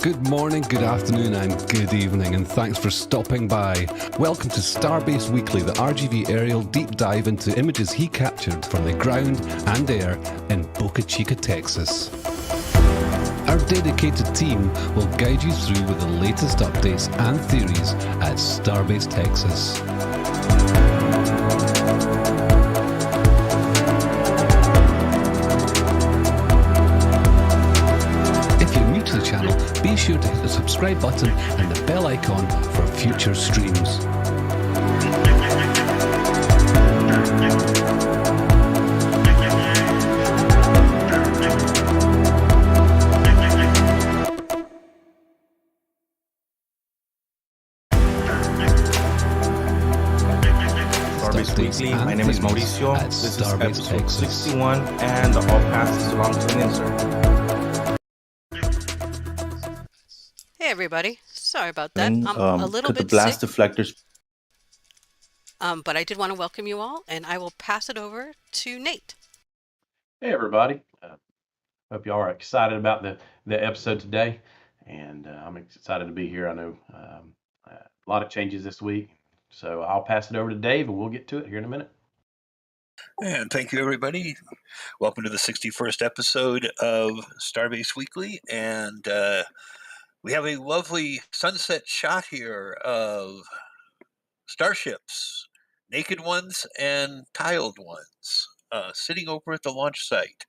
Good morning, good afternoon, and good evening, and thanks for stopping by. Welcome to Starbase Weekly, the RGV aerial deep dive into images he captured from the ground and air in Boca Chica, Texas. Our dedicated team will guide you through with the latest updates and theories at Starbase, Texas. Be sure to hit the subscribe button and the bell icon for future streams. Starbase Weekly. My name is Mauricio. This is episode 61, and the hall passes along to an insert. Hey everybody, sorry about that. I'm a little could bit the blast sick, deflectors? but I did want to welcome you all, and I will pass it over to Nate. Hey everybody, hope y'all are excited about the episode today, and I'm excited to be here. I know a lot of changes this week, so I'll pass it over to Dave, and we'll get to it here in a minute. And thank you, everybody. Welcome to the 61st episode of Starbase Weekly, and we have a lovely sunset shot here of starships, naked ones and tiled ones, sitting over at the launch site.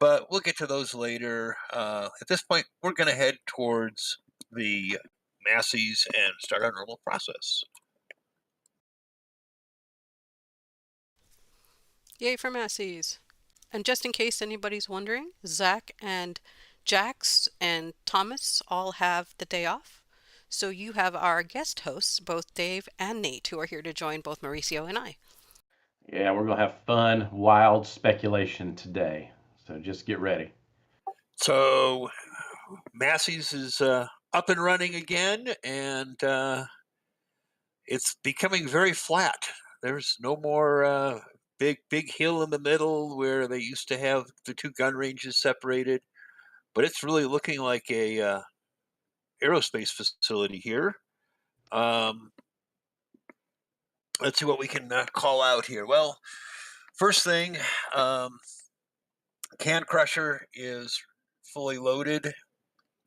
But we'll get to those later. At this point, we're going to head towards the Massey's and start our normal process. Yay for Massey's. And just in case anybody's wondering, Zach and Jax and Thomas all have the day off. So you have our guest hosts, both Dave and Nate, who are here to join both Mauricio and I. Yeah, we're going to have fun, wild speculation today, so just get ready. So Massey's is up and running again, and it's becoming very flat. There's no more big hill in the middle where they used to have the two gun ranges separated, but it's really looking like a aerospace facility here. Let's see what we can call out here. Well, first thing, can crusher is fully loaded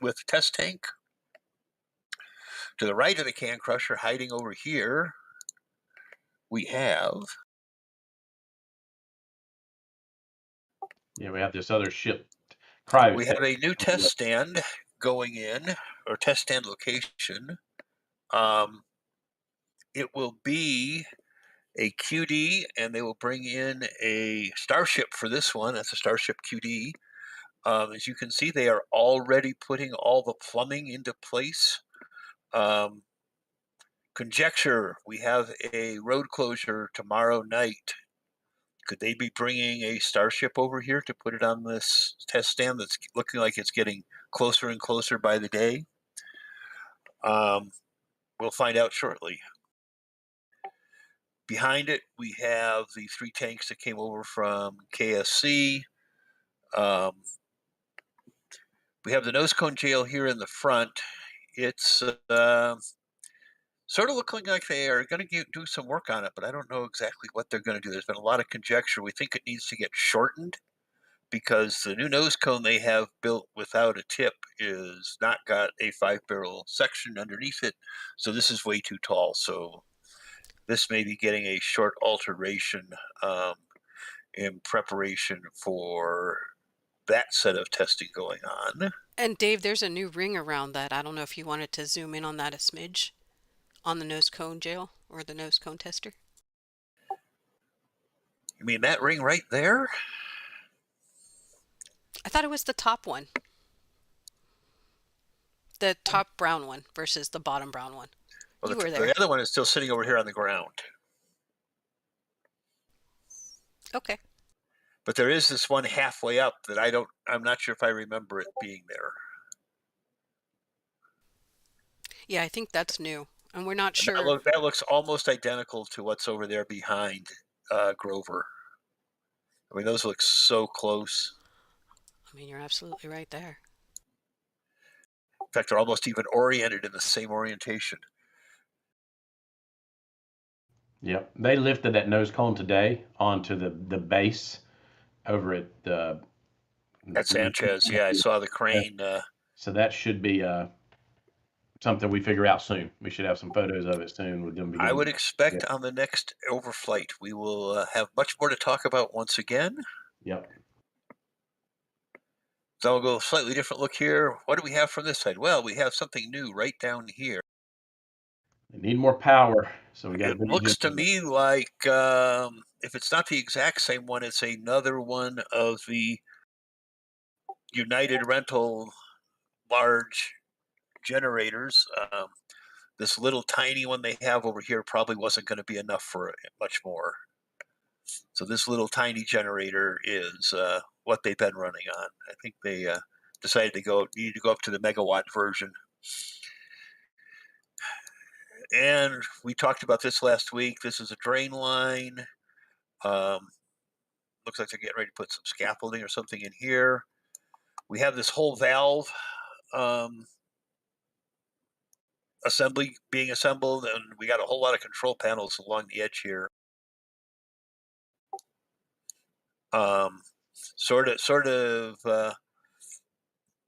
with test tank. To the right of the can crusher, hiding over here, we have... Yeah, we have this other ship. Cryo. We have a new test stand going in, or test stand location. It will be a QD, and they will bring in a Starship for this one. That's a Starship QD. As you can see, they are already putting all the plumbing into place Conjecture, we have a road closure tomorrow night. Could they be bringing a Starship over here to put it on this test stand that's looking like it's getting closer and closer by the day? We'll find out shortly. Behind it, we have the 3 tanks that came over from KSC. We have the nose cone jail here in the front. It's sort of looking like they are going to do some work on it, but I don't know exactly what they're going to do. There's been a lot of conjecture. We think it needs to get shortened because the new nose cone they have built without a tip is not got a 5-barrel section underneath it. So this is way too tall. So this may be getting a short alteration in preparation for that set of testing going on. And Dave, there's a new ring around that. I don't know if you wanted to zoom in on that a smidge on the nose cone jail or the nose cone tester. You mean that ring right there? I thought it was the top one. The top brown one versus the bottom brown one. Well, You were there. The other one is still sitting over here on the ground. Okay. But there is this one halfway up that I'm not sure if I remember it being there. Yeah, I think that's new. And we're not sure. That looks almost identical to what's over there behind Grover. I mean, those look so close. I mean, you're absolutely right there. In fact, they're almost even oriented in the same orientation. Yep. They lifted that nose cone today onto the base over at Sanchez. Yeah, I saw the crane. So that should be something we figure out soon. We should have some photos of it soon with them. I would expect on the next overflight we will have much more to talk about once again. Yep. So I'll go a slightly different look here. What do we have from this side? Well, we have something new right down here. They need more power, so we got. It looks to me like if it's not the exact same one, it's another one of the United Rental large generators. This little tiny one they have over here probably wasn't going to be enough for much more. So this little tiny generator is what they've been running on. I think they decided to need to go up to the megawatt version. And we talked about this last week. This is a drain line. Looks like they're getting ready to put some scaffolding or something in here. We have this whole valve assembly being assembled, and we got a whole lot of control panels along the edge here. Sort of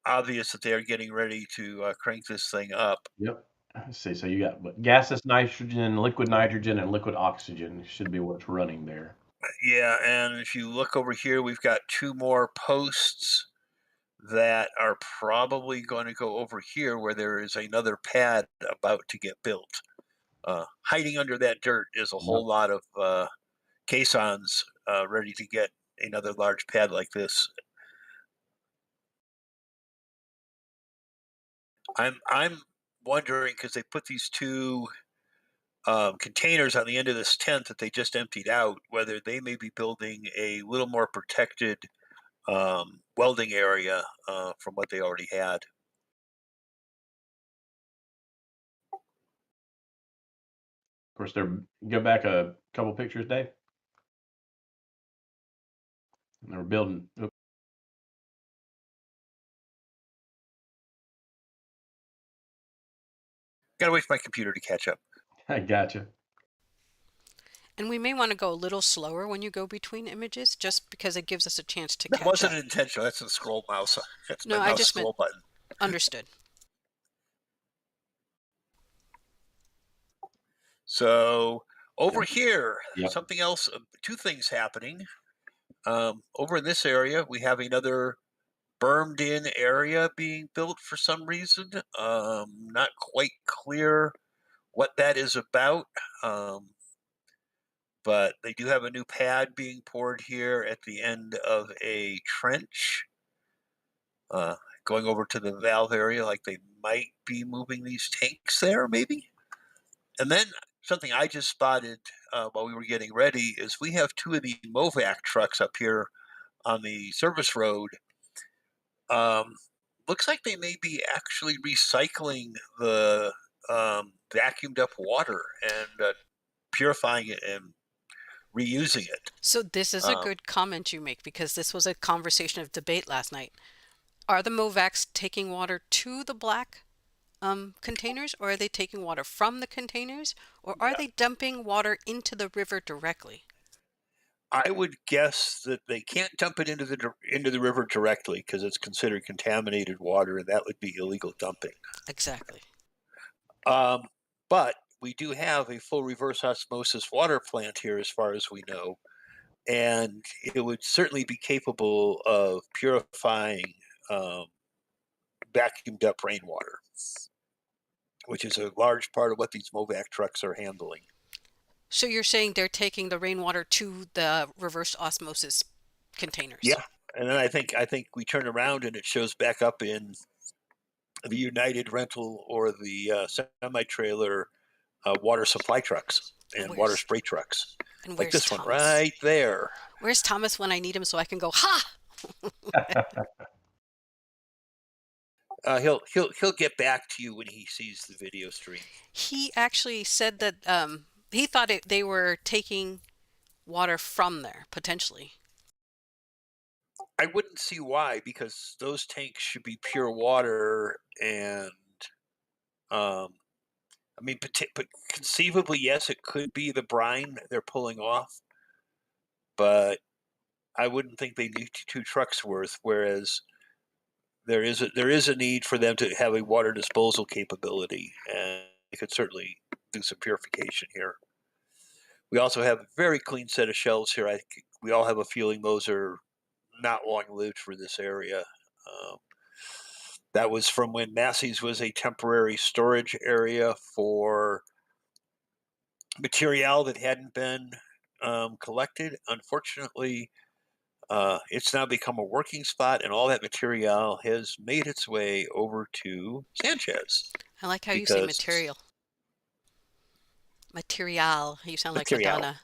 obvious that they're getting ready to crank this thing up. Yep. Let's see. So you got gaseous nitrogen, liquid nitrogen, and liquid oxygen should be what's running there. Yeah, and if you look over here, we've got 2 more posts that are probably going to go over here where there is another pad about to get built. Hiding under that dirt is a whole lot of caissons ready to get another large pad like this. I'm wondering, because they put these 2 containers on the end of this tent that they just emptied out, whether they may be building a little more protected welding area from what they already had. Of course, go back a couple pictures, Dave. And they're building. Oops. Gotta wait for my computer to catch up. I gotcha. And we may want to go a little slower when you go between images, just because it gives us a chance to catch up. That wasn't intentional. That's the scroll mouse. That's no, my I mouse just scroll meant, button. Understood. So over here, something else, 2 things happening. Over in this area, we have another bermed in area being built for some reason. Not quite clear what that is about. But they do have a new pad being poured here at the end of a trench. going over to the valve area, like they might be moving these tanks there, maybe. And then something I just spotted while we were getting ready is we have two of the Movac trucks up here on the service road. Looks like they may be actually recycling the vacuumed up water and purifying it and reusing it. So this is a good comment you make, because this was a conversation of debate last night. Are the Movacs taking water to the black containers, or are they taking water from the containers, or are they dumping water into the river directly? I would guess that they can't dump it into the river directly because it's considered contaminated water, and that would be illegal dumping. Exactly. But we do have a full reverse osmosis water plant here, as far as we know, and it would certainly be capable of purifying vacuumed up rainwater, which is a large part of what these Movac trucks are handling. So you're saying they're taking the rainwater to the reverse osmosis containers? Yeah, and then I think we turn around and it shows back up in the United rental or the semi-trailer water supply trucks and water spray trucks. And like this Thomas? One right there. Where's Thomas when I need him so I can go, ha? He'll get back to you when he sees the video stream. He actually said that he thought they were taking water from there, potentially. I wouldn't see why, because those tanks should be pure water, and I mean, but conceivably, yes, it could be the brine they're pulling off, but I wouldn't think they need two trucks worth. Whereas there is a need for them to have a water disposal capability, and they could certainly do some purification here. We also have a very clean set of shelves here. I think we all have a feeling those are not long-lived for this area. That was from when Massey's was a temporary storage area for material that hadn't been collected. Unfortunately, it's now become a working spot, and all that material has made its way over to Sanchez. I like how you say material. Material. You sound like Madonna.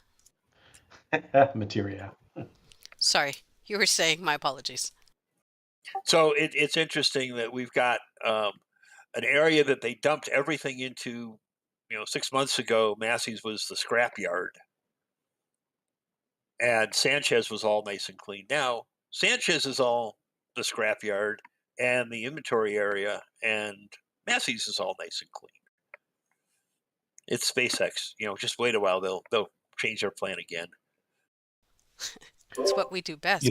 Material. Sorry, you were saying. My apologies. So it's interesting that we've got an area that they dumped everything into. 6 months ago, Massey's was the scrapyard, and Sanchez was all nice and clean. Now Sanchez is all the scrapyard and the inventory area, and Massey's is all nice and clean. It's SpaceX. Just wait a while; they'll change their plan again. It's what we do best.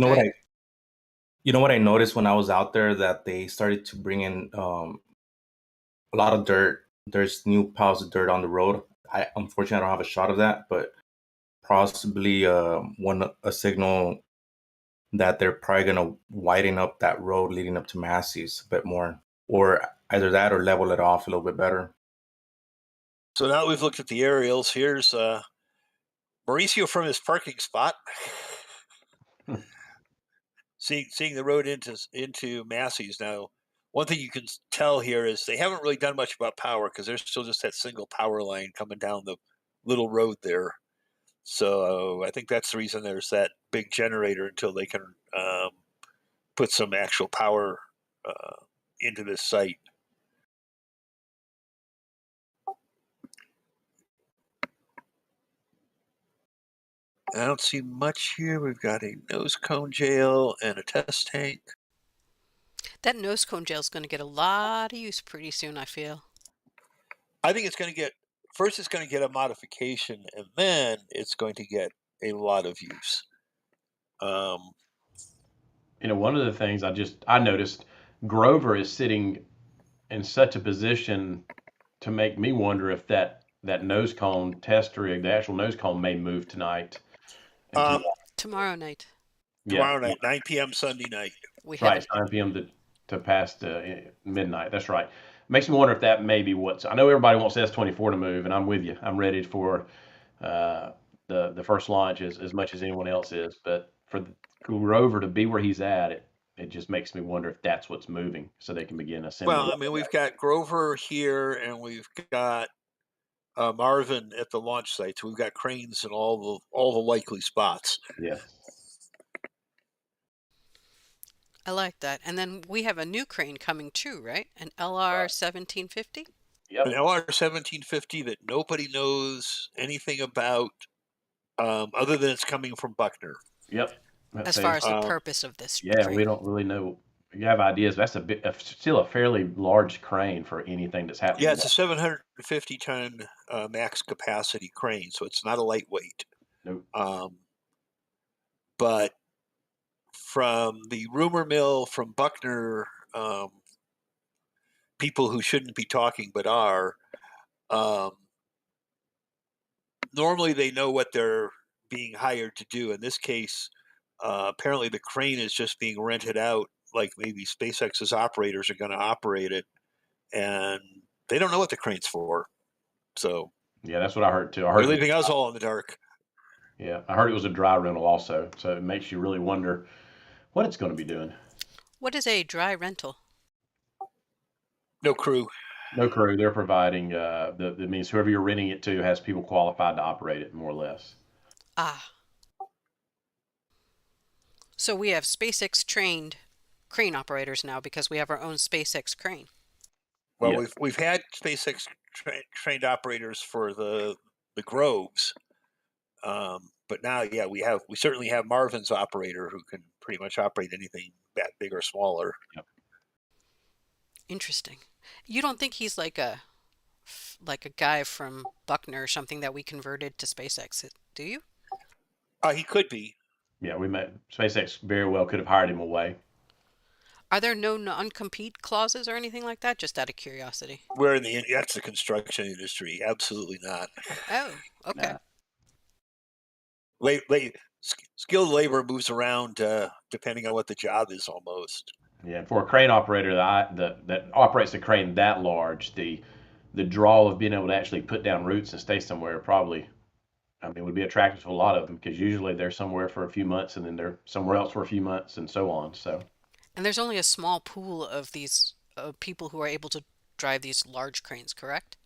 What I noticed when I was out there, that they started to bring in a lot of dirt. There's new piles of dirt on the road. Unfortunately, I don't have a shot of that, but possibly a signal that they're probably going to widen up that road leading up to Massey's a bit more, or either that or level it off a little bit better. So now we've looked at the aerials. Here's Mauricio from his parking spot. Seeing the road into Massey's. Now, one thing you can tell here is they haven't really done much about power, because there's still just that single power line coming down the little road there. So I think that's the reason there's that big generator, until they can put some actual power into this site. I don't see much here. We've got a nose cone jail and a test tank. That nose cone jail is going to get a lot of use pretty soon, I feel. I think it's going to get a modification, and then it's going to get a lot of use. One of the things I noticed, Grover is sitting in such a position to make me wonder if that nose cone test rig, the actual nose cone, may move tonight. Tomorrow night. Tomorrow night, 9 p.m. Sunday night. Right, 9 p.m. to past midnight. That's right. Makes me wonder if that may be what's. I know everybody wants S24 to move, and I'm with you. I'm ready for the first launch as much as anyone else is. But for Grover to be where he's at it just makes me wonder if that's what's moving, so they can begin Well, assembling. I mean, we've got Grover here, and we've got Marvin at the launch site. So we've got cranes in all the likely spots. Yes. I like that. And then we have a new crane coming too, right? An LR Right. 1750. An Yep. LR 1750 that nobody knows anything about, other than it's coming from Buckner. Yep. That As far says, as the Um, purpose of this yeah, we crane. don't really know. You have ideas. That's still a fairly large crane for anything that's happening. yeah, it's a 750 ton max capacity crane, so it's not a lightweight. Nope. But from the rumor mill from Buckner, people who shouldn't be talking but are, um, normally they know what they're being hired to do. In this case, apparently the crane is just being rented out, like maybe SpaceX's operators are going to operate it, and they don't know what the crane's for. So Yeah, that's what I heard too. I they're heard it was, leaving us all in the dark. yeah, I heard it was a dry rental also. So it makes you really wonder what it's going to be doing. What is a dry rental? No crew. No crew. They're providing. That means whoever you're renting it to has people qualified to operate it, more or less. Ah, so we have SpaceX trained crane operators now because we have our own SpaceX crane. Well, Yeah. we've had SpaceX trained operators for the Groves, but now, yeah, we certainly have Marvin's operator who can pretty much operate anything that big or smaller. Yep. Interesting. You don't think he's like a guy from Buckner or something that we converted to SpaceX, do you? He could be. Yeah, we met SpaceX very well could have hired him away. Are there no non-compete clauses or anything like that? Just out of curiosity. We're in that's the construction industry. Absolutely not. Oh, okay. Nah. Skilled labor moves around depending on what the job is, almost. Yeah, for a crane operator that operates a crane that large, the draw of being able to actually put down roots and stay somewhere probably, I mean, would be attractive to a lot of them because usually they're somewhere for a few months and then they're somewhere else for a few months and so on. So And there's only a small pool of these people who are able to drive these large cranes, correct?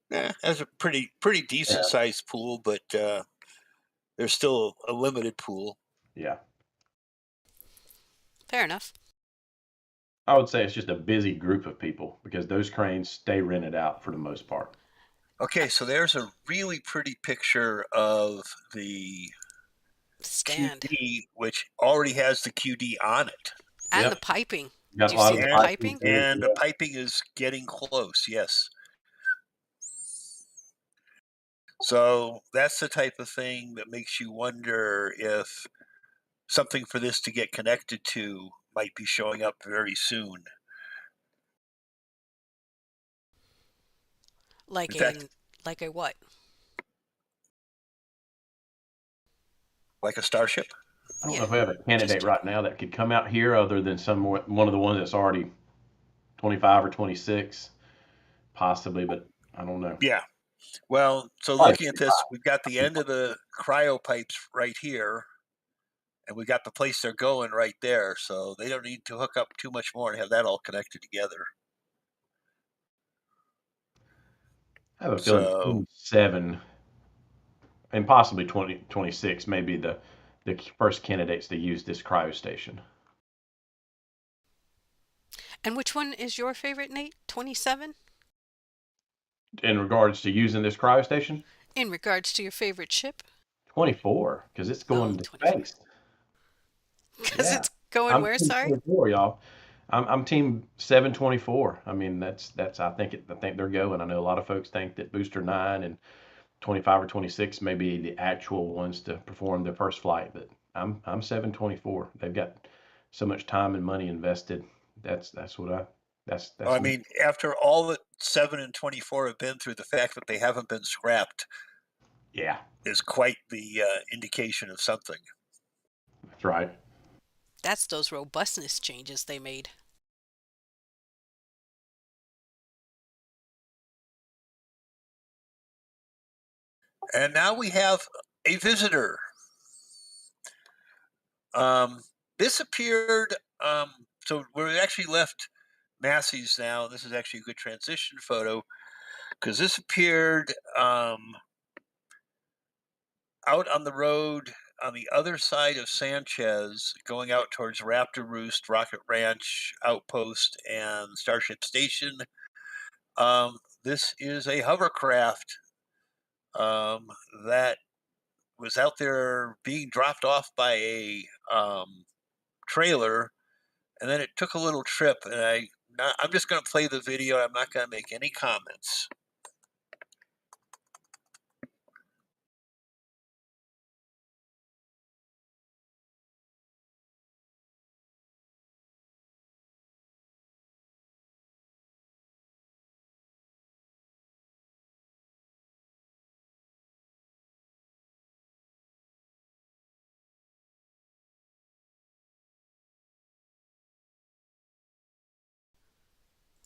That's a pretty decent yeah, sized pool, but there's still a limited pool. yeah, Fair enough. I would say it's just a busy group of people because those cranes stay rented out for the most part. Okay, so there's a really pretty picture of the Stand. QD, which already has the QD on it. And Yep, the piping. got Do a you lot see of the the And piping? and the piping is getting close, yes. So that's the type of thing that makes you wonder if something for this to get connected to might be showing up very soon. Like In fact, like a what? like a Starship. I don't know Yeah. if we have a candidate Just right now that could come out here other than one of the ones that's already 25 or 26, possibly, but I don't know. Yeah. Well, so Probably looking at this, we've got the end of the cryo pipes right here, and we got the place they're going right there. So they don't need to hook up too much more and have that all connected together. I have a feeling So 27 and possibly 2026 may be the first candidates to use this cryo station. And which one is your favorite, Nate? 27? In regards to using this cryo station, In regards to your favorite ship? 24 because it's Oh, going to 24. space. Because Yeah, it's going I'm where, team sorry? 24, y'all. I'm team 724. I mean, that's I think they're going. I know a lot of folks think that Booster 9 and 25 or 26 may be the actual ones to perform their first flight, but I'm 724. They've got so much time and money invested. That's what I that's I me. mean, after all that 7 and 24 have been through, the fact that they haven't been scrapped Yeah, is quite the indication of something. that's right. That's those robustness changes they made. And now we have a visitor. This appeared. So we actually left Massey's now. This is actually a good transition photo because this appeared out on the road on the other side of Sanchez, going out towards Raptor Roost, Rocket Ranch, Outpost, and Starship Station. This is a hovercraft that was out there being dropped off by a trailer, and then it took a little trip. And I'm just going to play the video. I'm not going to make any comments.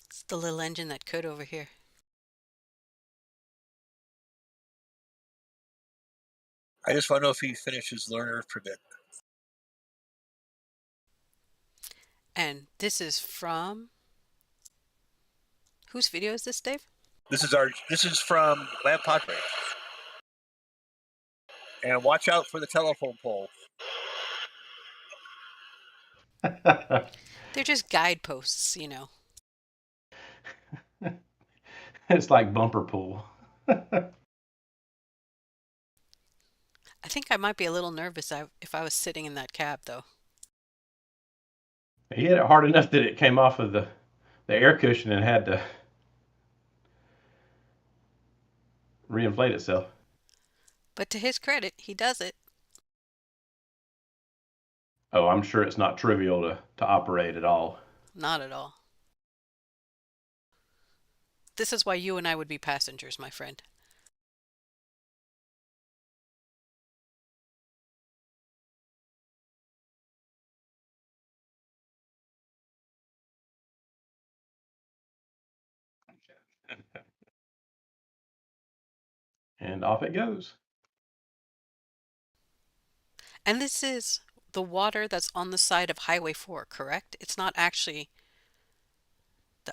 It's the little engine that could over here. I just want to know if he finished his learner permit. And this is from whose video is this, Dave? This is from Lab Padre. And watch out for the telephone pole. They're just guideposts, you know. It's like bumper pool. I think I might be a little nervous if I was sitting in that cab, though. He hit it hard enough that it came off of the air cushion and had to reinflate itself. But to his credit, he does it. Oh, I'm sure it's not trivial to operate at all. Not at all. This is why you and I would be passengers, my friend. And off it goes. And this is the water that's on the side of Highway 4, correct? It's not actually the...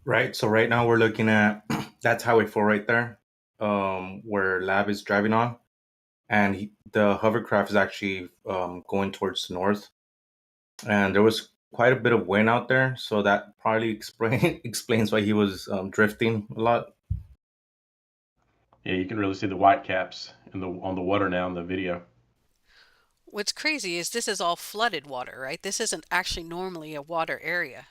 Right. So right now we're looking at that's Highway 4 right there, where Lab is driving on, and the hovercraft is actually going towards the north. And there was quite a bit of wind out there, so that probably explains why he was drifting a lot. Yeah, you can really see the white caps on the water now in the video. What's crazy is this is all flooded water, right? This isn't actually normally a water area.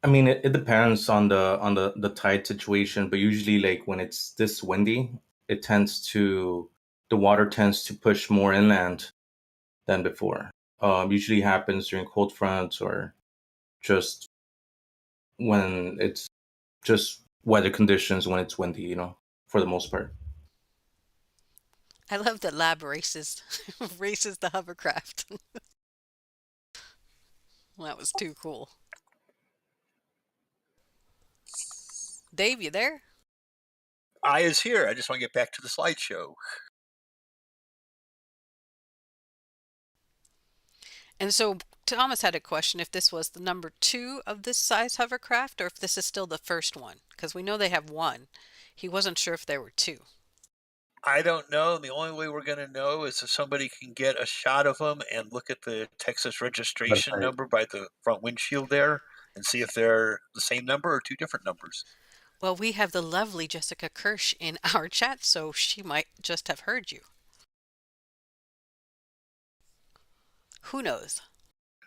I mean, it depends on the tide situation, but usually, like when it's this windy, the water tends to push more inland than before. Usually happens during cold fronts or just when it's just weather conditions when it's windy, for the most part. I love that Lab races races the hovercraft. That was too cool. Dave, you there? I is here. I just want to get back to the slideshow. And so Thomas had a question if this was the number 2 of this size hovercraft or if this is still the first one, because we know they have one. He wasn't sure if there were 2. I don't know. The only way we're going to know is if somebody can get a shot of them and look at the Texas registration number by the front windshield there and see if they're the same number or 2 different numbers. Well, we have the lovely Jessica Kirsch in our chat, so she might just have heard you. Who knows?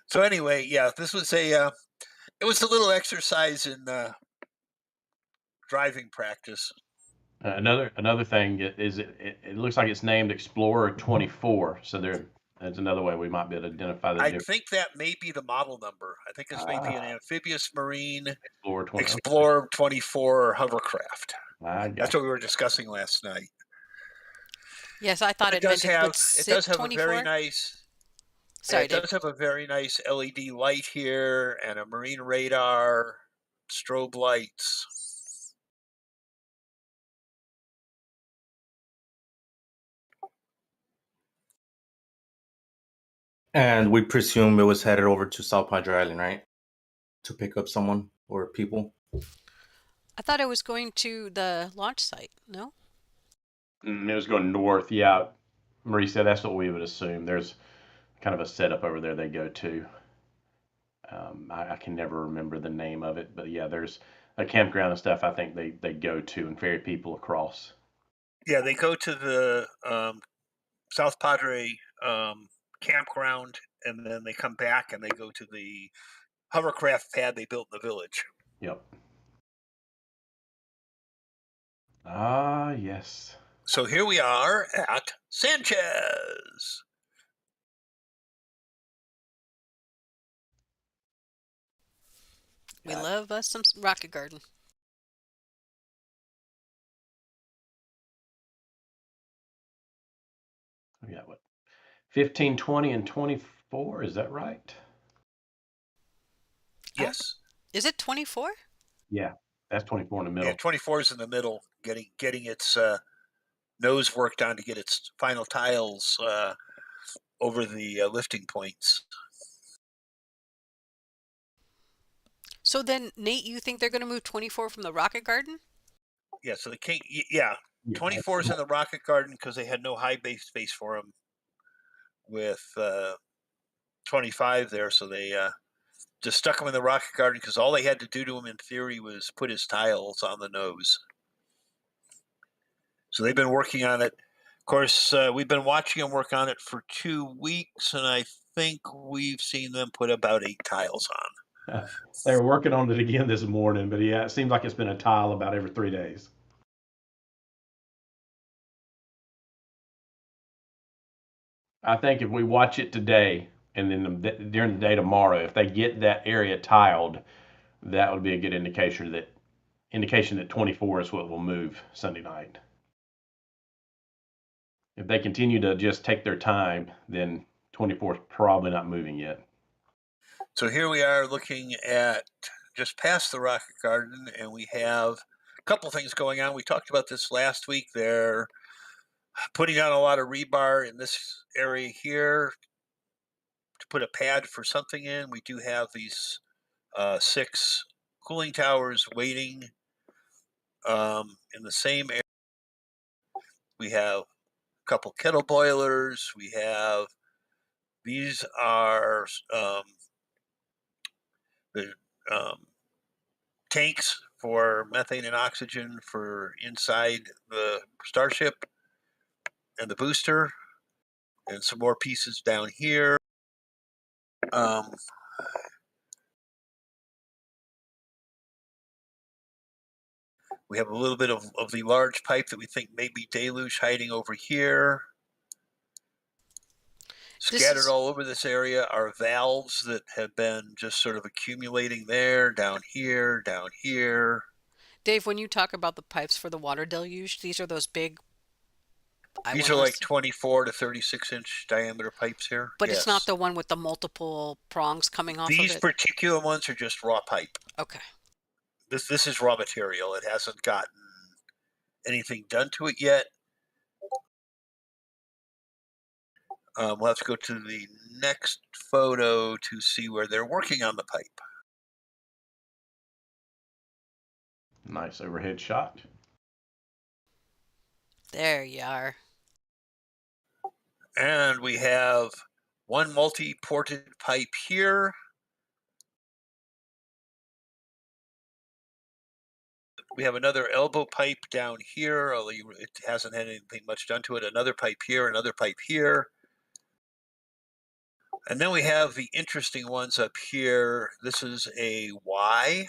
So anyway, yeah, this was it was a little exercise in driving practice. Another thing is it looks like it's named Explorer 24. So that's another way we might be able to identify the I difference. think that may be the model number. I think this may be an amphibious marine Explorer 24 hovercraft. That's you. what we were discussing last night. Yes, I thought It does have a 24? very nice. Sorry, it does have a very nice LED light here and a marine radar, strobe lights. And we presume it was headed over to South Padre Island, right? To pick up someone or people. I thought I was going to the launch site. No? It was going north. Yeah, Marie said that's what we would assume. There's kind of a setup over there they go to. I can never remember the name of it, but yeah, there's a campground and stuff I think they go to and ferry people across. Yeah, they go to the South Padre campground, and then they come back and they go to the hovercraft pad they built in the village. Yep. Ah, yes. So here we are at Sanchez. We love us some rocket garden. We got what? 15, 20, and 24. Is that right? Yes. Is it 24? Yeah, that's 24 in the middle. Yeah, 24 is in the middle, getting its nose worked on to get its final tiles over the lifting points. So then, Nate, you think they're going to move 24 from the rocket garden? Yeah, so they can't. Yeah, 24 is in the rocket garden because they had no high base space for them with 25 there, so they just stuck him in the rocket garden because all they had to do to him in theory was put his tiles on the nose. So they've been working on it. Of course, we've been watching them work on it for 2 weeks, and I think we've seen them put about 8 tiles on. They were working on it again this morning, but yeah, it seems like it's been a tile about every 3 days. I think if we watch it today and then during the day tomorrow, if they get that area tiled, that would be a good indication that 24 is what will move Sunday night. If they continue to just take their time, then 24 is probably not moving yet. So here we are looking at just past the rocket garden, and we have a couple things going on. We talked about this last week. They're putting on a lot of rebar in this area here to put a pad for something in. We do have these 6 cooling towers waiting in the same area. We have a couple kettle boilers. We have these are the tanks for methane and oxygen for inside the Starship and the booster, and some more pieces down here. We have a little bit of the large pipe that we think may be deluge hiding over here. Scattered all over this area are valves that have been just sort of accumulating there, down here, down here. Dave, when you talk about the pipes for the water deluge, these are those big... These are like 24 to 36 inch diameter pipes here. But yes. It's not the one with the multiple prongs coming off of it? These particular ones are just raw pipe. Okay. This is raw material. It hasn't gotten anything done to it yet. We'll have to go to the next photo to see where they're working on the pipe. Nice overhead shot. There you are. And we have one multi-ported pipe here. We have another elbow pipe down here, although it hasn't had anything much done to it. Another pipe here, another pipe here. And then we have the interesting ones up here. This is a Y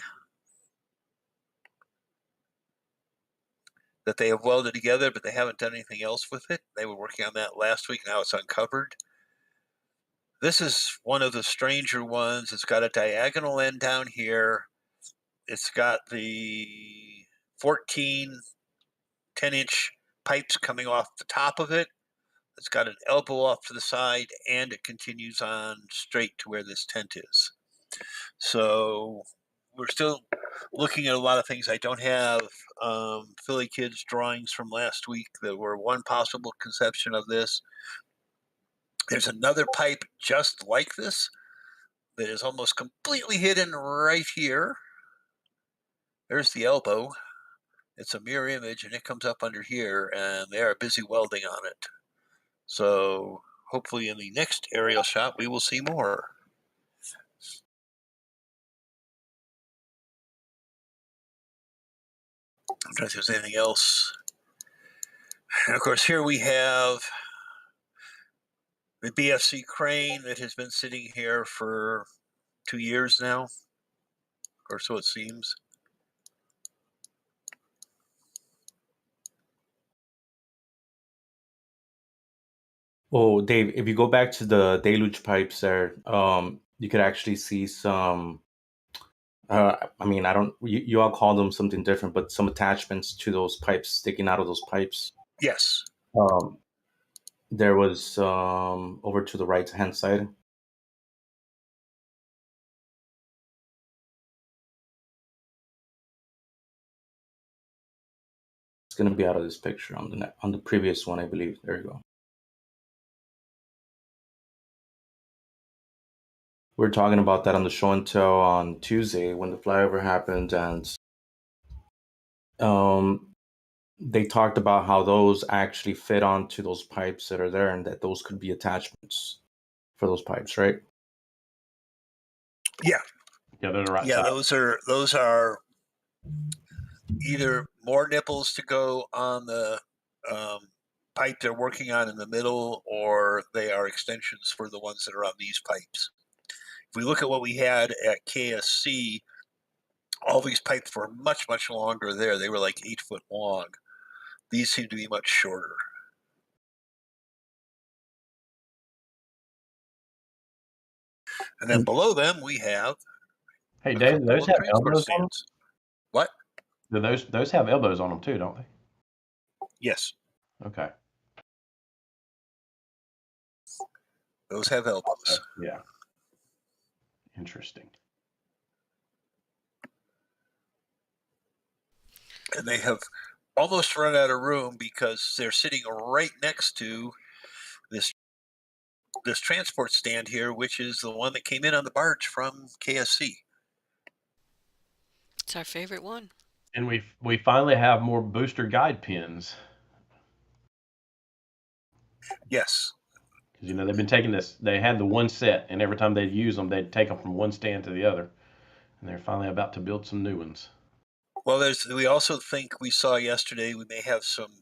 that they have welded together, but they haven't done anything else with it. They were working on that last week. Now it's uncovered. This is one of the stranger ones. It's got a diagonal end down here. It's got the 14 10-inch pipes coming off the top of it. It's got an elbow off to the side, and it continues on straight to where this tent is. So we're still looking at a lot of things. I don't have Philly Kids drawings from last week that were one possible conception of this. There's another pipe just like this that is almost completely hidden right here. There's the elbow. It's a mirror image, and it comes up under here, and they are busy welding on it. So hopefully in the next aerial shot, we will see more. I'm trying to see if there's anything else. And of course, here we have the BFC crane that has been sitting here for 2 years now, or so it seems. Oh, Dave, if you go back to the deluge pipes there, you could actually see some. I mean, I don't. You all call them something different, but some attachments to those pipes sticking out of those pipes. Yes. Um, there was over to the right hand side. It's going to be out of this picture on the previous one, I believe. There you go. We were talking about that on the show and tell on Tuesday when the flyover happened, and they talked about how those actually fit onto those pipes that are there, and that those could be attachments for those pipes, right? Yeah. Yeah, they're the right Yeah, size. those are either more nipples to go on the pipe they're working on in the middle, or they are extensions for the ones that are on these pipes. If we look at what we had at KSC, all these pipes were much, much longer there. They were like 8 foot long. These seem to be much shorter. And then below them, we have Hey, a Dave, do couple those of have transport elbows on them? stands. What? Do those have elbows on them too, don't they? Yes, Okay. those have elbows. Yeah. Interesting. And they have almost run out of room because they're sitting right next to this transport stand here, which is the one that came in on the barge from KSC. It's our favorite one. And we finally have more booster guide pins. Yes. Because, they've been taking this, they had the one set, and every time they'd use them, they'd take them from one stand to the other. And they're finally about to build some new ones. Well, we also think we saw yesterday we may have some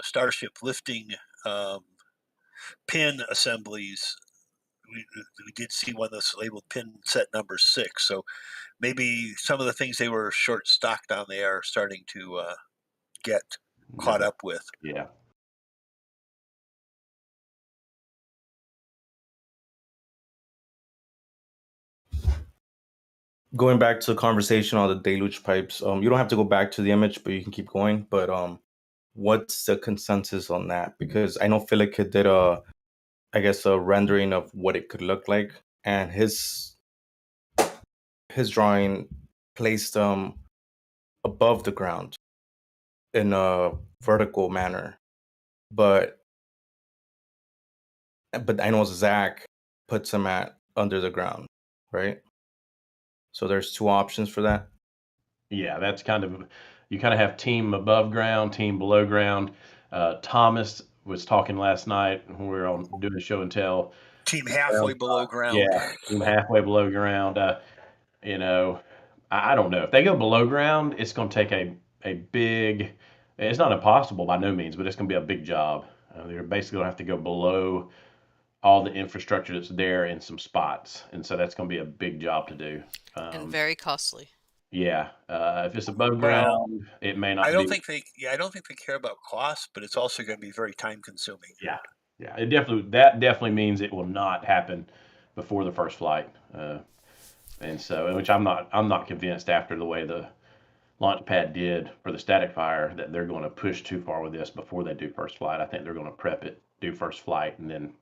Starship lifting pin assemblies. We did see one that's labeled pin set number 6. So maybe some of the things they were short stocked on there are starting to get caught up with. Yeah. Going back to the conversation on the deluge pipes, you don't have to go back to the image, but you can keep going. But what's the consensus on that? Because I know Philica did a rendering of what it could look like, and his drawing placed them above the ground in a vertical manner, but I know Zach puts them at under the ground, right? So there's two options for that. Yeah, that's you kind of have team above ground, team below ground. Thomas was talking last night when we were doing the show and tell. Team halfway below ground. Yeah, team halfway below ground. I don't know. If they go below ground, it's going to take a big. It's not impossible by no means, but it's going to be a big job. They're basically going to have to go below all the infrastructure that's there in some spots, and so that's going to be a big job to do. And very costly. Yeah, if it's above Well, ground, it may not I don't be. think they care about cost, but it's also going to be very time consuming. Yeah, yeah. That definitely means it will not happen before the first flight, and so which I'm not convinced after the way the launch pad did for the static fire that they're going to push too far with this before they do first flight. I think they're going to prep it, do first flight, and then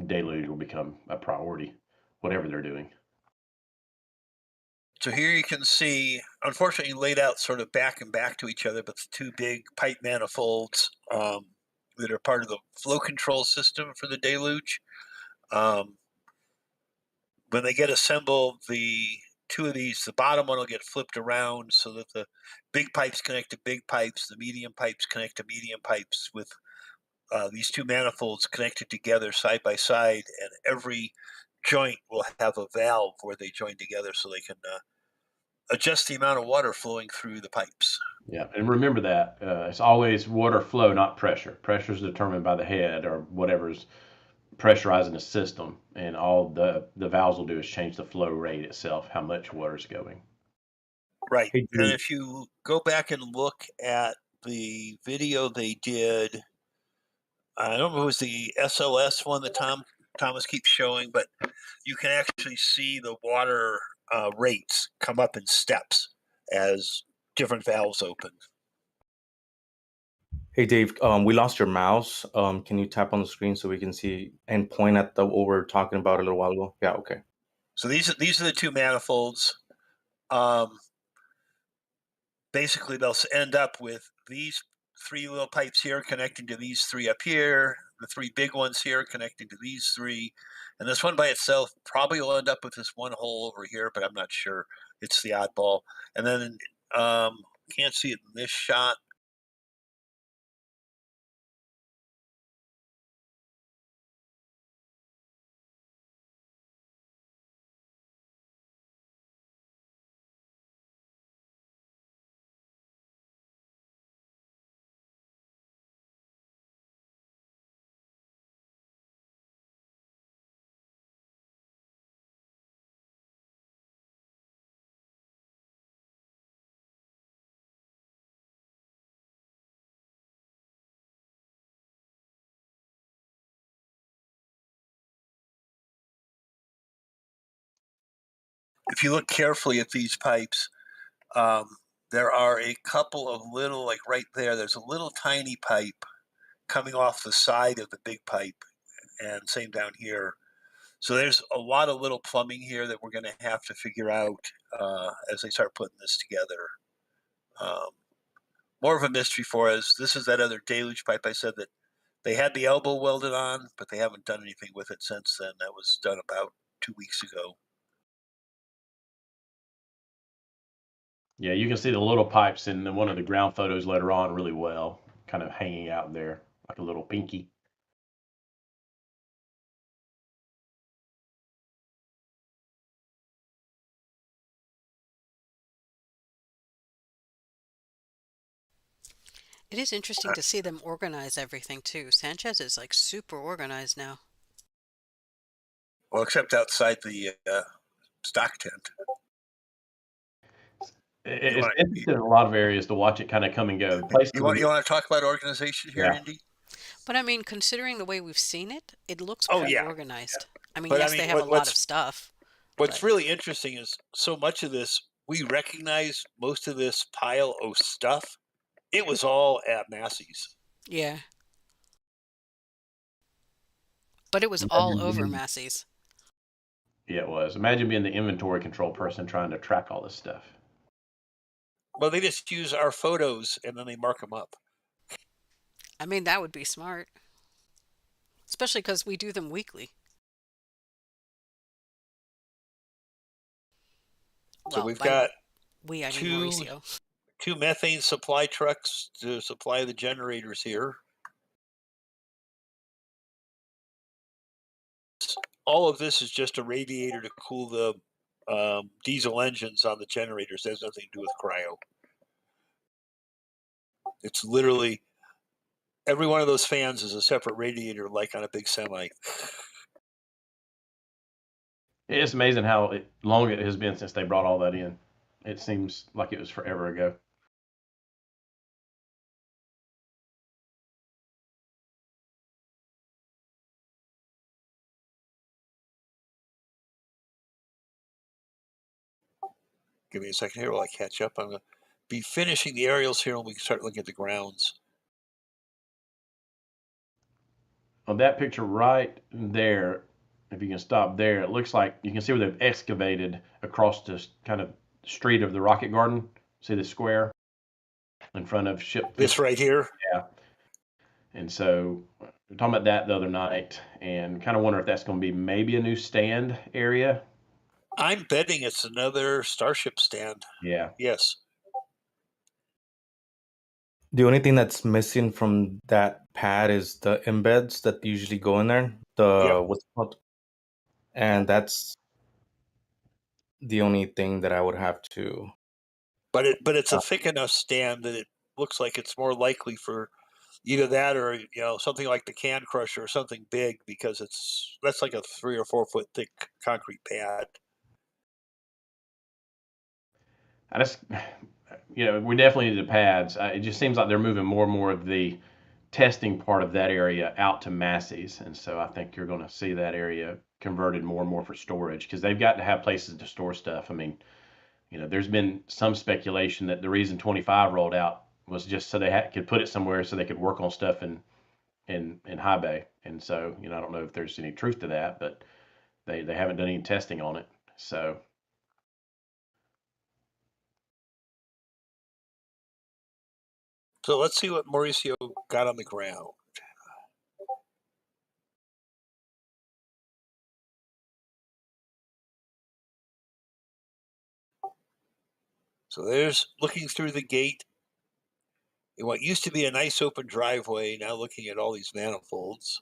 deluge will become a priority, whatever they're doing. So here you can see, unfortunately, laid out sort of back and back to each other, but the two big pipe manifolds that are part of the flow control system for the deluge. When they get assembled, the two of these, the bottom one will get flipped around so that the big pipes connect to big pipes, the medium pipes connect to medium pipes with these two manifolds connected together side by side, and every joint will have a valve where they join together so they can adjust the amount of water flowing through the pipes. Yeah, and remember that it's always water flow, not pressure. Pressure is determined by the head or whatever's pressurizing the system, and all the valves will do is change the flow rate itself, how much water is going. Right. Hey, And Dave. if you go back and look at the video they did, I don't know if it was the SLS one that Thomas keeps showing, but you can actually see the water rates come up in steps as different valves open. Hey, Dave. We lost your mouse. Can you tap on the screen so we can see and point at what we were talking about a little while ago? Yeah. Okay. So these are the two manifolds. Basically, they'll end up with these three little pipes here connecting to these three up here, the three big ones here connecting to these three, and this one by itself probably will end up with this one hole over here, but I'm not sure. It's the oddball. And then can't see it in this shot. If you look carefully at these pipes, there are a couple of little, like right there's a little tiny pipe coming off the side of the big pipe, and same down here. So there's a lot of little plumbing here that we're going to have to figure out as they start putting this together. More of a mystery for us. This is that other deluge pipe I said that they had the elbow welded on, but they haven't done anything with it since then. That was done about 2 weeks ago. Yeah, you can see the little pipes in one of the ground photos later on really well, kind of hanging out there like a little pinky. It is interesting to see them organize everything too. Sanchez is like super organized now. Well, except outside the stock tent. It's interesting in a lot of areas to watch it kind of come and go. Places You want to talk about organization here, Yeah. Indy? But I mean, considering the way we've seen it, it looks Oh, pretty yeah. organized. I mean, But, I yes, mean, they have a lot of stuff. What's but- really interesting is so much of this, we recognize most of this pile of stuff. It was all at Massey's. Yeah. But it was all over Massey's. Yeah, it was. Imagine being the inventory control person trying to track all this stuff. Well, they just use our photos and then they mark them up. I mean, that would be smart. Especially because we do them weekly. So Well, we've got I mean two Mauricio. two methane supply trucks to supply the generators here. All of this is just a radiator to cool the diesel engines on the generators. It has nothing to do with cryo. It's literally every one of those fans is a separate radiator, like on a big semi. It's amazing how long it has been since they brought all that in. It seems like it was forever ago. Give me a second here while I catch up. I'm going to be finishing the aerials here and we can start looking at the grounds. On that picture right there, if you can stop there, it looks like you can see where they've excavated across this kind of street of the Rocket Garden. See the square in front of ship. This right here? Yeah. And so were talking about that the other night, and kind of wonder if that's going to be maybe a new stand area. I'm betting it's another Starship stand. Yeah. Yes. The only thing that's missing from that pad is the embeds that usually go in there. Yep. What's it called? And that's the only thing that I would have to. But it's a thick enough stand that it looks like it's more likely for either that or something like the Can Crusher or something big, because that's like a 3 or 4 foot thick concrete pad. I just, we definitely need the pads. It just seems like they're moving more and more of the testing part of that area out to Massey's, and so I think you're going to see that area converted more and more for storage because they've got to have places to store stuff. I mean, there's been some speculation that the reason 25 rolled out was just so they could put it somewhere so they could work on stuff in high bay. And so, I don't know if there's any truth to that, but they haven't done any testing on it. So So let's see what Mauricio got on the ground. So there's looking through the gate in what used to be a nice open driveway, now looking at all these manifolds.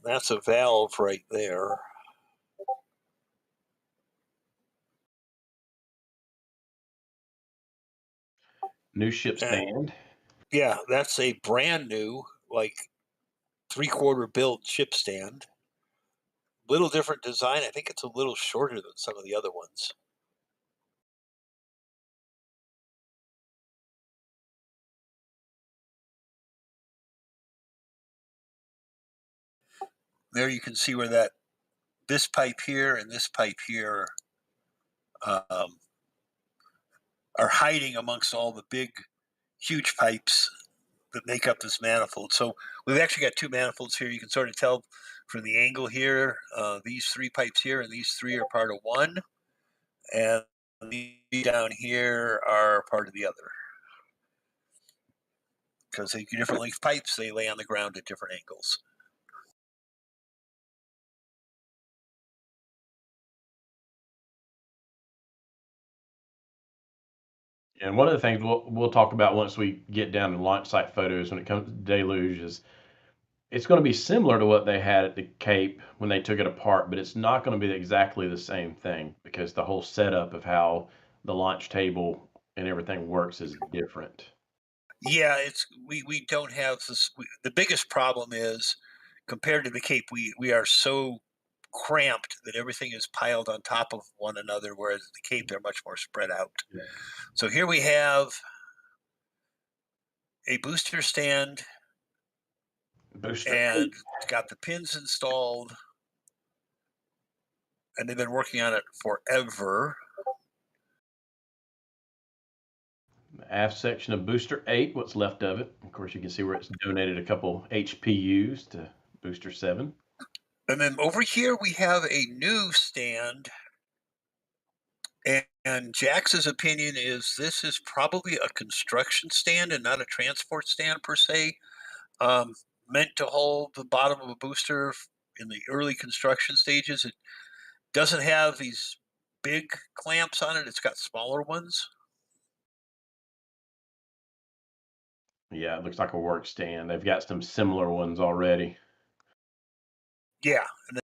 That's a valve right there. new ship stand. Yeah, that's a brand new, like 3/4 built ship stand. Little different design. I think it's a little shorter than some of the other ones. There you can see where this pipe here and this pipe here um, are hiding amongst all the big, huge pipes that make up this manifold. So we've actually got two manifolds here. You can sort of tell from the angle here, these 3 pipes here and these 3 are part of one, and these down here are part of the other. Because they're different length pipes, they lay on the ground at different angles. And one of the things we'll talk about once we get down to launch site photos when it comes to deluge is it's going to be similar to what they had at the Cape when they took it apart, but it's not going to be exactly the same thing because the whole setup of how the launch table and everything works is different. Yeah, we don't have this. The biggest problem is compared to the Cape, we are so cramped that everything is piled on top of one another, whereas at the Cape they're much more spread out. Yeah. So here we have a booster stand, Booster and 8. it's got the pins installed, and they've been working on it forever. The aft section of Booster 8, what's left of it. Of course, you can see where it's donated a couple HPUs to Booster 7. And then over here we have a new stand, and Jax's opinion is this is probably a construction stand and not a transport stand per se, meant to hold the bottom of a booster in the early construction stages. It doesn't have these big clamps on it. It's got smaller ones. Yeah, it looks like a work stand. They've got some similar ones already. Yeah. And then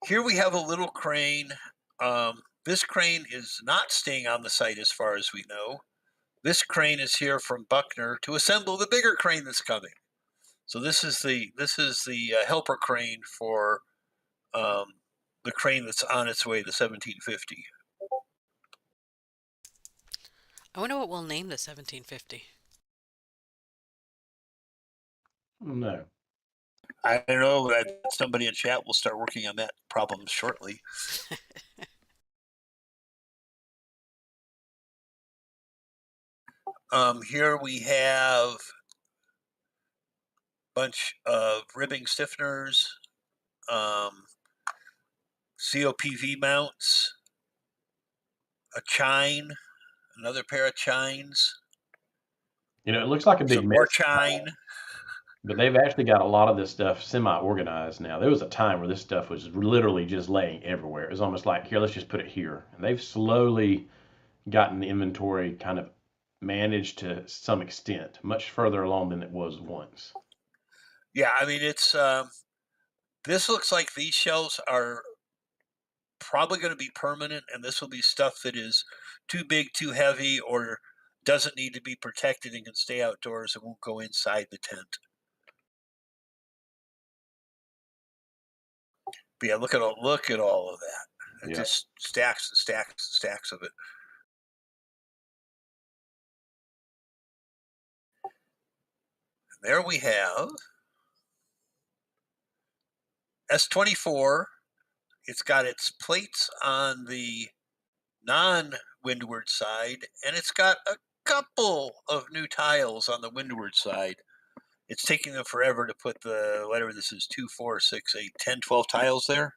here we have a little crane. This crane is not staying on the site as far as we know. This crane is here from Buckner to assemble the bigger crane that's coming. So this is the helper crane for the crane that's on its way, the 1750. I wonder what we'll name the 1750. No. I don't know that somebody in chat will start working on that problem shortly. Here we have bunch of ribbing stiffeners, COPV mounts, a chine, another pair of chines, You know, it looks like a big some more mess, chine. but they've actually got a lot of this stuff semi-organized now. There was a time where this stuff was literally just laying everywhere. It was almost like, here, let's just put it here. And they've slowly gotten the inventory kind of managed to some extent, much further along than it was once. Yeah, I mean, it's this looks like these shelves are probably going to be permanent, and this will be stuff that is too big, too heavy, or doesn't need to be protected and can stay outdoors and won't go inside the tent. But yeah, look at all of that. Yeah. Just stacks and stacks and stacks of it. And there we have S24. It's got its plates on the non-windward side, and it's got a couple of new tiles on the windward side. It's taking them forever to put the, whatever this is, 2, 4, 6, 8, 10, 12 tiles there.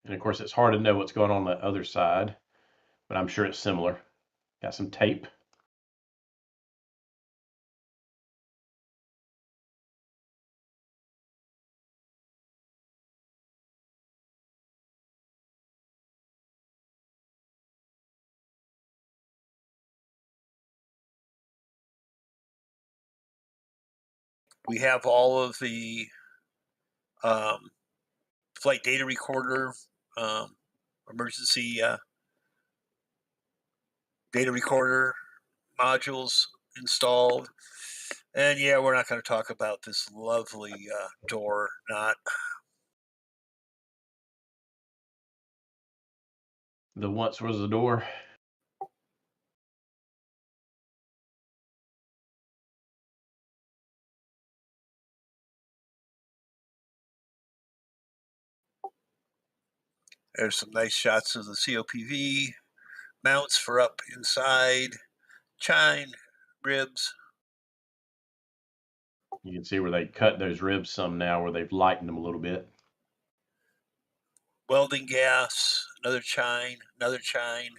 And of course, it's hard to know what's going on the other side, but I'm sure it's similar. Got some tape. We have all of the flight data recorder, emergency data recorder modules installed. And yeah, we're not going to talk about this lovely door knot. The once was the door. There's some nice shots of the COPV mounts for up inside, chine, ribs. You can see where they cut those ribs some now, where they've lightened them a little bit. Welding gas, another chine, another chine.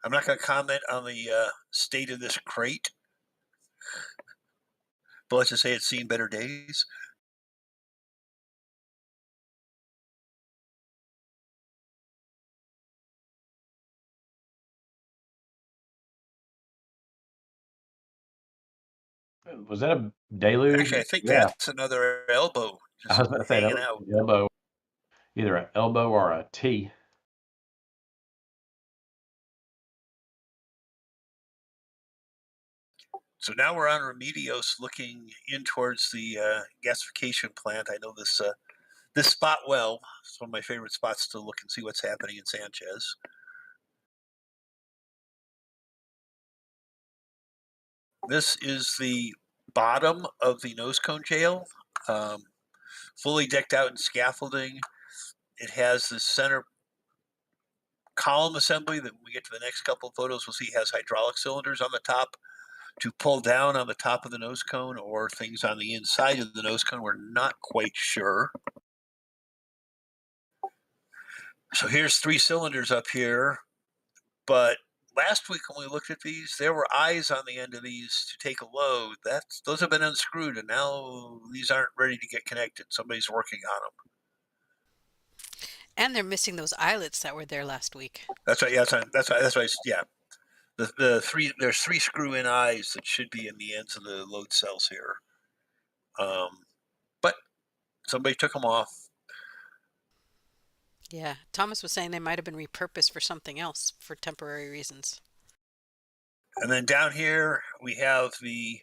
I'm not going to comment on the state of this crate, but let's just say it's seen better days. Was that a deluge? Actually, I think Yeah, that's another elbow I just was about to say that hanging was out. an elbow, either an elbow or a T. So now we're on Remedios, looking in towards the gasification plant. I know this spot well. It's one of my favorite spots to look and see what's happening in Sanchez. This is the bottom of the nose cone jail, fully decked out in scaffolding. It has the center column assembly that when we get to the next couple of photos, we'll see has hydraulic cylinders on the top to pull down on the top of the nose cone, or things on the inside of the nose cone. We're not quite sure. So here's 3 cylinders up here, but last week when we looked at these, there were eyes on the end of these to take a load. Those have been unscrewed, and now these aren't ready to get connected. Somebody's working on them. And they're missing those eyelets that were there last week. That's right. Yeah, that's right. Yeah, there's 3 screw-in eyes that should be in the ends of the load cells here, but somebody took them off. Yeah, Thomas was saying they might have been repurposed for something else for temporary reasons. And then down here we have the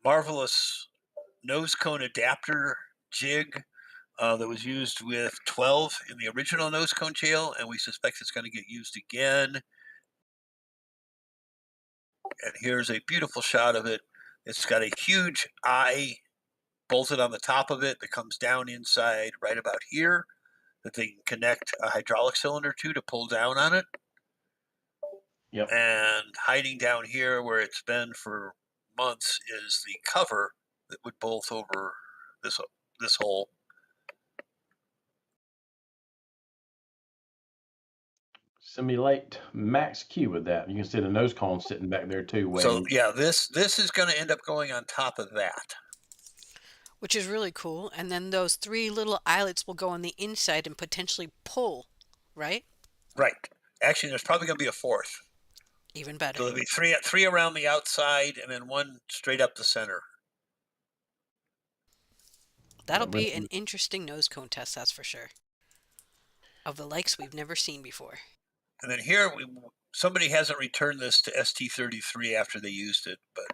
marvelous nose cone adapter jig that was used with 12 in the original nose cone jail, and we suspect it's going to get used again. And here's a beautiful shot of it. It's got a huge eye bolted on the top of it that comes down inside right about here, that they can connect a hydraulic cylinder to pull down on it. Yep. And hiding down here where it's been for months is the cover that would bolt over this hole. Simulate max Q with that. You can see the nose cone sitting back there too, So waiting. yeah, this is going to end up going on top of that. Which is really cool. And then those three little eyelets will go on the inside and potentially pull, right? Right. Actually, there's probably going to be a fourth. Even better. So there'll be three around the outside and then one straight up the center. That'll be an interesting nose cone test, that's for sure. Of the likes we've never seen before. And then here, somebody hasn't returned this to ST33 after they used it, but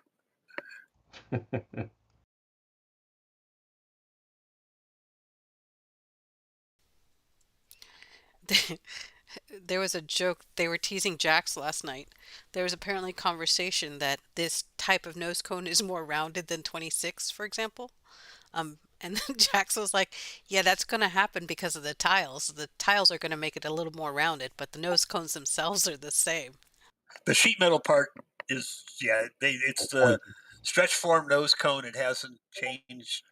There was a joke, they were teasing Jax last night. There was apparently conversation that this type of nose cone is more rounded than 26, for example. And then Jax was like, yeah, that's going to happen because of the tiles. The tiles are going to make it a little more rounded, but the nose cones themselves are the same. the sheet metal part is, it's the stretch form nose cone. It hasn't changed.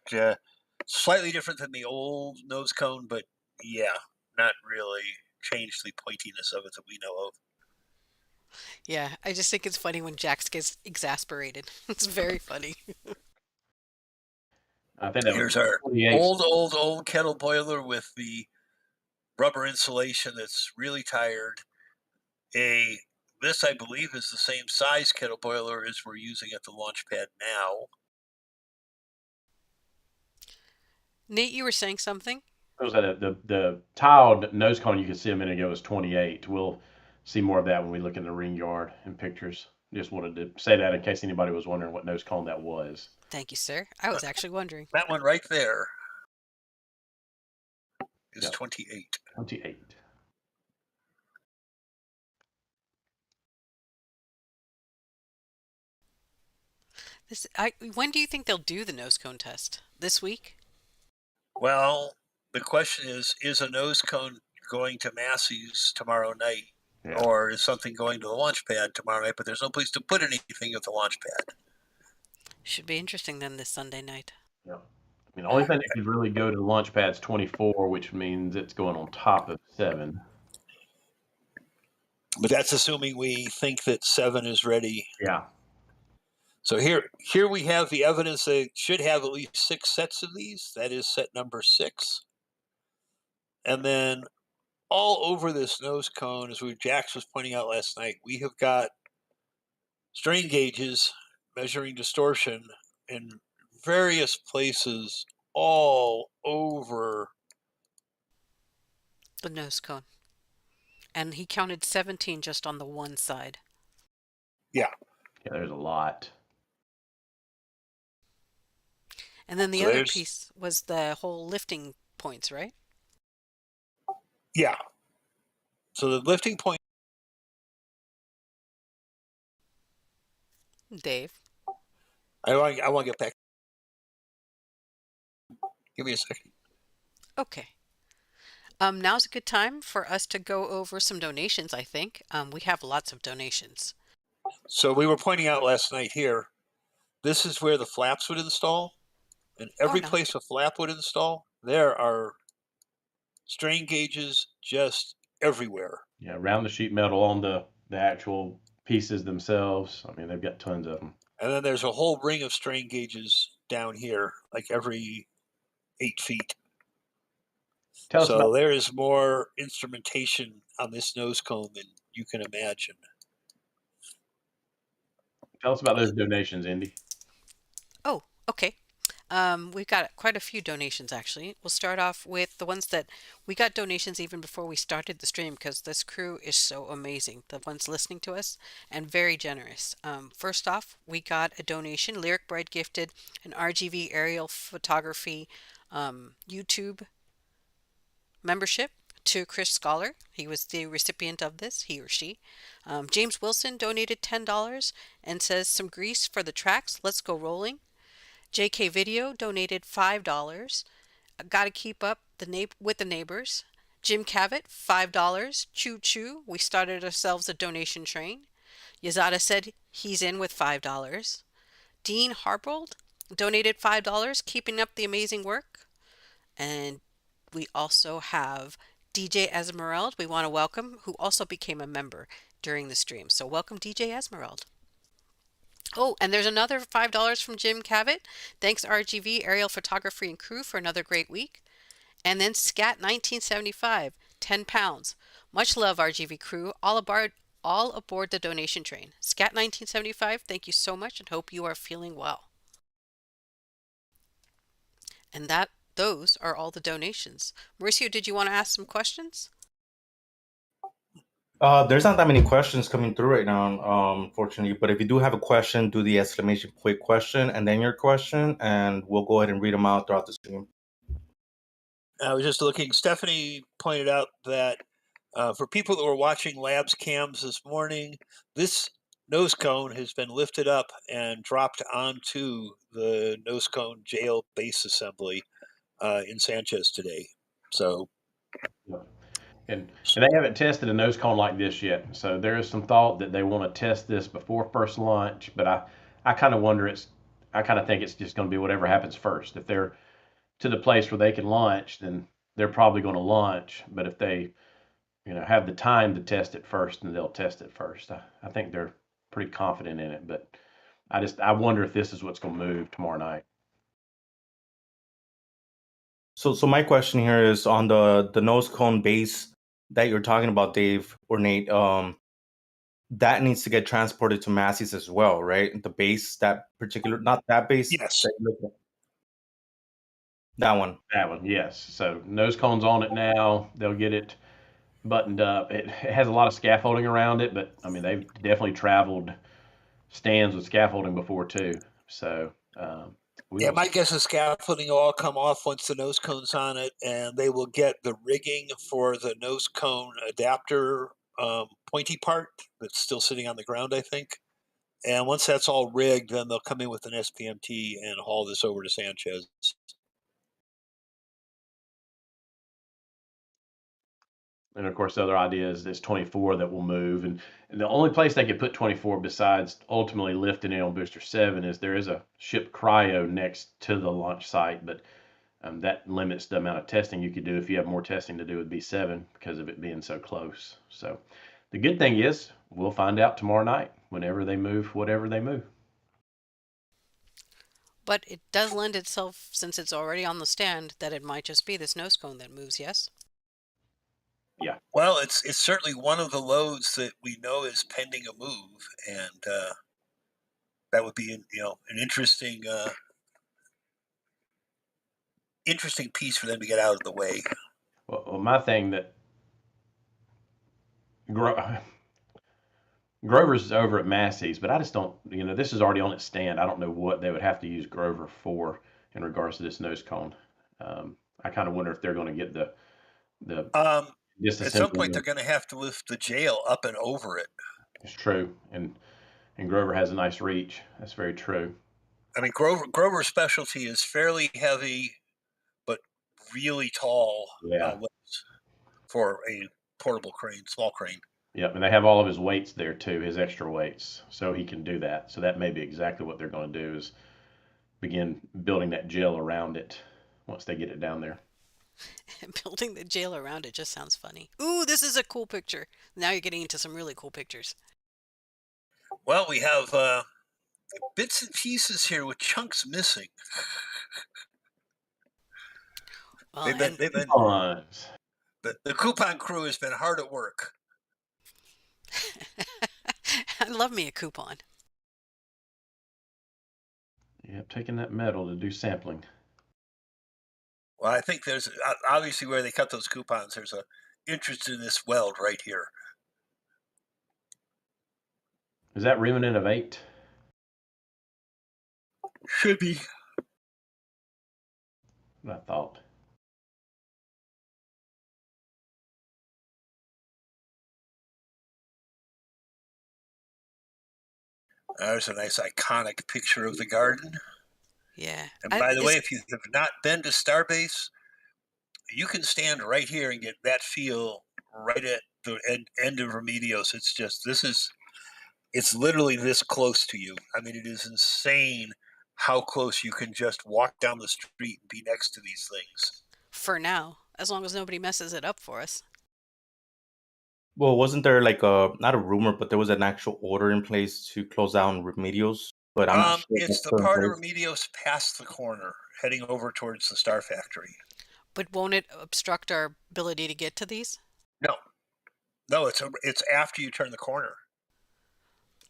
Slightly different than the old nose cone, but yeah, not really changed the pointiness of it that we know of. Yeah, I just think it's funny when Jax gets exasperated. It's very funny. I think that Here's was our 28. old kettle boiler with the rubber insulation that's really tired. This, I believe, is the same size kettle boiler as we're using at the launch pad now. Nate, you were saying something? Was that the tiled nose cone you could see a minute ago was 28. We'll see more of that when we look in the ring yard and pictures. Just wanted to say that in case anybody was wondering what nose cone that was. Thank you, sir. I was actually wondering. That one right there is Yep. 28. 28. When do you think they'll do the nose cone test? This week? Well, the question is a nose cone going to Massey's tomorrow night? Yeah. Or is something going to the launch pad tomorrow night, but there's no place to put anything at the launch pad? Should be interesting then this Sunday night. Yeah. I mean, the only thing that could really go to the launch pad's 24, which means it's going on top of 7. But that's assuming we think that 7 is ready. Yeah. So here we have the evidence they should have at least 6 sets of these. That is set number 6. And then all over this nose cone, as Jax was pointing out last night, we have got strain gauges measuring distortion in various places all over The nose cone. And he counted 17 just on the one side. Yeah, There's a lot. And then the other piece was the whole lifting points, right? Yeah. So the lifting point. Dave. I want to get back. Give me a second. Okay. Now's a good time for us to go over some donations, I think. We have lots of donations. So we were pointing out last night here, this is where the flaps would install. And every place a flap would install, there are strain gauges just everywhere. Yeah, around the sheet metal on the actual pieces themselves. I mean, they've got tons of them. And then there's a whole ring of strain gauges down here, like every 8 feet. So there is more instrumentation on this nose cone than you can imagine. Tell us about those donations, Indy. Oh, okay. We've got quite a few donations, actually. We'll start off with the ones that we got donations even before we started the stream because this crew is so amazing. The ones listening to us and very generous. First off, we got a donation. Lyric Bride gifted an RGV aerial photography YouTube membership to Chris Scholar. He was the recipient of this, he or she. James Wilson donated $10 and says, some grease for the tracks. Let's go rolling. JK Video donated $5. Gotta keep up with the neighbors. Jim Cavett, $5. Choo choo. We started ourselves a donation train. Yazada said he's in with $5. Dean Harbold donated $5, keeping up the amazing work. And we also have DJ Esmeralda, we want to welcome, who also became a member during the stream. So welcome, DJ Esmeralda. Oh, and there's another $5 from Jim Cavett. Thanks, RGV, Aerial Photography and Crew, for another great week. And then Scat 1975, 10 pounds. Much love, RGV crew. All aboard the donation train. Scat 1975, thank you so much and hope you are feeling well. And those are all the donations. Mauricio, did you want to ask some questions? There's not that many questions coming through right now, unfortunately. But if you do have a question, do the exclamation point question and then your question, and we'll go ahead and read them out throughout the stream. I was just looking. Stephanie pointed out that for people that were watching Labs cams this morning, this nose cone has been lifted up and dropped onto the nose cone jail base assembly in Sanchez today. So, And they haven't tested a nose cone like this yet. So there is some thought that they want to test this before first launch. But I kind of wonder I kind of think it's just going to be whatever happens first. If they're to the place where they can launch, then they're probably going to launch. But if they, have the time to test it first, then they'll test it first. I think they're pretty confident in it. But I wonder if this is what's going to move tomorrow night. So my question here is on the nose cone base that you're talking about, Dave or Nate. That needs to get transported to Massey's as well, right? The base, that particular, not that base. yes. That one. That one, yes. So nose cone's on it now. They'll get it buttoned up. It has a lot of scaffolding around it, but I mean they've definitely traveled stands with scaffolding before too. So my guess is scaffolding will all come off once the nose cone's on it, and they will get the rigging for the nose cone adapter pointy part that's still sitting on the ground, I think. And once that's all rigged, then they'll come in with an SPMT and haul this over to Sanchez. And of course, the other idea is 24 that will move. And the only place they could put 24 besides ultimately lifting it on Booster 7 is there is a ship cryo next to the launch site, but that limits the amount of testing you could do if you have more testing to do with B7 because of it being so close. So the good thing is we'll find out tomorrow night whenever they move, whatever they move. But it does lend itself, since it's already on the stand, that it might just be this nose cone that moves, yes? Yeah. Well, it's certainly one of the loads that we know is pending a move, and that would be an interesting piece for them to get out of the way. Well my thing that Grover's is over at Massey's, but I just don't, this is already on its stand. I don't know what they would have to use Grover for in regards to this nose cone. I kind of wonder if they're going to get the at some point they're going to have to lift the jail up and over it. It's true, and Grover has a nice reach. That's very true. I mean, Grover's specialty is fairly heavy, but really tall for a portable crane, small crane. Yep, and they have all of his weights there too, his extra weights, so he can do that. So that may be exactly what they're going to do is begin building that jail around it once they get it down there. Building the jail around it just sounds funny. Ooh, this is a cool picture. Now you're getting into some really cool pictures. Well, we have bits and pieces here with chunks missing. Well, the coupon crew has been hard at work. I love me a coupon. Yep, taking that metal to do sampling. Well, I think there's obviously where they cut those coupons, there's a interest in this weld right here. Is that remnant of 8? Should be. I thought. There's a nice iconic picture of the garden. Yeah. And by the way, if you have not been to Starbase, you can stand right here and get that feel right at the end of Remedios. It's just, this is It's literally this close to you. I mean, it is insane how close you can just walk down the street and be next to these things. For now, as long as nobody messes it up for us. Well, wasn't there like not a rumor, but there was an actual order in place to close down Remedios? But I'm not sure if It's that's the still in part of place. Remedios past the corner, heading over towards the Star Factory. But won't it obstruct our ability to get to these? No, it's after you turn the corner.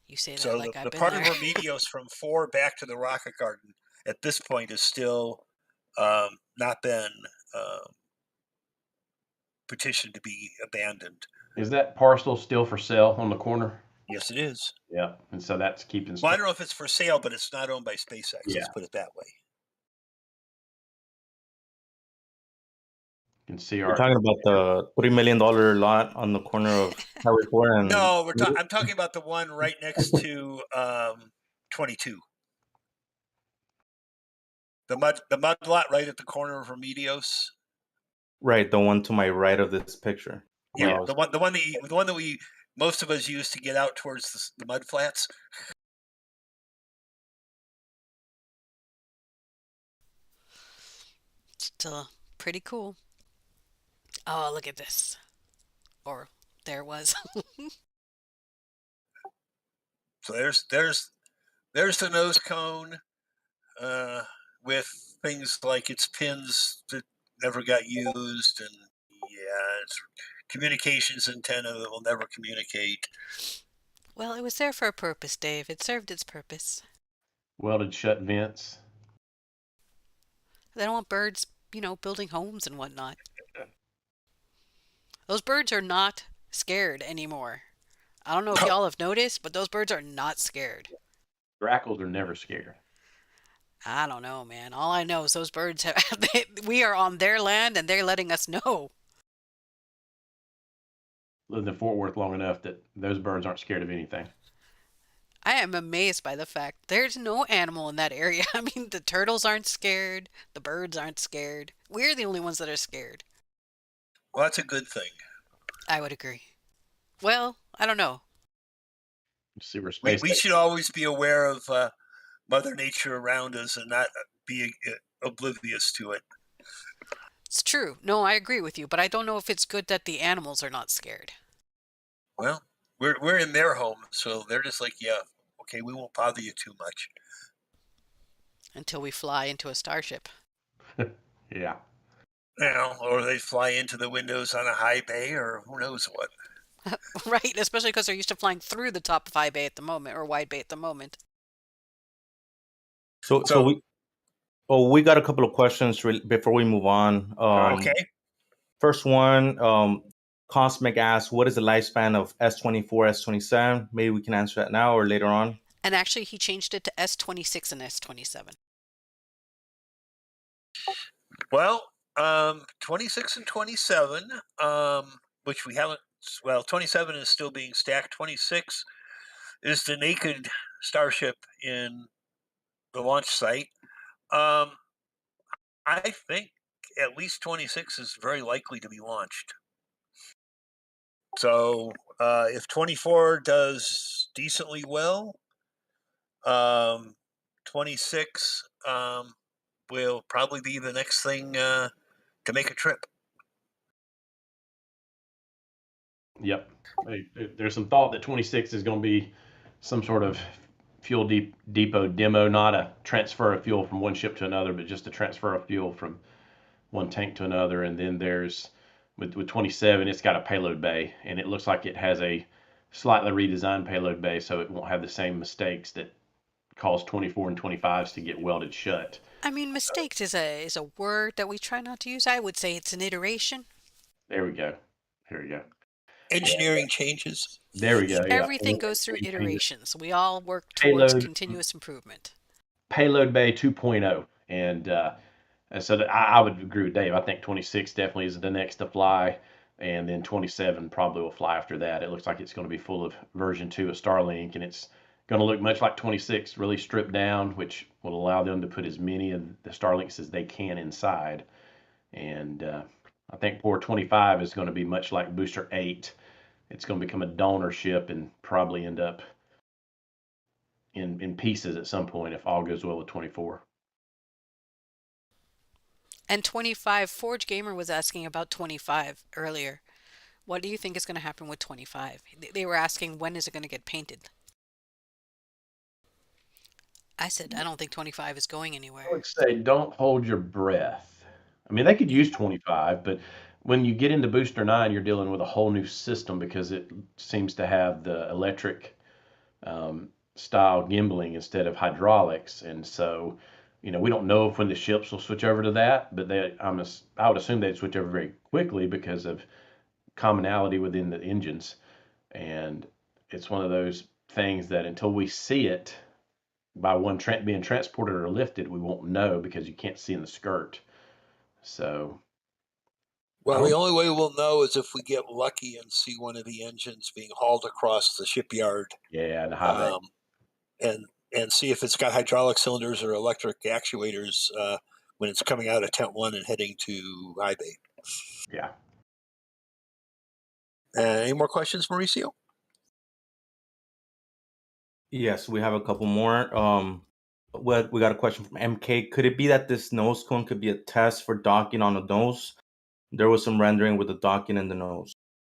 You say that So like I've the been part there. of Remedios from 4 back to the Rocket Garden at this point is still not been petitioned to be abandoned. Is that parcel still for sale on the corner? Yes, it is. Yeah, and so that's keeping. Well, I don't know if it's for sale, but it's not owned by SpaceX. Yeah. Let's put it that way. You can see You're our. talking about the $3 million lot on the corner of Highway 4 and No, I'm talking about the one right next to 22. The mud lot right at the corner of Remedios. right, the one to my right of this picture. Yeah, Well, the one that we most of us use to get out towards the mud flats. Still pretty cool. Oh, look at this. Or there was. So there's the nose cone with things like its pins that never got used, and it's communications antenna that will never communicate. Well, it was there for a purpose, Dave. It served its purpose. Welded shut vents. They don't want birds, building homes and whatnot. Those birds are not scared anymore. I don't know if y'all have noticed, but those birds are not scared. Grackles are never scared. I don't know, man. All I know is those birds have. We are on their land, and they're letting us know. Lived in Fort Worth long enough that those birds aren't scared of anything. I am amazed by the fact there's no animal in that area. I mean, the turtles aren't scared. The birds aren't scared. We're the only ones that are scared. Well, that's a good thing. I would agree. Well, I don't know. See where We space. should always be aware of Mother Nature around us and not be oblivious to it. It's true. No, I agree with you, but I don't know if it's good that the animals are not scared. Well, we're in their home, so they're just like, yeah, okay, we won't bother you too much. Until we fly into a starship. Yeah. Or they fly into the windows on a high bay, or who knows what. Right, especially because they're used to flying through the top of high bay at the moment, or wide bay at the moment. So we got a couple of questions before we move on. Okay. First one, Cosmic asks, what is the lifespan of S24, S27? Maybe we can answer that now or later on. And actually, he changed it to S26 and S27. Well, 26 and 27, which we haven't. Well, 27 is still being stacked. 26 is the naked Starship in the launch site. I think at least 26 is very likely to be launched. So if 24 does decently well, 26 will probably be the next thing to make a trip. Yep. There's some thought that 26 is going to be some sort of fuel depot demo, not a transfer of fuel from one ship to another, but just a transfer of fuel from one tank to another. And then there's with 27, it's got a payload bay, and it looks like it has a slightly redesigned payload bay, so it won't have the same mistakes that cause 24 and 25s to get welded shut. I mean, mistakes is a word that we try not to use. I would say it's an iteration. There we go. Here we go. Engineering changes. There we go. Yeah. Everything goes through iterations. We all work towards continuous improvement. Payload Bay 2.0. And so I would agree with Dave. I think 26 definitely is the next to fly. And then 27 probably will fly after that. It looks like it's going to be full of version 2 of Starlink. And it's going to look much like 26, really stripped down, which will allow them to put as many of the Starlinks as they can inside. And I think poor 25 is going to be much like Booster 8. It's going to become a donor ship and probably end up in pieces at some point if all goes well with 24. And 25, Forge Gamer was asking about 25 earlier. What do you think is going to happen with 25? They were asking when is it going to get painted? I said I don't think 25 is going I anywhere. would say don't hold your breath. I mean, they could use 25, but when you get into Booster 9, you're dealing with a whole new system because it seems to have the electric style gimbaling instead of hydraulics. And so, we don't know if when the ships will switch over to that, but I would assume they'd switch over very quickly because of commonality within the engines. And it's one of those things that until we see it by one being transported or lifted, we won't know because you can't see in the skirt. So, Well, the only way we'll know is if we get lucky and see one of the engines being hauled across the shipyard, yeah, the high bay. And see if it's got hydraulic cylinders or electric actuators when it's coming out of Tent 1 and heading to high bay. Yeah. Any more questions, Mauricio? Yes, we have a couple more. We got a question from MK. Could it be that this nose cone could be a test for docking on the nose? There was some rendering with the docking in the nose.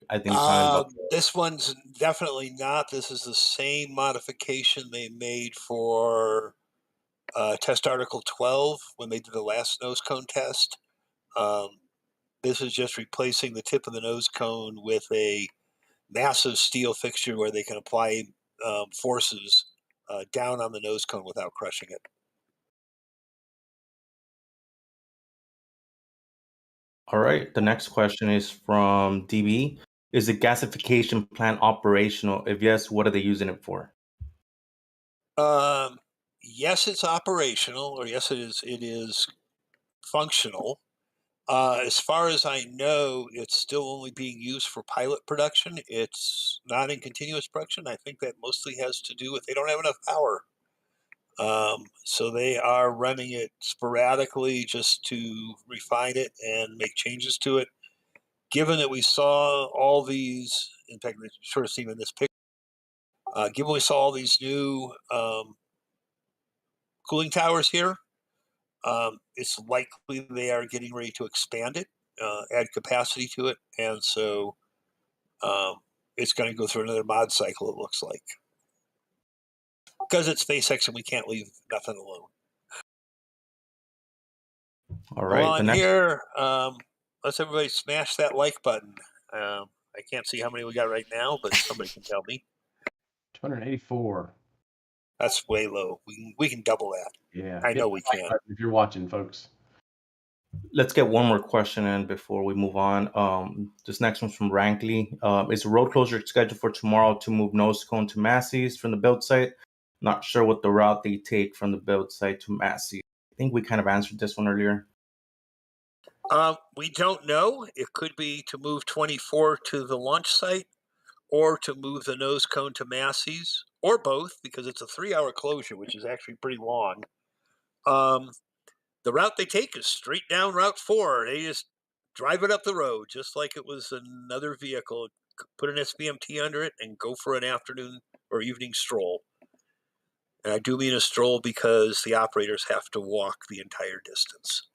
I think he's talking about. This one's definitely not. This is the same modification they made for test article 12 when they did the last nose cone test. This is just replacing the tip of the nose cone with a massive steel fixture where they can apply forces down on the nose cone without crushing it. All right. The next question is from DB. Is the gasification plant operational? If yes, what are they using it for? Yes, it's operational, or yes, it is functional. As far as I know, it's still only being used for pilot production. It's not in continuous production. I think that mostly has to do with they don't have enough power. So they are running it sporadically just to refine it and make changes to it. Given that we saw all these, in fact, we sort of see in this picture, given we saw all these new cooling towers here, it's likely they are getting ready to expand it, add capacity to it, and so it's going to go through another mod cycle, it looks like. Because it's SpaceX and we can't leave nothing alone. All right. Well, The on next. here, let's everybody smash that like button. I can't see how many we got right now, but somebody can tell me. 284. That's way low. We can double that. Yeah. I know we can. If you're watching, folks. Let's get one more question in before we move on. This next one's from Rankley. Is the road closure scheduled for tomorrow to move nose cone to Massey's from the build site? Not sure what the route they take from the build site to Massey. I think we kind of answered this one earlier. We don't know. It could be to move 24 to the launch site or to move the nose cone to Massey's or both because it's a 3-hour closure, which is actually pretty long. The route they take is straight down Route 4. They just drive it up the road just like it was another vehicle. Put an SBMT under it and go for an afternoon or evening stroll. And I do mean a stroll because the operators have to walk the entire distance.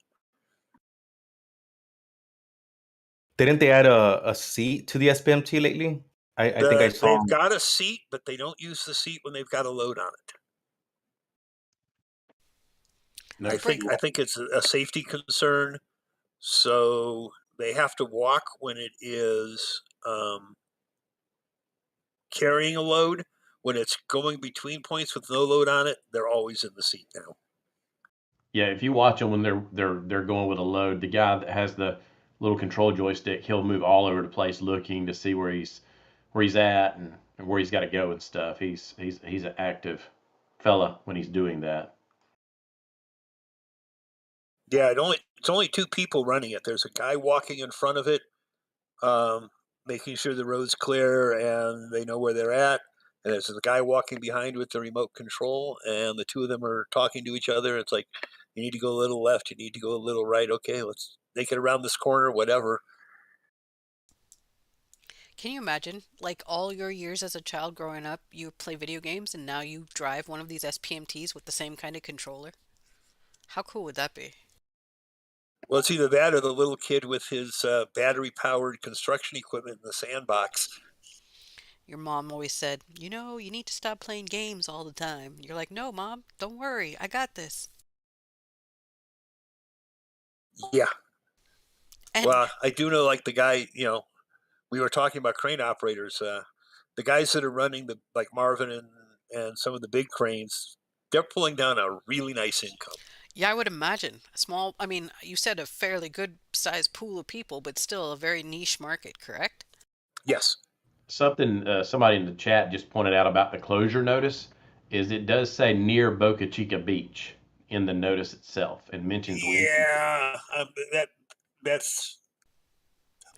Didn't they add a seat to the SBMT lately? I think I saw. They've got a seat, but they don't use the seat when they've got a load on it. No, I think it's a safety concern. So they have to walk when it is carrying a load. When it's going between points with no load on it, they're always in the seat now. Yeah, if you watch them when they're going with a load, the guy that has the little control joystick, he'll move all over the place looking to see where he's at and where he's got to go and stuff. He's an active fella when he's doing that. Yeah, it's only 2 people running it. There's a guy walking in front of it, making sure the road's clear and they know where they're at. And there's a guy walking behind with the remote control, and the 2 of them are talking to each other. It's like, you need to go a little left, you need to go a little right. Okay, let's make it around this corner, whatever. Can you imagine, like all your years as a child growing up, you play video games and now you drive one of these SPMTs with the same kind of controller? How cool would that be? Well, it's either that or the little kid with his battery-powered construction equipment in the sandbox. Your mom always said, you need to stop playing games all the time. You're like, no, mom, don't worry, I got this. Yeah. And Well, I do know, like the guy, we were talking about crane operators. The guys that are running like Marvin and some of the big cranes, they're pulling down a really nice income. yeah, I would imagine a small, I mean, you said a fairly good sized pool of people, but still a very niche market, correct? Yes. Something somebody in the chat just pointed out about the closure notice is it does say near Boca Chica Beach in the notice itself and mentions Wednesday. Yeah. That's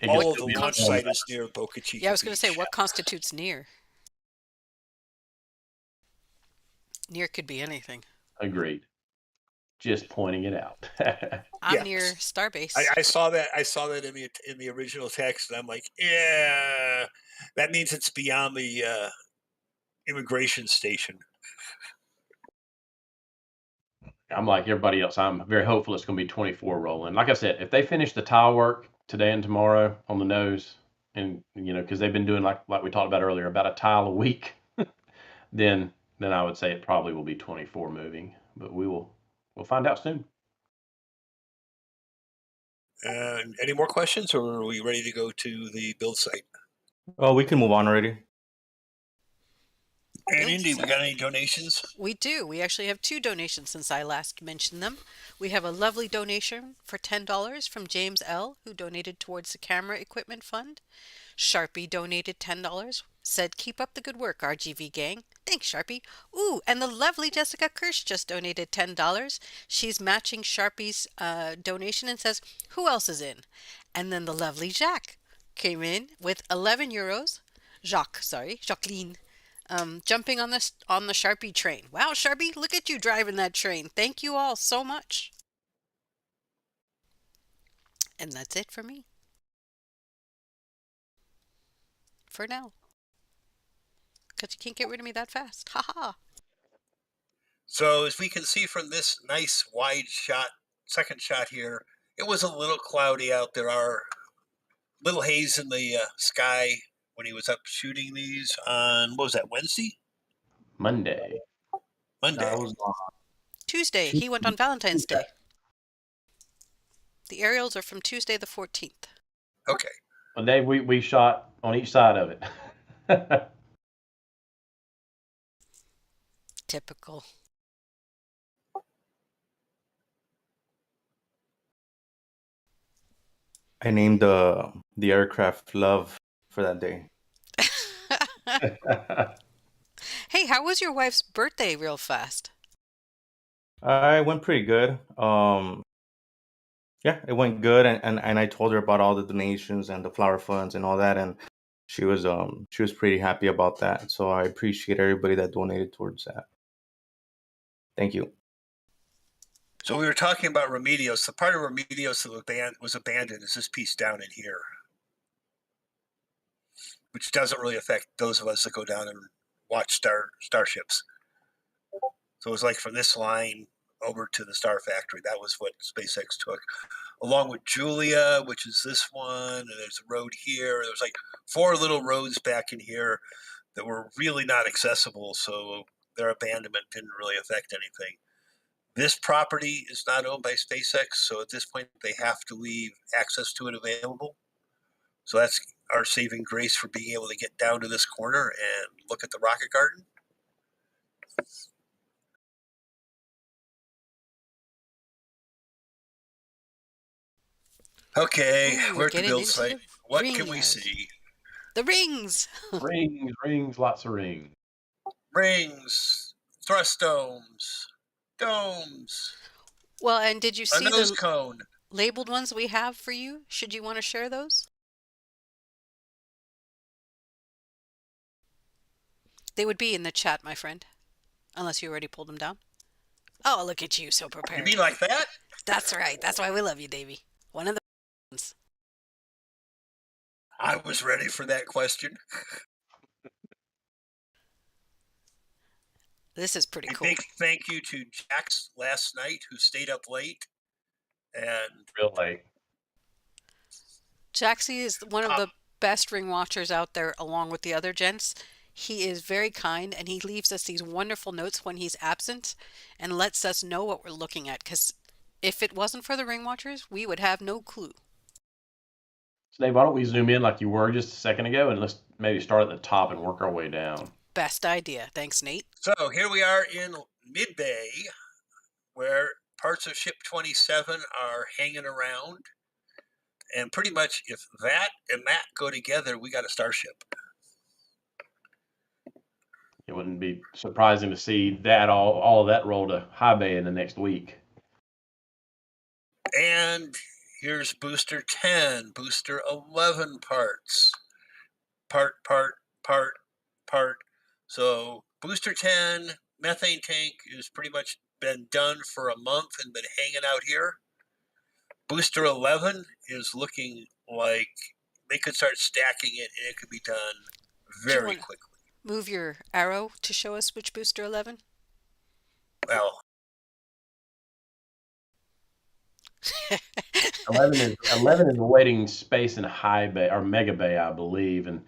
It all could of the be launch on- site is near Boca Chica Yeah, I was going to say, Beach. what constitutes near? Near could be anything. Agreed. Just pointing it out. I'm Yeah. near Starbase. I saw that. I saw that in the original text, and I'm like, yeah, that means it's beyond the immigration station. I'm like everybody else. I'm very hopeful it's going to be 24 rolling. Like I said, if they finish the tile work today and tomorrow on the nose, and because they've been doing like we talked about earlier, about a tile a week, then I would say it probably will be 24 moving. But we'll find out soon. Any more questions, or are we ready to go to the build site? Oh, we can move on already. And Build Indy, we site. got any donations? We do. We actually have 2 donations since I last mentioned them. We have a lovely donation for $10 from James L., who donated towards the camera equipment fund. Sharpie donated $10. Said, keep up the good work, RGV gang. Thanks, Sharpie. Ooh, and the lovely Jessica Kirsch just donated $10. She's matching Sharpie's donation and says, who else is in? And then the lovely Jacques came in with 11 euros. Jacqueline. Jumping on the Sharpie train. Wow, Sharpie, look at you driving that train. Thank you all so much. And that's it for me. For now. Because you can't get rid of me that fast. Ha ha. So as we can see from this nice wide shot, second shot here, it was a little cloudy out. There are little haze in the sky when he was up shooting these on, what was that, Wednesday? Monday. Monday. That was Tuesday. He went on Valentine's Day. The aerials are from Tuesday the 14th. Okay. One day we shot on each side of it. Typical. I named the aircraft Love for that day. Hey, how was your wife's birthday real fast? I went pretty good. Yeah, it went good, and I told her about all the donations and the flower funds and all that, and she was pretty happy about that. So I appreciate everybody that donated towards that. Thank you. So we were talking about Remedios. The part of Remedios that was abandoned is this piece down in here, which doesn't really affect those of us that go down and watch starships. So it was like from this line over to the Star Factory. That was what SpaceX took, along with Julia, which is this one. And there's a road here. There's like 4 little roads back in here that were really not accessible. So their abandonment didn't really affect anything. This property is not owned by SpaceX, so at this point they have to leave access to it available. So that's our saving grace for being able to get down to this corner and look at the rocket garden. Okay, Ooh, we're at the getting build into site. the What ring can we yard. see? The rings. Rings, lots of rings. Rings, thrust domes, domes, Well, and did you a see nose the cone. labeled ones we have for you? Should you want to share those? They would be in the chat, my friend. Unless you already pulled them down. Oh, look at you, so You prepared. mean like that? That's right. That's why we love you, Davey. One of the ones. I was ready for that question. This is pretty A cool. big thank you to Jax last night, who stayed up late. And Real late. Jaxie is one of the best ring watchers out there, along with the other gents. He is very kind, and he leaves us these wonderful notes when he's absent and lets us know what we're looking at, because if it wasn't for the ring watchers, we would have no clue. So Dave, why don't we zoom in like you were just a second ago, and let's maybe start at the top and work our way down. Best idea. Thanks, Nate. So here we are in mid-bay, where parts of ship 27 are hanging around. And pretty much if that and that go together, we got a starship. It wouldn't be surprising to see that all of that roll to high bay in the next week. And here's booster 10, booster 11 parts. Part. So booster 10 methane tank has pretty much been done for a month and been hanging out here. Booster 11 is looking like they could start stacking it, and it could be done very quickly. Move your arrow to show us which booster 11? Well, 11 is awaiting space in high bay or mega bay, I believe, and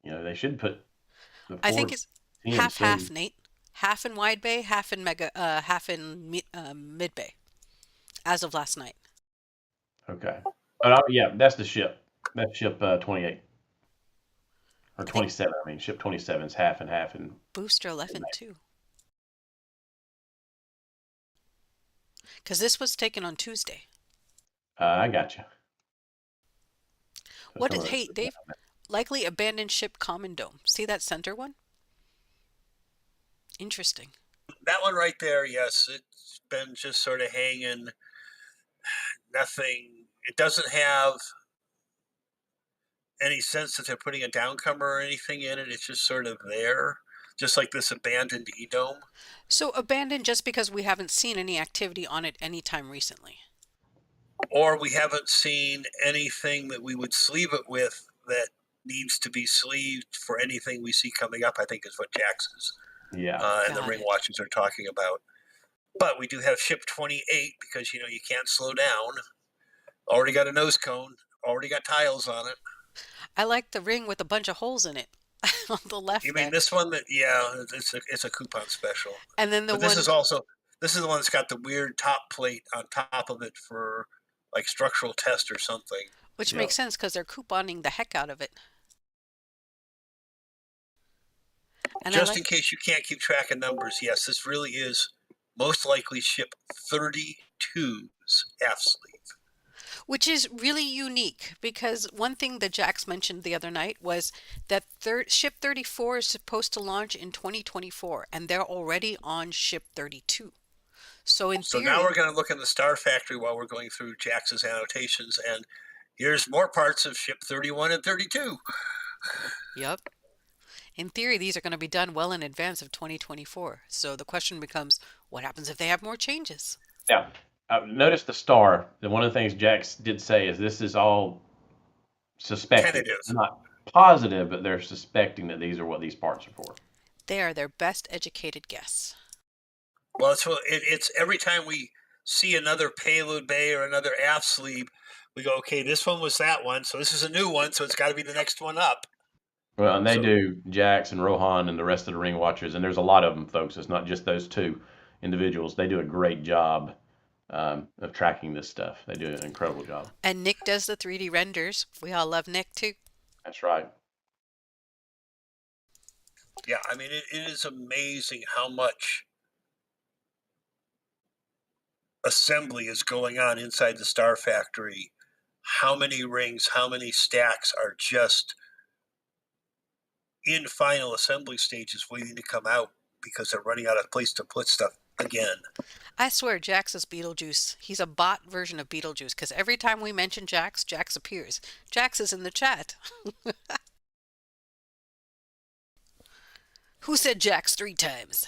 they should put the I think it's half soon. Nate. Half in wide bay, half in mid bay, as of last night. Okay. But yeah, that's the ship. That's ship 28 or 27. I mean, ship 27 is half and half, and booster 11 too. Because this was taken on Tuesday. I got you. What did Dave? Likely abandoned ship common dome. See that center one? Interesting. That one right there, yes, it's been just sort of hanging. Nothing. It doesn't have any sense that they're putting a downcomer or anything in it. It's just sort of there, just like this abandoned E-dome. So abandoned just because we haven't seen any activity on it anytime recently. Or we haven't seen anything that we would sleeve it with that needs to be sleeved for anything we see coming up, I think is what Jax is. Yeah. And the ring watchers are talking about. But we do have ship 28 because, you can't slow down. Already got a nose cone. Already got tiles on it. I like the ring with a bunch of holes in it on the left. You mean this one? It's a coupon special. And then this is the one that's got the weird top plate on top of it for like structural test or something. Which makes sense because they're couponing the heck out of it. And just in case you can't keep track of numbers, yes, this really is most likely ship 32's half sleeve. Which is really unique because one thing that Jax mentioned the other night was that ship 34 is supposed to launch in 2024 and they're already on ship 32. So now we're going to look in the Star Factory while we're going through Jax's annotations, and here's more parts of ship 31 and 32. Yep. In theory, these are going to be done well in advance of 2024. So the question becomes, what happens if they have more changes? Yeah. Notice the star. One of the things Jax did say is this is all suspected. Tentative. Not positive, but they're suspecting that these are what these parts are for. They are their best educated guess. Well, it's every time we see another payload bay or another aft sleeve, we go, okay, this one was that one, so this is a new one, so it's got to be the next one up. Well, and they do, Jax and Rohan and the rest of the ring watchers, and there's a lot of them, folks. It's not just those two individuals. They do a great job of tracking this stuff. They do an incredible job. And Nick does the 3D renders. We all love Nick too. That's right. Yeah, I mean, it is amazing how much assembly is going on inside the Star Factory. How many rings, how many stacks are just in final assembly stages waiting to come out because they're running out of place to put stuff again. I swear Jax is Beetlejuice. He's a bot version of Beetlejuice because every time we mention Jax, Jax appears. Jax is in the chat. Who said Jax 3 times?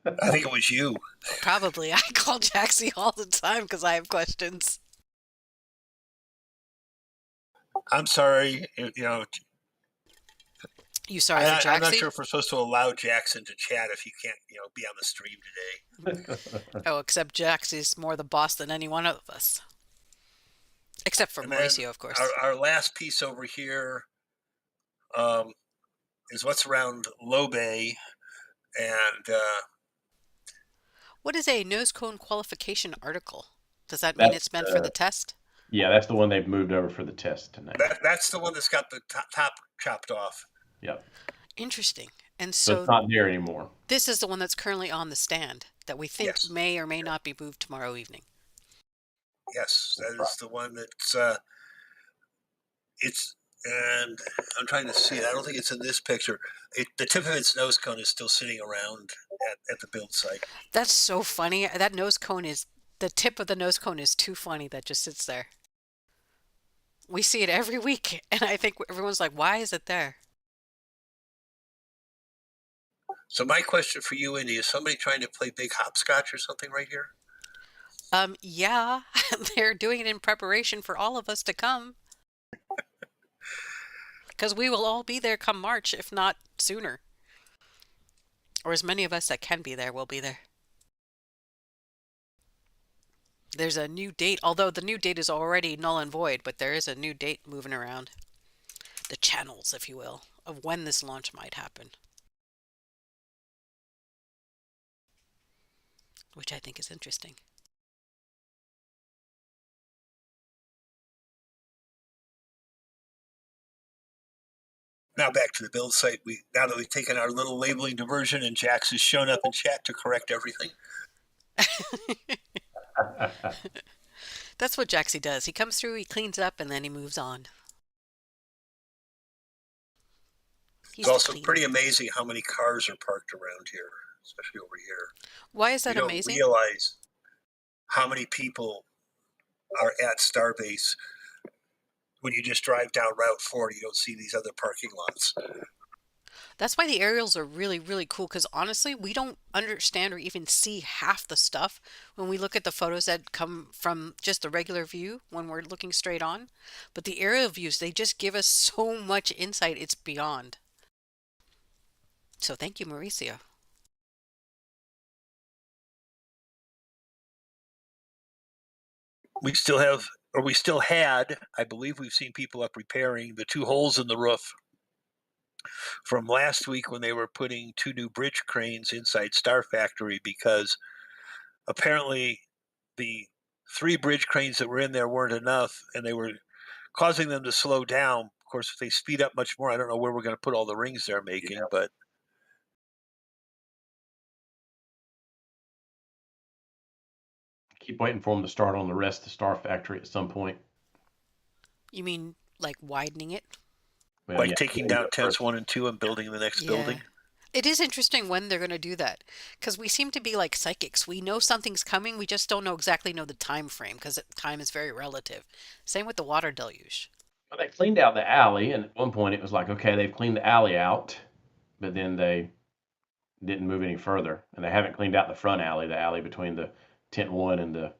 I think it was you. Probably. I call Jaxie all the time because I have questions. I'm sorry. You sorry for I'm not Jaxie? sure if we're supposed to allow Jackson to chat if he can't, be on the stream today. Oh, except Jaxie's more the boss than any one of us. Except for And then Mauricio, of course. our last piece over here is what's around Low Bay, and What is a nose cone qualification article? Does that mean That's it's meant for the test? yeah, that's the one they've moved over for the test tonight. that's the one that's got the top chopped off. Yep. Interesting. And So so it's not there anymore. this is the one that's currently on the stand that we think Yes. may or may not be moved tomorrow evening. Yes, that is the one that's it's. And I'm trying to see it. I don't think it's in this picture. The tip of its nose cone is still sitting around at the build site. That's so funny. That nose cone is, the tip of the nose cone is too funny that just sits there. We see it every week, and I think everyone's like, why is it there? So my question for you, Indy, is somebody trying to play big hopscotch or something right here? Yeah, they're doing it in preparation for all of us to come. Because we will all be there come March, if not sooner. Or as many of us that can be there will be there. There's a new date, although the new date is already null and void, but there is a new date moving around. The channels, if you will, of when this launch might happen. Which I think is interesting. Now back to the build site. Now that we've taken our little labeling diversion and Jax has shown up in chat to correct everything. That's what Jaxie does. He comes through, he cleans up, and then he moves on. It's also pretty amazing how many cars are parked around here, especially over here. Why is that amazing? You don't realize how many people are at Starbase. When you just drive down Route 40, you don't see these other parking lots. That's why the aerials are really, really cool, because honestly, we don't understand or even see half the stuff when we look at the photos that come from just the regular view when we're looking straight on. But the aerial views, they just give us so much insight, it's beyond. So thank you, Mauricio. We still had, I believe we've seen people up repairing the 2 holes in the roof from last week when they were putting 2 new bridge cranes inside Star Factory, because apparently the 3 bridge cranes that were in there weren't enough and they were causing them to slow down. Of course, if they speed up much more, I don't know where we're going to put all the rings they're making, but Keep waiting for them to start on the rest of the Star Factory at some point. You mean like widening it? Well, like yeah, taking down tents 1 and 2 and building the next building. It is interesting when they're going to do that, because we seem to be like psychics. We know something's coming, we just don't exactly know the time frame, because time is very relative. Same with the water deluge. Well, they cleaned out the alley, and at one point it was like, okay, they've cleaned the alley out, but then they didn't move any further, and they haven't cleaned out the front alley, the alley between the tent 1 and the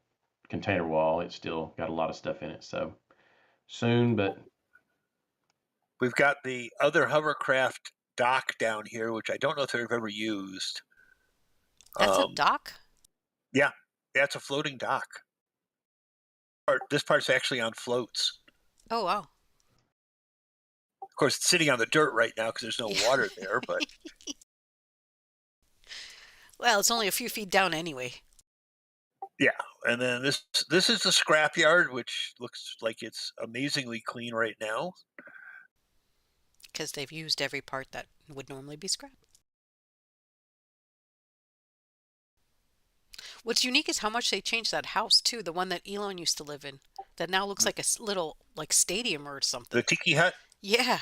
container wall. It's still got a lot of stuff in it, so soon, but We've got the other hovercraft dock down here, which I don't know if they've ever used. That's a dock? Yeah, it's a floating dock. This part's actually on floats. Oh, wow. Of course, it's sitting on the dirt right now because there's no water there, but well, it's only a few feet down anyway. Yeah, and then this is the scrapyard, which looks like it's amazingly clean right now. Because they've used every part that would normally be scrapped. What's unique is how much they changed that house too, the one that Elon used to live in, that now looks like a little like stadium or something. The tiki hut? Yeah.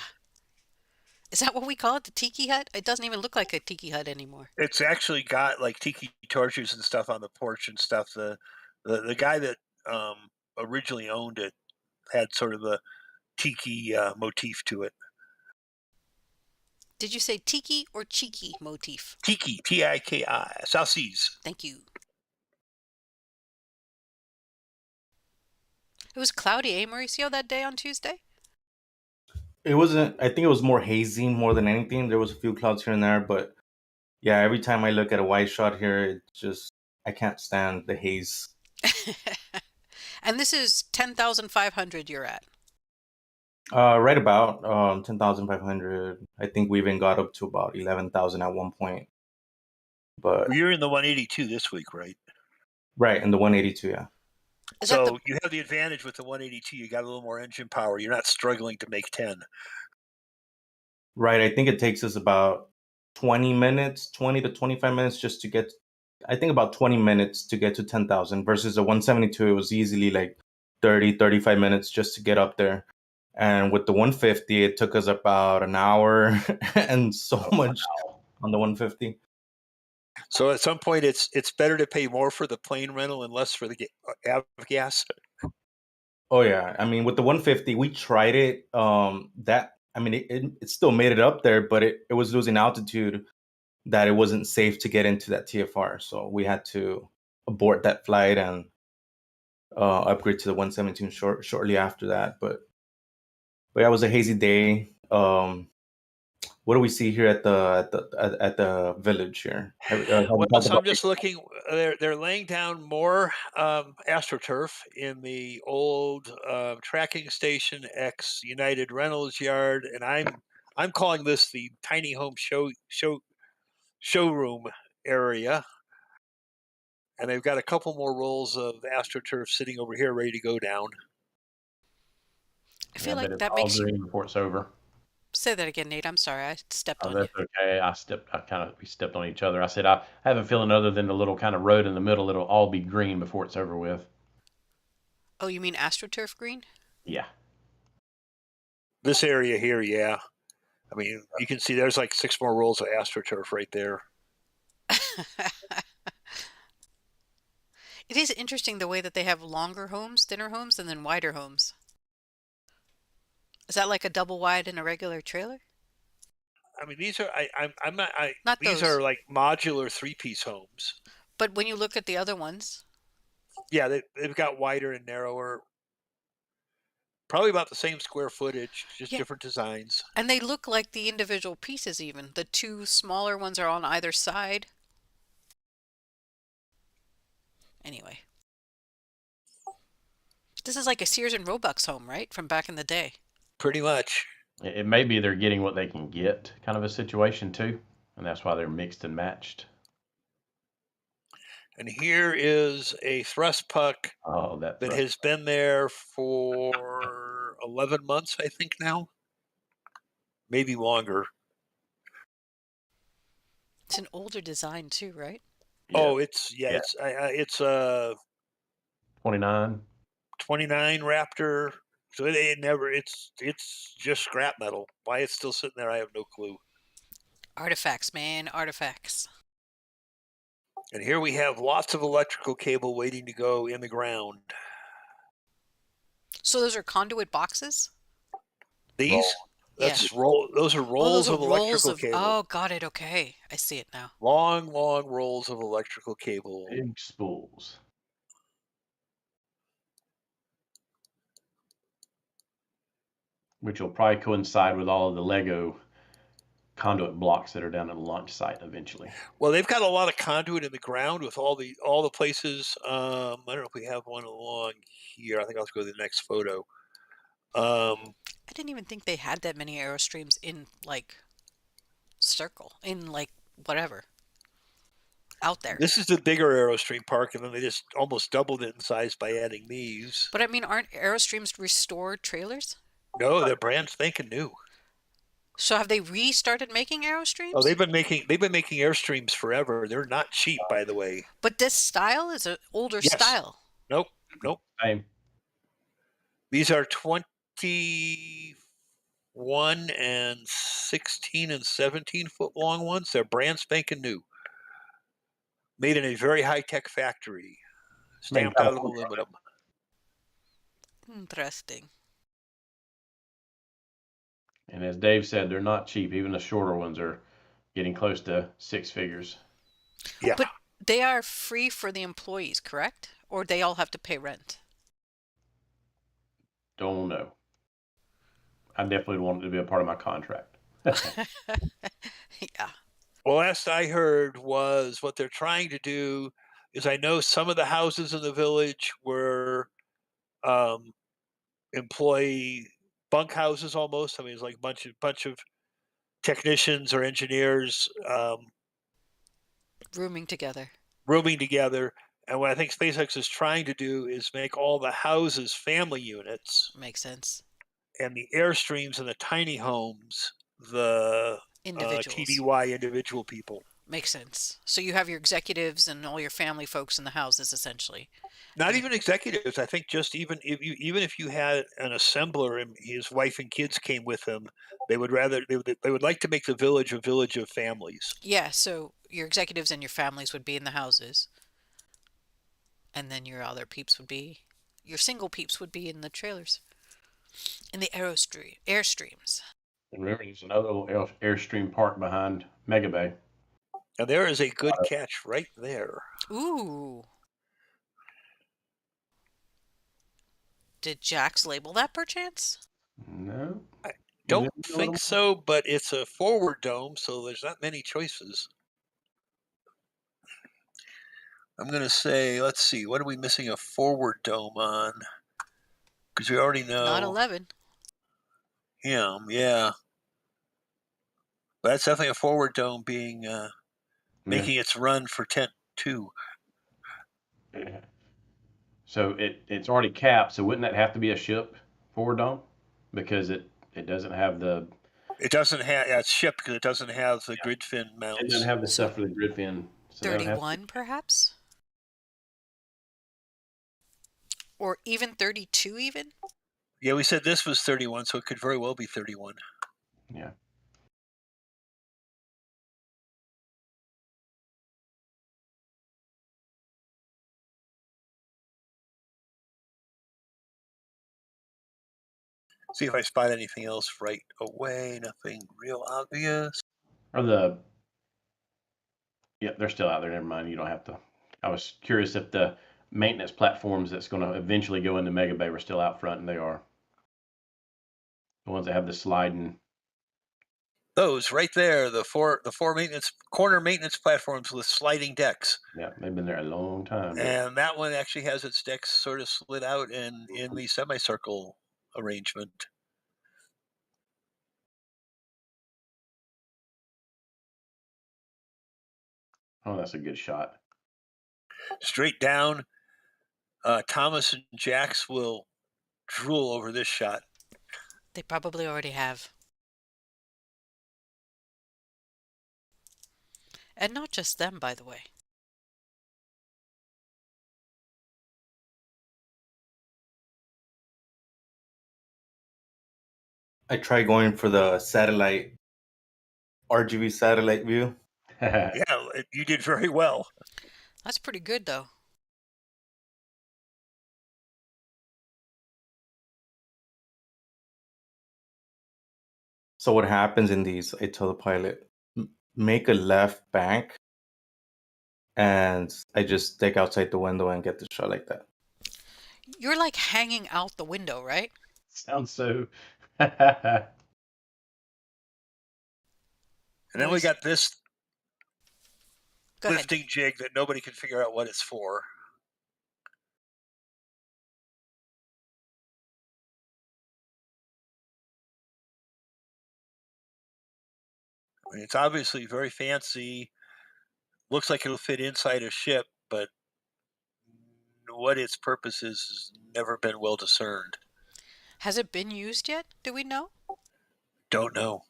Is that what we call it, the tiki hut? It doesn't even look like a tiki hut anymore. It's actually got like tiki torches and stuff on the porch and stuff. The guy that originally owned it had sort of a tiki motif to it. Did you say tiki or cheeky motif? Tiki, T-I-K-I, South Seas. Thank you. It was cloudy, eh, Mauricio, that day on Tuesday? It wasn't. I think it was more hazy more than anything. There was a few clouds here and there, but yeah, every time I look at a wide shot here, it just I can't stand the haze. And this is 10,500 you're at. Right about 10,500. I think we even got up to about 11,000 at one point. But You're in the 182 this week, right? right in the 182, yeah. Is that So you have the advantage with the 182. You got a little more engine power. You're not struggling to make 10. Right. I think it takes us about 20 minutes, 20 to 25 minutes just to get, I think about 20 minutes to get to 10,000 versus a 172. It was easily like 30, 35 minutes just to get up there. And with the 150, it took us about an hour and so much Wow. on the 150. So at some point, it's better to pay more for the plane rental and less for the gas. Oh yeah, I mean with the 150, we tried it. It still made it up there, but it was losing altitude that it wasn't safe to get into that TFR. So we had to abort that flight and upgrade to the 117 shortly after that. But yeah, it was a hazy day. What do we see here at the village here? Have we Well, talked so about I'm just looking. They're laying down more astroturf in the old tracking station ex United Rentals yard, and I'm calling this the tiny home showroom area. And they've got a couple more rolls of astroturf sitting over here, ready to go down. I Yeah, feel but like it's that all makes you green before it's over. say that again, Nate. I'm sorry, I stepped Oh, on you. that's okay. We stepped on each other. I said, I have a feeling other than the little kind of road in the middle, it'll all be green before it's over with. Oh, you mean AstroTurf green? Yeah. This area here, yeah. I mean, you can see there's like 6 more rolls of astroturf right there. It is interesting the way that they have longer homes, thinner homes, and then wider homes. Is that like a double wide and a regular trailer? I mean, these are I'm not Not these those. are like modular 3-piece homes. But when you look at the other ones, Yeah, they've got wider and narrower, probably about the same square footage, just yeah, different designs. and they look like the individual pieces even. The two smaller ones are on either side. Anyway, this is like a Sears and Roebuck's home, right? From back in the day. Pretty much. It may be they're getting what they can get kind of a situation too. And that's why they're mixed and matched. And here is a thrust puck Oh, that thrust. has been there for 11 months, I think now. Maybe longer. It's an older design too, right? Yeah. Oh, it's 29. 29 Raptor. So it never it's just scrap metal. Why it's still sitting there, I have no clue. Artifacts, man, artifacts. And here we have lots of electrical cable waiting to go in the ground. So those are conduit boxes? These Yeah. those are Oh, rolls those are of rolls electrical of. cable. Oh, got it. Okay, I see it now. Long rolls of electrical cable. Big spools. Which will probably coincide with all of the Lego conduit blocks that are down at the launch site eventually. Well, they've got a lot of conduit in the ground with all the places. I don't know if we have one along here. I think I'll go to the next photo. I didn't even think they had that many Aerostreams in like circle, in like whatever out there. This is the bigger Aerostream park, and then they just almost doubled it in size by adding these. But I mean, aren't Aerostreams restored trailers? No, they're brand spanking new. So have they restarted making Oh, Aerostreams? they've been making Airstreams forever. They're not cheap, by the way. But this style is an older Yes. style. Nope. Same. These are 21 and 16 and 17 foot long ones. They're brand spanking new. Made in a very high tech factory, stamped out of aluminum. Interesting. And as Dave said, they're not cheap. Even the shorter ones are getting close to 6 figures. Yeah. But they are free for the employees, correct? Or they all have to pay rent? Don't know. I definitely want it to be a part of my contract. Yeah. Well, last I heard was what they're trying to do is I know some of the houses in the village were employee bunk houses almost. I mean, it's like a bunch of technicians or engineers Rooming together. rooming together. And what I think SpaceX is trying to do is make all the houses family units Makes sense. and the Airstreams and the tiny homes the Individuals. TDY individual people. Makes sense. So you have your executives and all your family folks in the houses, essentially. Not even executives. I think just even if you had an assembler and his wife and kids came with him, they would like to make the village a village of families. Yeah, so your executives and your families would be in the houses. And then your other peeps would be, your single peeps would be in the trailers. In the Airstreams. And remember, there's another little Airstream park behind Mega Bay. Now there is a good catch right there. Ooh. Did Jax label that perchance? No. I don't think so, but it's a forward dome, so there's not many choices. I'm going to say, let's see, what are we missing a forward dome on? Because we already know. Not 11. Him, yeah. But that's definitely a forward dome being making its run for tent 2. Yeah. So it's already capped. So wouldn't that have to be a ship forward dome? Because it doesn't have the. It doesn't have it's shipped because it doesn't have the grid fin mounts. It doesn't have the stuff for the grid fin. So 31, perhaps? Or even 32, even? Yeah, we said this was 31, so it could very well be 31. Yeah. See if I spot anything else right away. Nothing real obvious. Or yeah, they're still out there. Never mind. You don't have to. I was curious if the maintenance platforms that's going to eventually go into Mega Bay were still out front, and they are. The ones that have the sliding. Those right there, the four corner maintenance platforms with sliding decks. Yeah, they've been there a long time. And that one actually has its decks sort of slid out in the semicircle arrangement. Oh, that's a good shot. Straight down, Thomas and Jax will drool over this shot. They probably already have. And not just them, by the way. I tried going for the satellite RGB satellite view. Yeah, you did very well. That's pretty good, though. So what happens in these? I tell the pilot, make a left bank, and I just stick outside the window and get the shot like that. You're like hanging out the window, right? Sounds so. And then we got this lifting jig that nobody can figure out what it's for. I mean, it's obviously very fancy. Looks like it'll fit inside a ship, but what its purpose is has never been well discerned. Has it been used yet? Do we know? Don't know.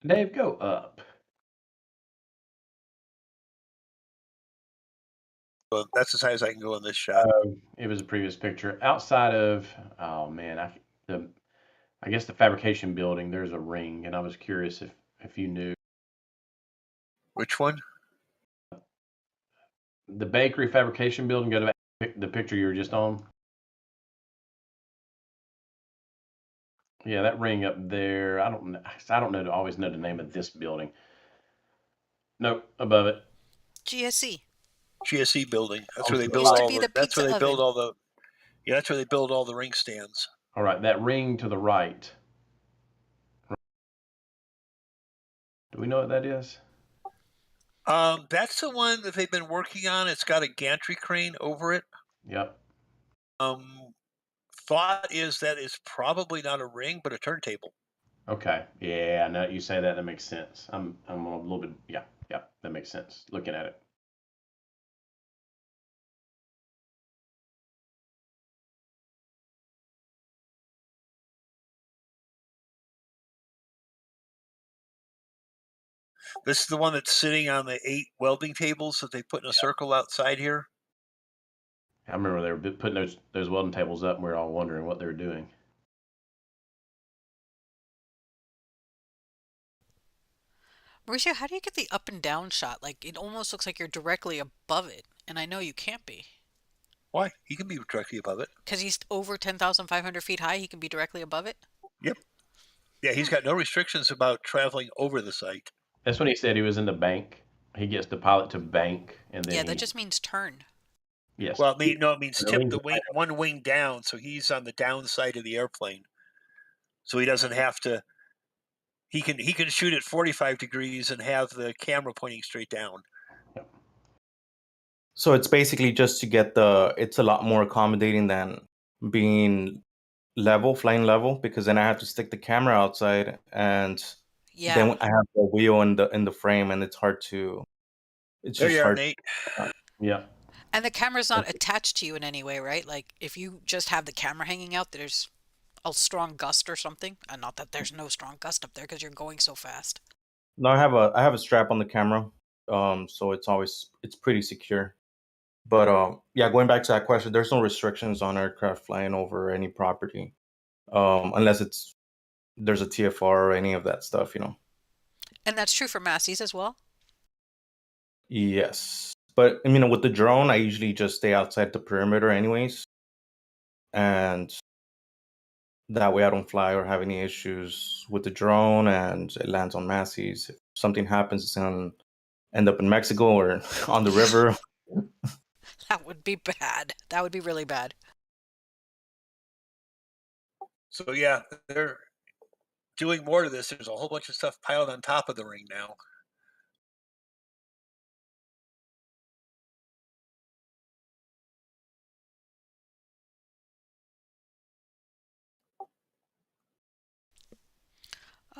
Dave, go up. Well, that's as high as I can go in this shot. It was a previous picture. Outside of, oh man, I guess the fabrication building, there's a ring, and I was curious if you knew. Which one? The bakery fabrication building, go to the picture you were just on. Yeah, that ring up there. I don't know. Always know the name of this building. Nope, above it. GSE. GSE building. That's Oh, where they so build Used to all be the. the That's where pizza they build oven. all the. Yeah, that's where they build all the ring stands. all right, that ring to the right. Do we know what that is? That's the one that they've been working on. It's got a gantry crane over it. Yep. Thought is that it's probably not a ring, but a turntable. Okay. Yeah, now that you say that, that makes sense. I'm a little bit, yeah, that makes sense looking at it. This is the one that's sitting on the 8 welding tables that they put in a circle outside here. I remember they were putting those welding tables up and we were all wondering what they were doing. Mauricio, how do you get the up and down shot? Like, it almost looks like you're directly above it, and I know you can't be. Why? He can be directly above it. Because he's over 10,500 feet high, he can be directly above it? Yep. Yeah, he's got no restrictions about traveling over the site. That's when he said he was in the bank. He gets the pilot to bank and then Yeah, that just means turn. yes. Well, it means The tip wings the wing one wing down, so he's on the downside of the airplane. So he doesn't have to. He can shoot at 45 degrees and have the camera pointing straight down. So it's basically just to get it's a lot more accommodating than being level, flying level, because then I have to stick the camera outside and Yeah. then I have the wheel in the frame and it's There just you are, hard. Nate. Yeah. And the camera's not attached to you in any way, right? Like, if you just have the camera hanging out, there's a strong gust or something. And not that there's no strong gust up there because you're going so fast. No, I have a strap on the camera. So it's pretty secure. But yeah, going back to that question, there's no restrictions on aircraft flying over any property. Unless there's a TFR or any of that stuff, And that's true for Massey's as well? Yes. But I mean, with the drone, I usually just stay outside the perimeter anyways. And that way I don't fly or have any issues with the drone and it lands on Massey's. If something happens, it's going to end up in Mexico or on the river. That would be bad. That would be really bad. So yeah, they're doing more to this. There's a whole bunch of stuff piled on top of the ring now.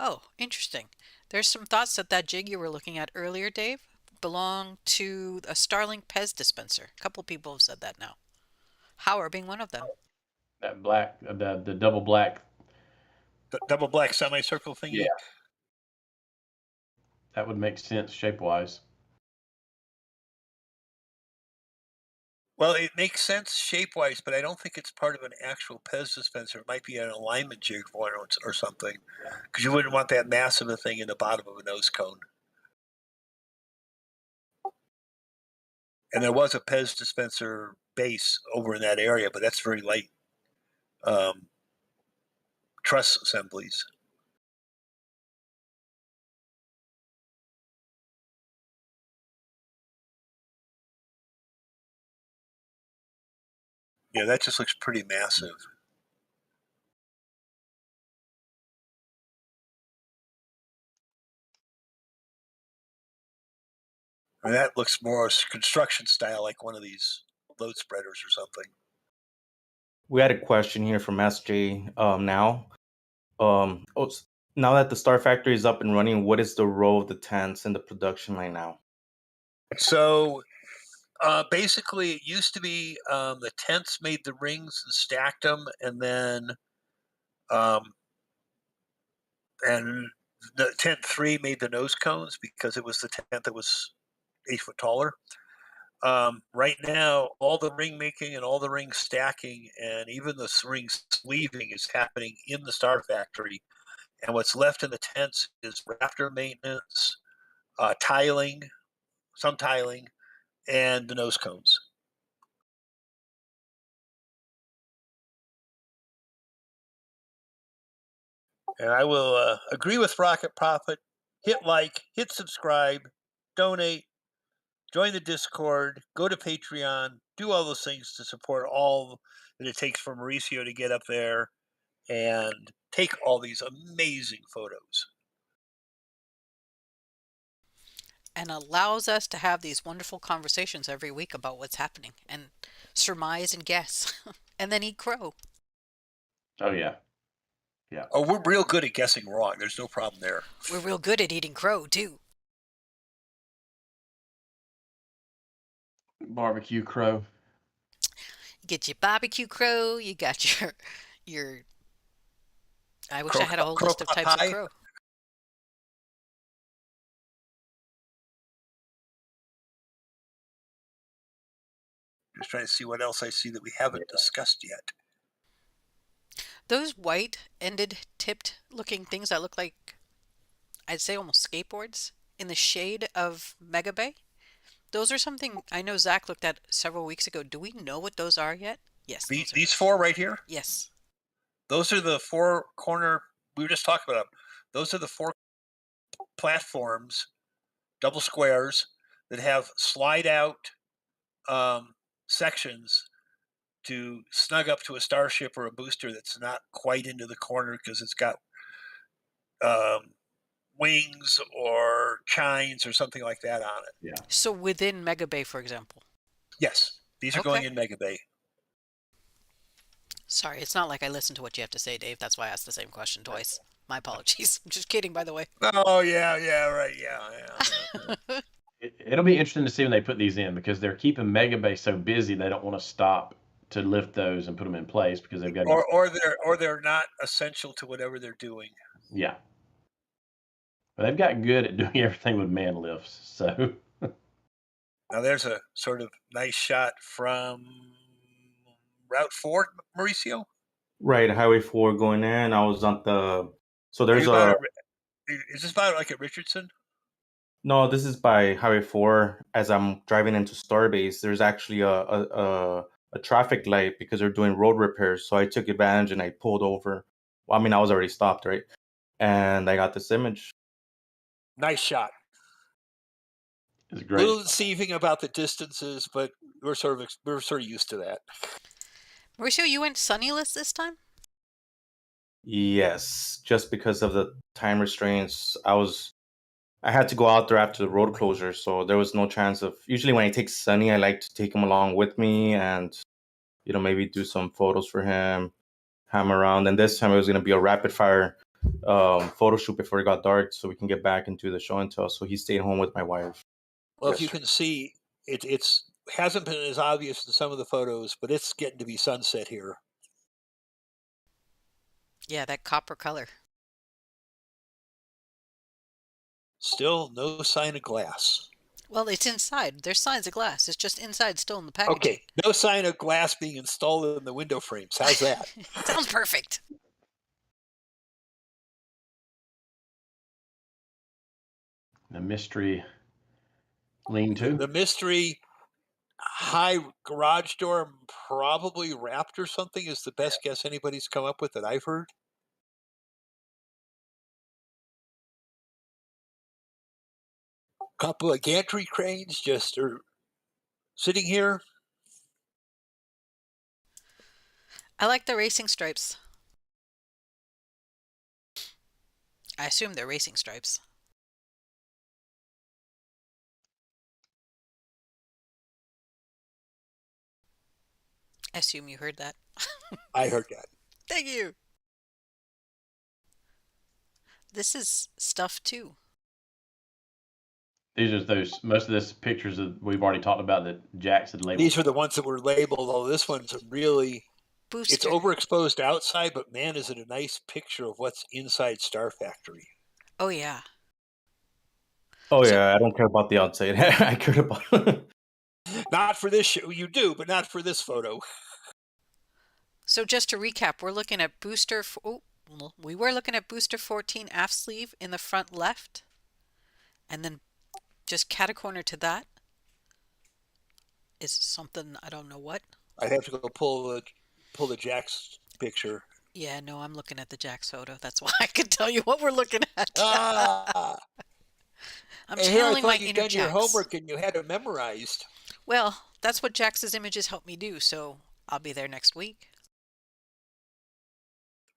Oh, interesting. There's some thoughts that that jig you were looking at earlier, Dave, belonged to a Starlink Pez dispenser. A couple people have said that now. Howard being one of them. That black, the double black. The double black semicircle thingy. Yeah. That would make sense shape wise. Well, it makes sense shape-wise, but I don't think it's part of an actual Pez dispenser. It might be an alignment jig or something, because you wouldn't want that massive a thing in the bottom of a nose cone. And there was a Pez dispenser base over in that area, but that's very light truss assemblies. Yeah, that just looks pretty massive. And that looks more construction style, like one of these load spreaders or something. We had a question here from SJ now. Now that the Star Factory is up and running, what is the role of the tents in the production line now? So basically, it used to be the tents made the rings and stacked them, and then and the tent 3 made the nose cones because it was the tent that was 8 foot taller. Right now, all the ring making and all the ring stacking and even the ring sleeving is happening in the Star Factory. And what's left in the tents is rafter maintenance, tiling, some tiling, and the nose cones. And I will agree with Rocket Prophet. Hit like, hit subscribe, donate, join the Discord, go to Patreon, do all those things to support all that it takes for Mauricio to get up there and take all these amazing photos. And allows us to have these wonderful conversations every week about what's happening and surmise and guess and then eat crow. Oh yeah. Yeah. Oh, we're real good at guessing wrong. There's no problem there. We're real good at eating crow too. Barbecue crow. You get your barbecue crow, you got your I wish I had a whole list of Crow types pie? of crow. Just trying to see what else I see that we haven't discussed yet. Those white-ended, tipped-looking things that look like, I'd say almost skateboards, in the shade of Mega Bay. Those are something I know Zach looked at several weeks ago. Do we know what those are yet? Yes. These four right here? Yes. Those are the four corner, we were just talking about them. Those are the four platforms, double squares, that have slide out sections to snug up to a starship or a booster that's not quite into the corner because it's got wings or chines or something like that on it. Yeah. So within Mega Bay, for example. Yes, these are going in Mega Bay. Sorry, it's not like I listened to what you have to say, Dave. That's why I asked the same question twice. My apologies. I'm just kidding, by the way. Oh, yeah, right, yeah. It'll be interesting to see when they put these in because they're keeping Mega Bay so busy they don't want to stop to lift those and put them in place because they've got or they're not essential to whatever they're doing. Yeah. But they've got good at doing everything with man lifts. So now there's a sort of nice shot from Route 4, Mauricio. Right, Highway 4 going in. I was on the so there's is this about like at Richardson? No, this is by Highway 4. As I'm driving into Starbase, there's actually a traffic light because they're doing road repairs. So I took advantage and I pulled over. Well, I mean, I was already stopped, right? And I got this image. Nice shot. it's great. A little deceiving about the distances, but we're sort of used to that. Mauricio, you went sunnyless this time? Yes, just because of the time restraints. I had to go out there after the road closure, so there was no chance of. Usually, when I take Sunny, I like to take him along with me, and maybe do some photos for him, ham around. And this time, it was going to be a rapid fire photo shoot before it got dark, so we can get back and do the show and tell. So he stayed home with my wife. Well, if you can see, it's hasn't been as obvious in some of the photos, but it's getting to be sunset here. Yeah, that copper color. Still no sign of glass. Well, it's inside. There's signs of glass. It's just inside still in the package. Okay, no sign of glass being installed in the window frames. How's that? Sounds perfect. The mystery lean-to. The mystery high garage door, probably wrapped or something, is the best guess anybody's come up with that I've heard. Couple of gantry cranes just are sitting here. I like the racing stripes. I assume they're racing stripes. I assume you heard that. I heard that. Thank you. This is stuff too. These are most of this pictures that we've already talked about that Jax had labeled. These are the ones that were labeled, although this one's really Booster. It's overexposed outside, but man, is it a nice picture of what's inside Star Factory. Oh, yeah. Oh, yeah, I don't care about the outside. I care about Not for this show. You do, but not for this photo. So just to recap, we're looking at booster. We were looking at booster 14 aft sleeve in the front left, and then just catacorner to that is something I don't know what. I'd have to go pull the Jax picture. Yeah, no, I'm looking at the Jax photo. That's why I could tell you what we're looking at. I'm And here I channeling my thought you'd inner done your Jax. homework and you had it memorized. Well, that's what Jax's images help me do, so I'll be there next week.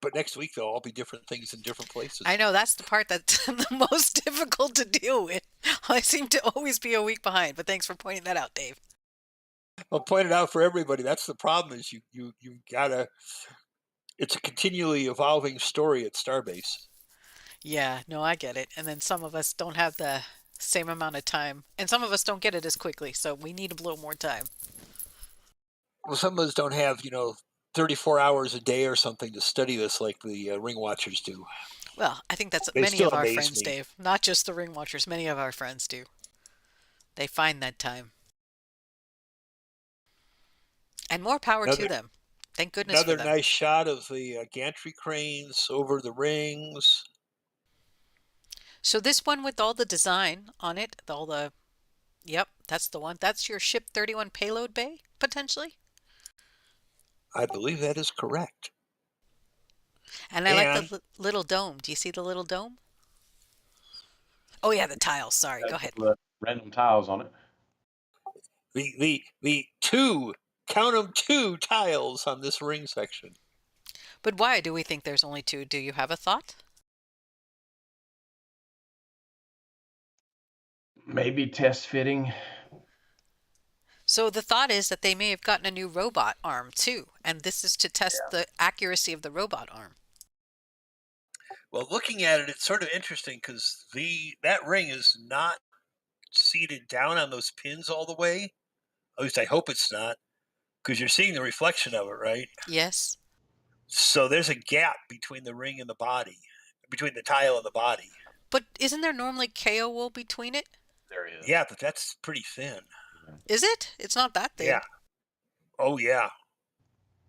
But next week they'll all be different things in different places. I know that's the part that's the most difficult to deal with. I seem to always be a week behind, but thanks for pointing that out, Dave. I'll point it out for everybody. That's the problem is you gotta. It's a continually evolving story at Starbase. Yeah, no, I get it. And then some of us don't have the same amount of time, and some of us don't get it as quickly, so we need a little more time. Well, some of us don't have 34 hours a day or something to study this like the ring watchers do. Well, I think that's They many still of our amaze friends, me. Dave. Not just the ring watchers, many of our friends do. They find that time. And more power to Another them. Thank goodness for another them. nice shot of the gantry cranes over the rings. So this one with all the design on it, all the, yep, that's the one. That's your Ship 31 payload bay, potentially. I believe that is correct. And I like the And little dome. Do you see the little dome? Oh yeah, the tiles. Sorry, go ahead. Random tiles on it. the two, count them, two tiles on this ring section. But why do we think there's only two? Do you have a thought? Maybe test fitting. So the thought is that they may have gotten a new robot arm too, and this is to test the accuracy of the robot arm. Well, looking at it, it's sort of interesting because that ring is not seated down on those pins all the way. At least I hope it's not, because you're seeing the reflection of it, right? Yes. So there's a gap between the ring and the body, between the tile and the body. But isn't there normally KO wool between it? There is. Yeah, but that's pretty thin. Is it? It's not that thin. Yeah. Oh, yeah.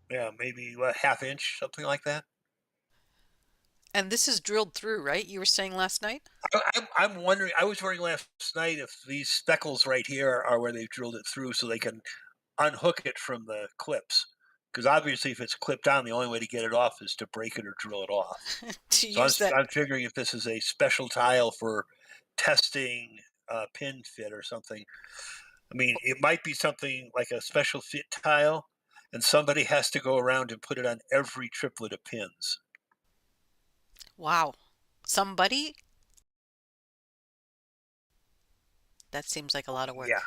Yeah, maybe a half inch, something like that. And this is drilled through, right? You were saying last night? I'm wondering, I was wondering last night if these speckles right here are where they've drilled it through so they can unhook it from the clips. Because obviously, if it's clipped on, the only way to get it off is to break it or drill it off. To So use that. I'm figuring if this is a special tile for testing pin fit or something. I mean, it might be something like a special fit tile, and somebody has to go around and put it on every triplet of pins. Wow. Somebody? That seems like a lot of work. Yeah.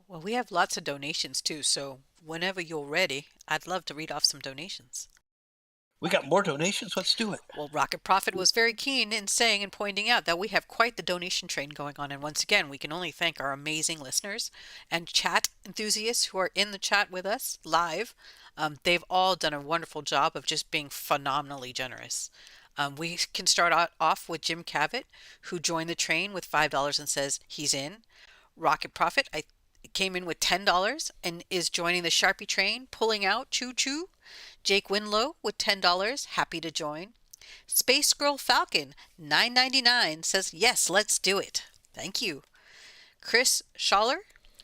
Well, we have lots of donations too, so whenever you're ready, I'd love to read off some donations. We got more donations. Let's do it. Well, Rocket Prophet was very keen in saying and pointing out that we have quite the donation train going on. And once again, we can only thank our amazing listeners and chat enthusiasts who are in the chat with us live. They've all done a wonderful job of just being phenomenally generous. We can start off with Jim Cavett, who joined the train with $5 and says he's in. Rocket Prophet, I came in with $10 and is joining the Sharpie train, pulling out, choo choo. Jake Winlow with $10, happy to join. Space Girl Falcon, $9.99, says yes, let's do it. Thank you. Chris Schaller,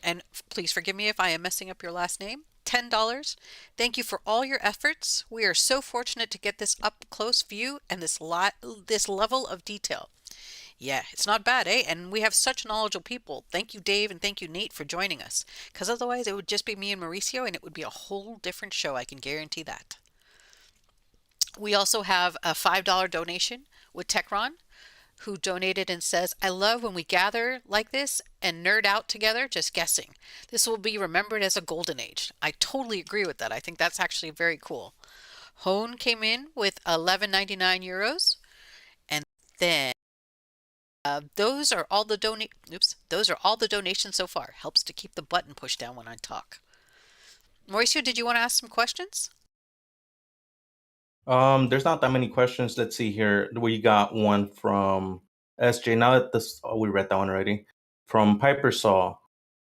and please forgive me if I am messing up your last name, $10. Thank you for all your efforts. We are so fortunate to get this up close view and this level of detail. Yeah, it's not bad, eh? And we have such knowledgeable people. Thank you, Dave, and thank you, Nate, for joining us. Because otherwise, it would just be me and Mauricio, and it would be a whole different show. I can guarantee that. We also have a $5 donation with Techron, who donated and says, I love when we gather like this and nerd out together, just guessing. This will be remembered as a golden age. I totally agree with that. I think that's actually very cool. Hone came in with 11.99 euros. And then those are all the donations so far. Helps to keep the button pushed down when I talk. Mauricio, did you want to ask some questions? There's not that many questions. Let's see here. We got one from SJ. Now that we read that one already. From Piper Saw,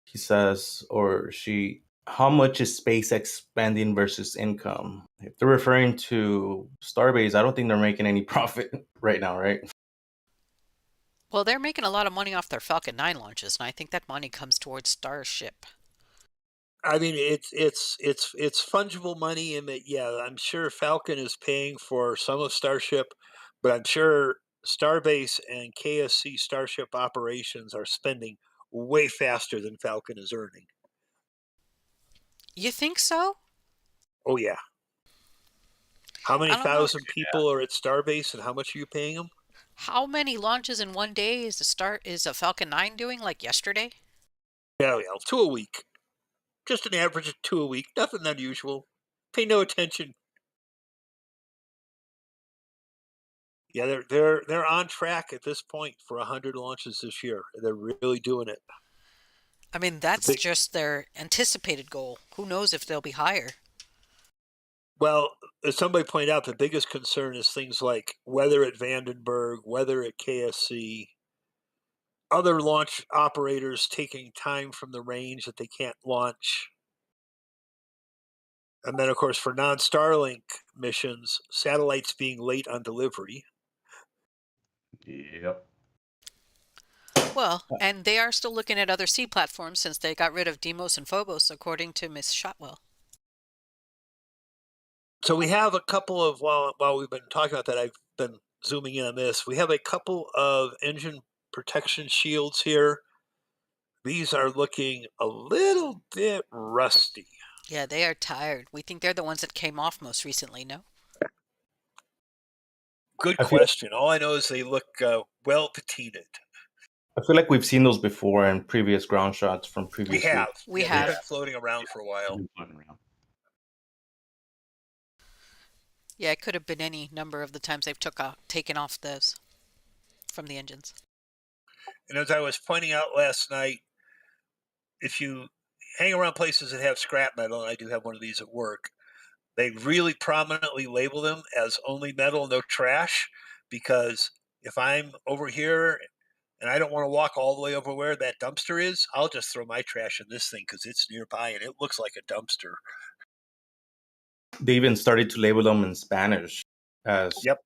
he says, or she, how much is SpaceX spending versus income? If they're referring to Starbase, I don't think they're making any profit right now, right? Well, they're making a lot of money off their Falcon 9 launches, and I think that money comes towards Starship. I mean, it's fungible money in that. Yeah, I'm sure Falcon is paying for some of Starship, but I'm sure Starbase and KSC Starship operations are spending way faster than Falcon is earning. You think so? Oh yeah. How many I don't know. thousand people are at Starbase, and how much are you paying them? How many launches in one day is a Falcon 9 doing like yesterday? Yeah, yeah, 2 a week. Just an average of 2 a week. Nothing unusual. Pay no attention. Yeah, they're on track at this point for 100 launches this year. They're really doing it. I mean, The that's big, just their anticipated goal. Who knows if they'll be higher? well, as somebody pointed out, the biggest concern is things like weather at Vandenberg, weather at KSC, other launch operators taking time from the range that they can't launch. And then, of course, for non Starlink missions, satellites being late on delivery. Yep. Well, and they are still looking at other sea platforms since they got rid of Deimos and Phobos, according to Miss Shotwell. So we have a couple of, while we've been talking about that, I've been zooming in on this. We have a couple of engine protection shields here. These are looking a little bit rusty. Yeah, they are tired. We think they're the ones that came off most recently, no? Good I feel question. All I know is they look well patinaed. I feel like we've seen those before in previous ground shots from We previous have. weeks. We Yeah, have. they've been floating around for a while. Been floating around. Yeah, it could have been any number of the times they've taken off those from the engines. And as I was pointing out last night, if you hang around places that have scrap metal, and I do have one of these at work, they really prominently label them as only metal, no trash, because if I'm over here and I don't want to walk all the way over where that dumpster is, I'll just throw my trash in this thing because it's nearby and it looks like a dumpster. They even started to label them in Spanish as Yep.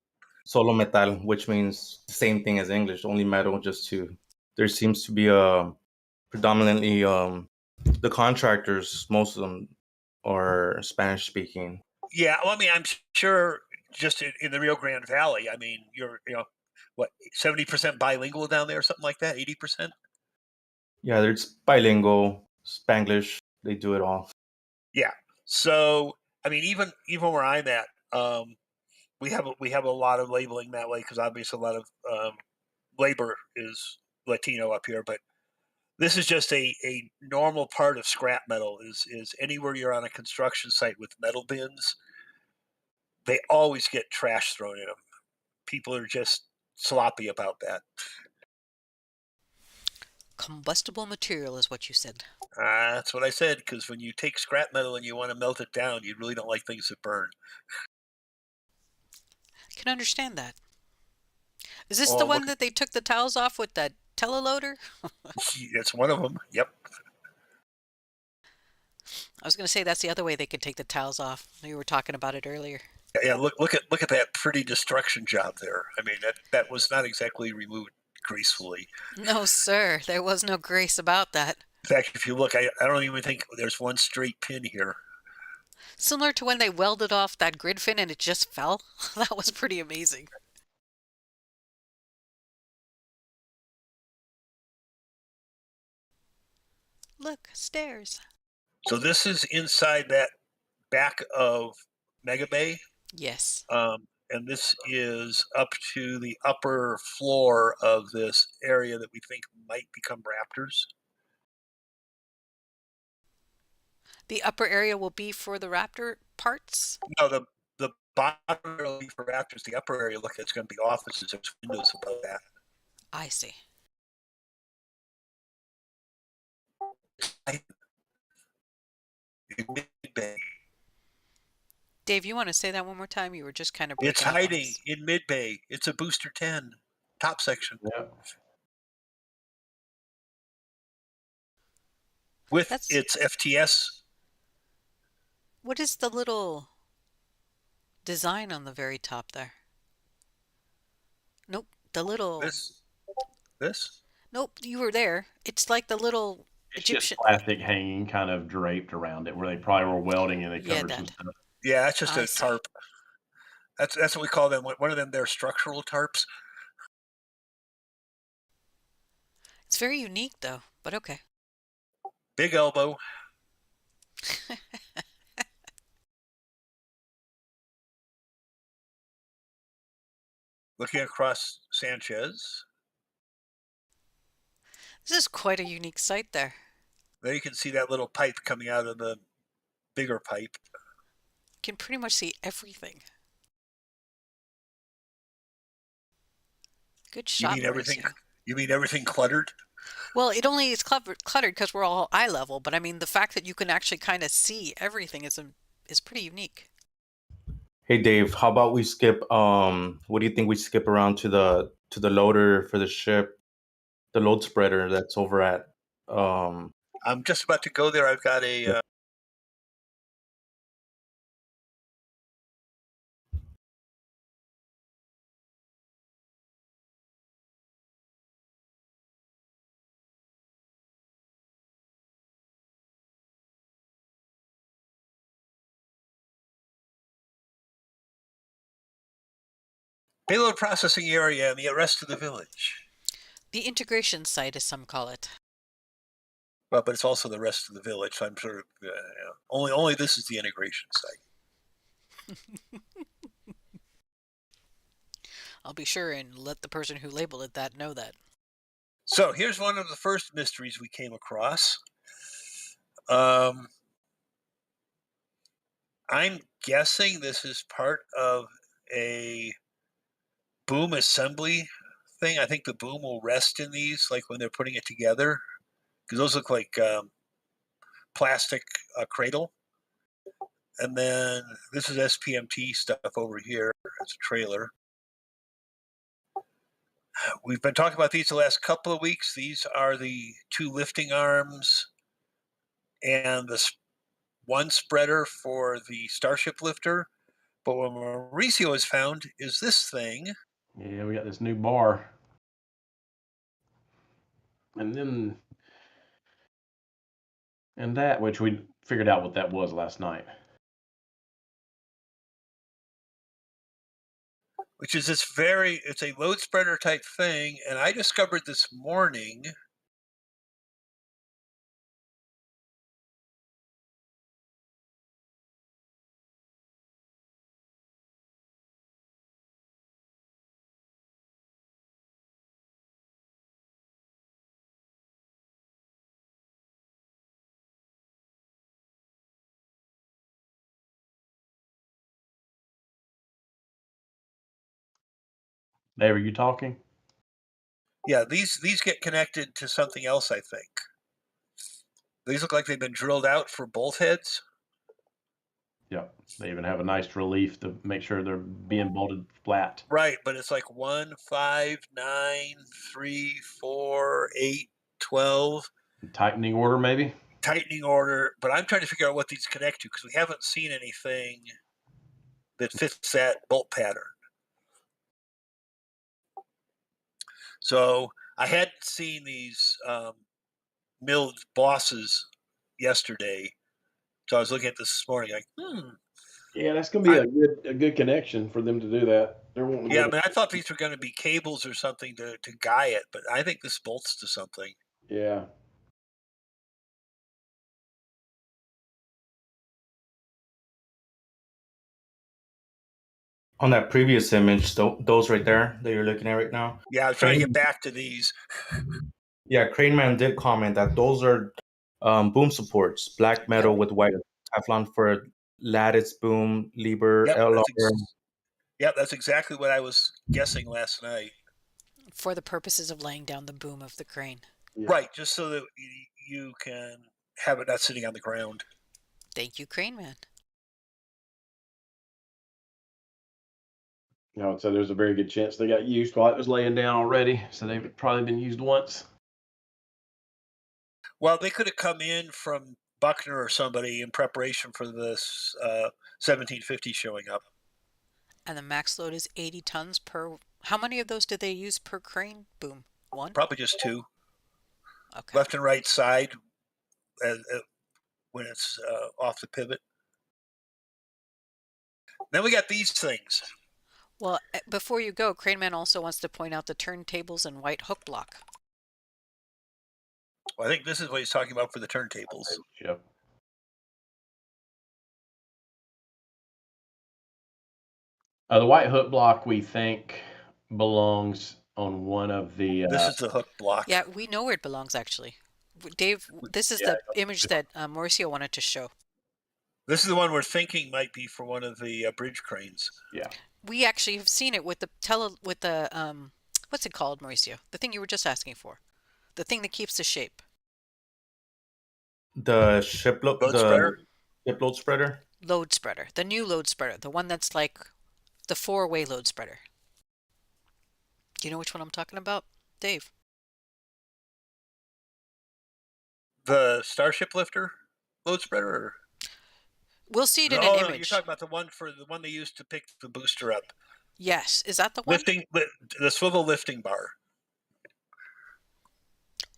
solo metal, which means the same thing as English, only metal. There seems to be a predominantly the contractors, most of them are Spanish speaking. Yeah. Well, I mean, I'm sure just in the Rio Grande Valley, I mean, what, 70% bilingual down there, or something like that, 80%? Yeah, there's bilingual, Spanglish. They do it all. Yeah. So, I mean, even where I'm at, we have a lot of labeling that way because obviously a lot of labor is Latino up here, but this is just a normal part of scrap metal is anywhere you're on a construction site with metal bins, they always get trash thrown in them. People are just sloppy about that. Combustible material is what you said. That's what I said, because when you take scrap metal and you want to melt it down, you really don't like things that burn. Can understand that. Is this Oh, the look, one that they took the towels off with that teleloader? it's one of them. Yep. I was going to say that's the other way they could take the towels off. We were talking about it earlier. Yeah, look at that pretty destruction job there. I mean, that was not exactly removed gracefully. No, sir. There was no grace about that. In fact, if you look, I don't even think there's one straight pin here. Similar to when they welded off that grid fin and it just fell. That was pretty amazing. Look, stairs. So this is inside that back of Mega Bay, Yes. and this is up to the upper floor of this area that we think might become Raptors. The upper area will be for the Raptor parts. No, the bottom area will be for Raptors. The upper area, look, it's going to be offices. There's windows above that. I see. In mid-bay. Dave, you want to say that one more time? You were just kind of It's breaking up on hiding us. in mid-bay. It's a booster 10 top section Yep. with That's- its FTS. What is the little design on the very top there? Nope, the little... This. Nope, you were there. It's like the little It's just Egyptian. plastic hanging, kind of draped around it, where they probably were welding and they Yeah, covered some that. stuff. Yeah, it's just I a see. tarp. That's what we call them. One of them, they're structural tarps. It's very unique, though, but okay. Big elbow. Looking across Sanchez. This is quite a unique sight there. There you can see that little pipe coming out of the bigger pipe. You can pretty much see everything. Good You shot, mean everything? Mauricio. You mean everything cluttered? Well, it only is cluttered because we're all eye level, but I mean the fact that you can actually kind of see everything is pretty unique. Hey Dave, how about we skip what do you think we skip around to the loader for the ship, the load spreader that's over at I'm just about to go there. I've got a payload processing area and the rest of the village. The integration site, as some call it. Well, but it's also the rest of the village. So I'm sort of only this is the integration site. I'll be sure and let the person who labeled it that know that. So here's one of the first mysteries we came across. I'm guessing this is part of a boom assembly thing. I think the boom will rest in these, like when they're putting it together, because those look like plastic cradle. And then this is SPMT stuff over here. It's a trailer. We've been talking about these the last couple of weeks. These are the two lifting arms and the one spreader for the Starship lifter. But what Mauricio has found is this thing. Yeah, we got this new bar. And then, and that, which we figured out what that was last night. Which is it's a load spreader type thing. And I discovered this morning. Dave, are you talking? Yeah, these get connected to something else, I think. These look like they've been drilled out for bolt heads. Yeah. They even have a nice relief to make sure they're being bolted flat. Right, but it's like 1, 5, 9, 3, 4, 8, 12. Tightening order, maybe? Tightening order, but I'm trying to figure out what these connect to because we haven't seen anything that fits that bolt pattern. So I hadn't seen these milled bosses yesterday, so I was looking at this morning like, Yeah, that's gonna be a good connection for them to do that. They're wanting to yeah, go I mean, I thought these were going to be cables or something to guy it, but I think this bolts to something. yeah. on that previous image, those right there that you're looking at right now. Yeah, I was trying to get back to these. Yeah, Crane Man did comment that those are boom supports, black metal with white Teflon for lattice boom, Lieber, Yep, LR. that's exactly what I was guessing last night. For the purposes of laying down the boom of the crane. Yeah. Right, just so that you can have it not sitting on the ground. Thank you, Crane Man. You know, so there's a very good chance they got used while it was laying down already. So they've probably been used once. Well, they could have come in from Buckner or somebody in preparation for this 1750 showing up. And the max load is 80 tons per. How many of those did they use per crane boom? One? Probably just two. Okay. Left and right side. when it's off the pivot. Then we got these things. Well, before you go, Craneman also wants to point out the turntables and white hook block. Well, I think this is what he's talking about for the turntables. Yep. The white hook block, we think, belongs on one of the. This is the hook block. Yeah, we know where it belongs, actually. Dave, this is the image that Mauricio wanted to show. This is the one we're thinking might be for one of the bridge cranes. Yeah. We actually have seen it with the what's it called, Mauricio? The thing you were just asking for. The thing that keeps the shape. The shipload spreader? Shipload spreader. Load spreader. The new load spreader. The one that's like the 4-way load spreader. Do you know which one I'm talking about, Dave? The Starship Lifter load spreader? Or? We'll see it in an No, image. you're talking about the one they used to pick the booster up. Yes. Is that the one? The swivel lifting bar.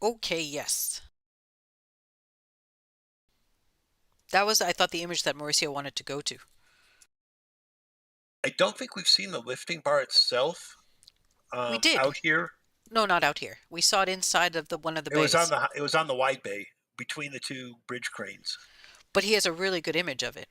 Okay, yes. That was, I thought, the image that Mauricio wanted to go to. I don't think we've seen the lifting bar itself. We did out here. No, not out here. We saw it inside of one of the bays. It was on the wide bay between the two bridge cranes. But he has a really good image of it.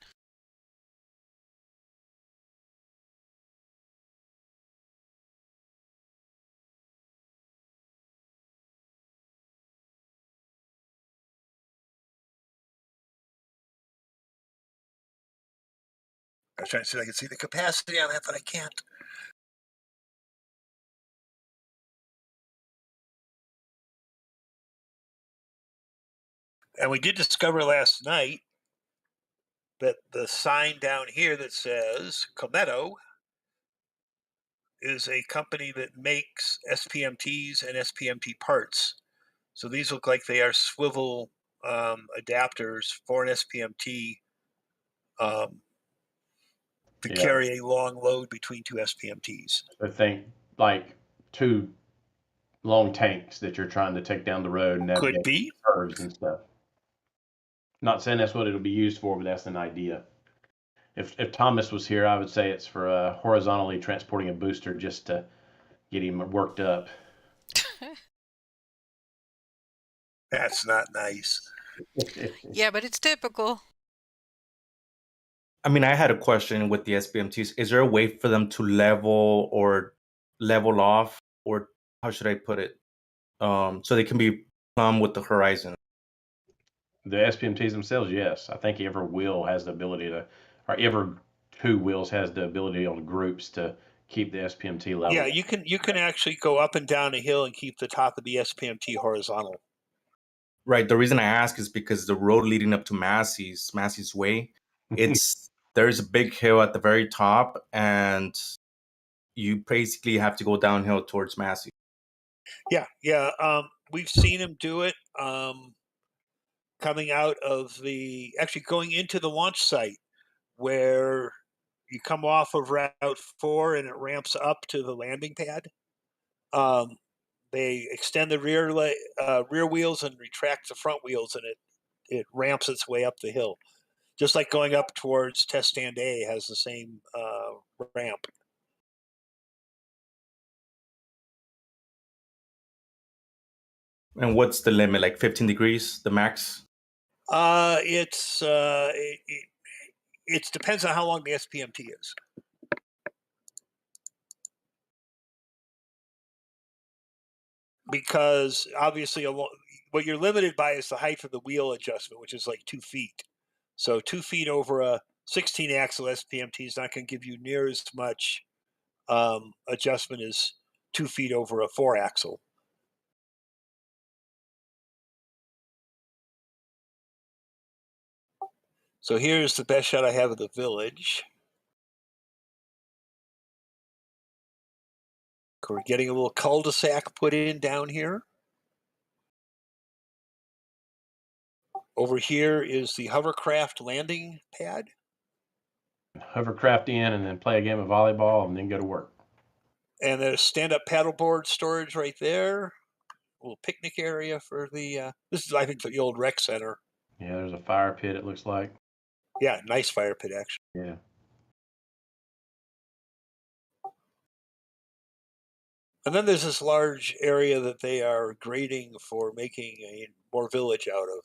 I was trying to see if I could see the capacity on that, but I can't. And we did discover last night that the sign down here that says Commentator is a company that makes SPMTs and SPMT parts. So these look like they are swivel adapters for an SPMT to carry a long load between two SPMTs. I think like two long tanks that you're trying to take down the road and could be curves and stuff. Not saying that's what it'll be used for, but that's an idea. If Thomas was here, I would say it's for horizontally transporting a booster just to get him worked up. That's not nice. Yeah, but it's typical. I mean, I had a question with the SPMTs. Is there a way for them to level off, or how should I put it? So they can be plumb with the horizon. The SPMTs themselves, yes. I think every wheel has the ability to, or every two wheels has the ability on groups to keep the SPMT level. Yeah, you can actually go up and down a hill and keep the top of the SPMT horizontal. Right. The reason I ask is because the road leading up to Massey's Way, there's a big hill at the very top, and you basically have to go downhill towards Massey. Yeah. We've seen him do it. Coming out of going into the launch site where you come off of Route 4 and it ramps up to the landing pad. They extend the rear wheels and retract the front wheels, and it ramps its way up the hill. Just like going up towards Test Stand A has the same ramp. And what's the limit? Like 15 degrees, the max? It depends on how long the SPMT is. Because obviously what you're limited by is the height of the wheel adjustment, which is like 2 feet. So 2 feet over a 16-axle SPMT is not going to give you near as much adjustment as 2 feet over a 4-axle. So here's the best shot I have of the village. We're getting a little cul-de-sac put in down here. Over here is the hovercraft landing pad. Hovercraft in and then play a game of volleyball and then go to work. And there's stand-up paddleboard storage right there. A little picnic area for this is, I think, the old rec center. Yeah, there's a fire pit, it looks like. Yeah, nice fire pit, actually. Yeah. And then there's this large area that they are grading for making more village out of.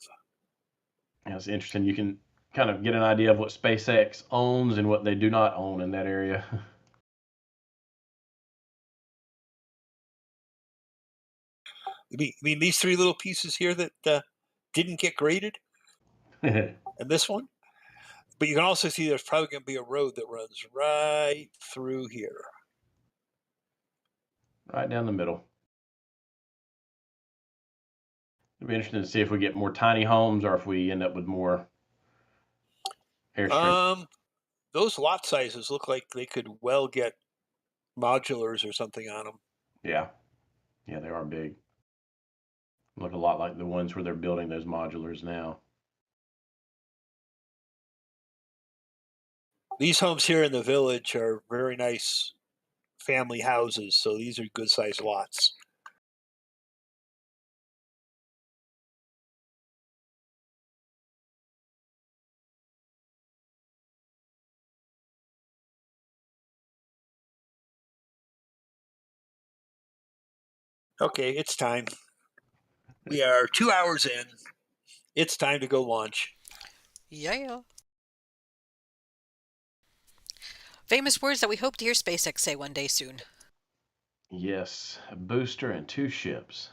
Yeah, it's interesting. You can kind of get an idea of what SpaceX owns and what they do not own in that area. You mean these three little pieces here that didn't get graded? And this one? But you can also see there's probably going to be a road that runs right through here. Right down the middle. It'll be interesting to see if we get more tiny homes or if we end up with more airstream. Those lot sizes look like they could well get modulars or something on them. Yeah. Yeah, they are big. Look a lot like the ones where they're building those modulars now. These homes here in the village are very nice family houses, so these are good sized lots. Okay, it's time. We are 2 hours in. It's time to go launch. Yeah. Famous words that we hope to hear SpaceX say one day soon. Yes, a booster and 2 ships.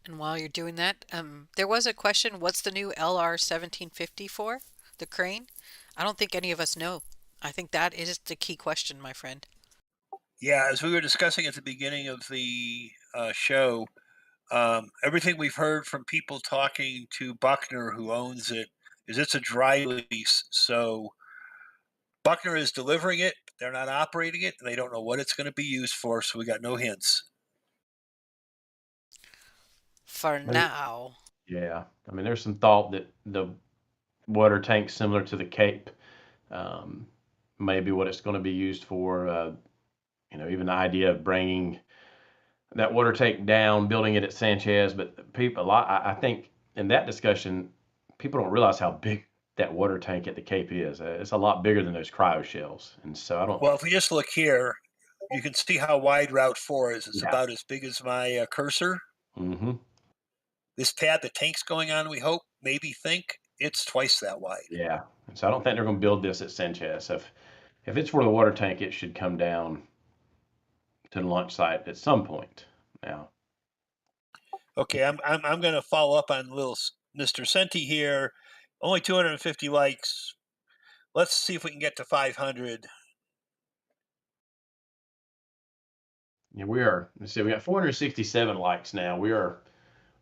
And while you're doing that, there was a question, what's the new LR-1750 for? The crane? I don't think any of us know. I think that is the key question, my friend. Yeah, as we were discussing at the beginning of the show, everything we've heard from people talking to Buckner, who owns it, is it's a dry lease. So Buckner is delivering it. They're not operating it. And they don't know what it's going to be used for. So we got no hints. For now. Yeah. I mean, there's some thought that the water tank similar to the Cape may be what it's going to be used for. Even the idea of bringing that water tank down, building it at Sanchez. But I think in that discussion, people don't realize how big that water tank at the Cape is. It's a lot bigger than those cryo shells. And so I don't. Well, if we just look here, you can see how wide Route 4 is. It's Yeah. about as big as my cursor. Mm-hmm. This pad the tank's going on, we hope, maybe think, it's twice that wide. Yeah. So I don't think they're going to build this at Sanchez. If it's for the water tank, it should come down to the launch site at some point. Now. Okay, I'm going to follow up on little Mr. Senti here. Only 250 likes. Let's see if we can get to 500. Yeah, we are. Let's see, we got 467 likes now. We're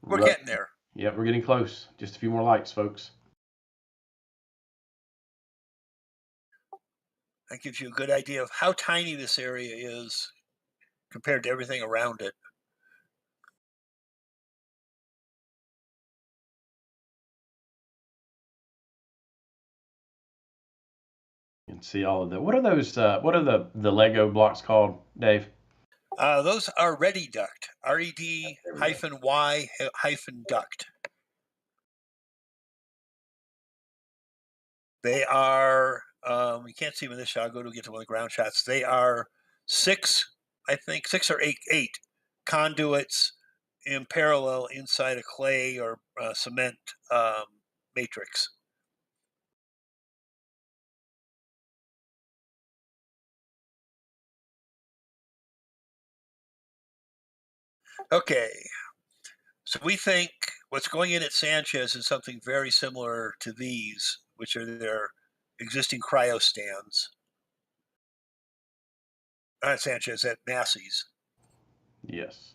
getting there. Yeah, we're getting close. Just a few more likes, folks. That gives you a good idea of how tiny this area is compared to everything around it. You can see all of the. What are those? What are the Lego blocks called, Dave? Those are ready duct. RED-Y-duct. They are, you can't see them in this shot. I'll go to get to one of the ground shots. They are six or eight conduits in parallel inside a clay or cement matrix. Okay, so we think what's going in at Sanchez is something very similar to these, which are their existing cryo stands. Not at Sanchez, at Massey's. Yes.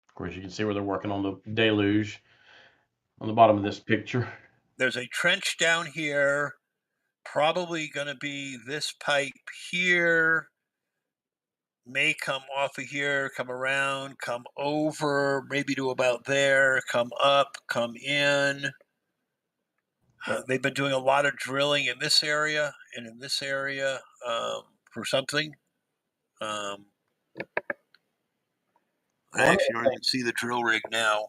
Of course, you can see where they're working on the deluge on the bottom of this picture. There's a trench down here, probably going to be this pipe here, may come off of here, come around, come over, maybe to about there, come up, come in. They've been doing a lot of drilling in this area and in this area for something. I actually don't even see the drill rig now.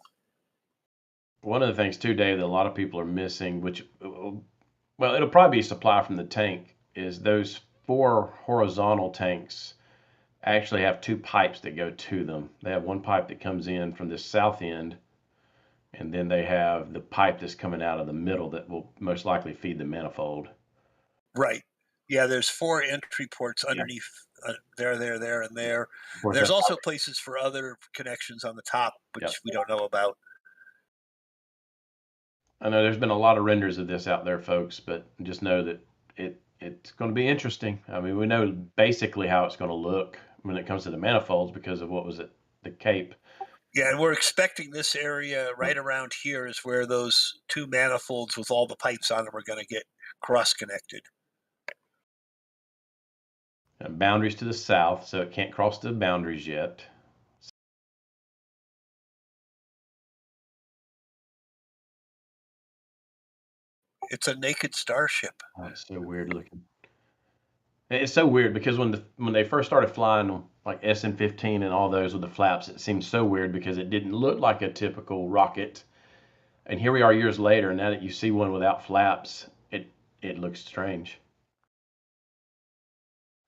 One of the things too, Dave, that a lot of people are missing, which, well, it'll probably be supply from the tank, is those 4 horizontal tanks actually have 2 pipes that go to them. They have one pipe that comes in from the south end, and then they have the pipe that's coming out of the middle that will most likely feed the manifold. Right. Yeah, there's 4 entry ports underneath there, and there. There's also places for other connections on the top, which we don't know about. I know there's been a lot of renders of this out there, folks, but just know that it's going to be interesting. I mean, we know basically how it's going to look when it comes to the manifolds because of what was at the Cape. Yeah, and we're expecting this area right around here is where those 2 manifolds with all the pipes on them are going to get cross-connected. And boundaries to the south, so it can't cross the boundaries yet. It's a naked starship. Oh, it's so weird looking. It's so weird because when they first started flying like SN-15 and all those with the flaps, it seemed so weird because it didn't look like a typical rocket. And here we are years later, and now that you see one without flaps, it looks strange.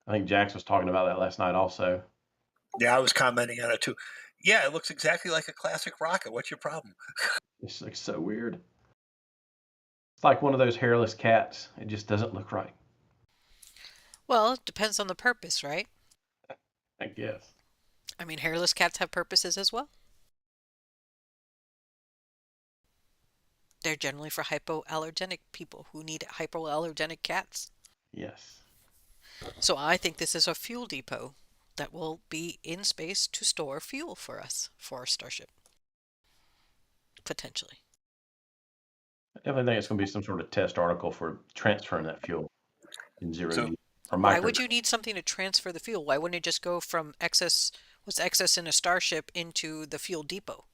I think Jax was talking about that last night also. Yeah, I was commenting on it too. Yeah, it looks exactly like a classic rocket. What's your problem? It's like so weird. It's like one of those hairless cats. It just doesn't look right. Well, it depends on the purpose, right? I guess. I mean, hairless cats have purposes as well. They're generally for hypoallergenic people who need hypoallergenic cats. Yes. So I think this is a fuel depot that will be in space to store fuel for us, for our Starship. Potentially. I definitely think it's going to be some sort of test article for transferring that fuel in zero So- G. Or Why would you need something to transfer the fuel? Why wouldn't it just go from what's excess in a Starship into the fuel depot?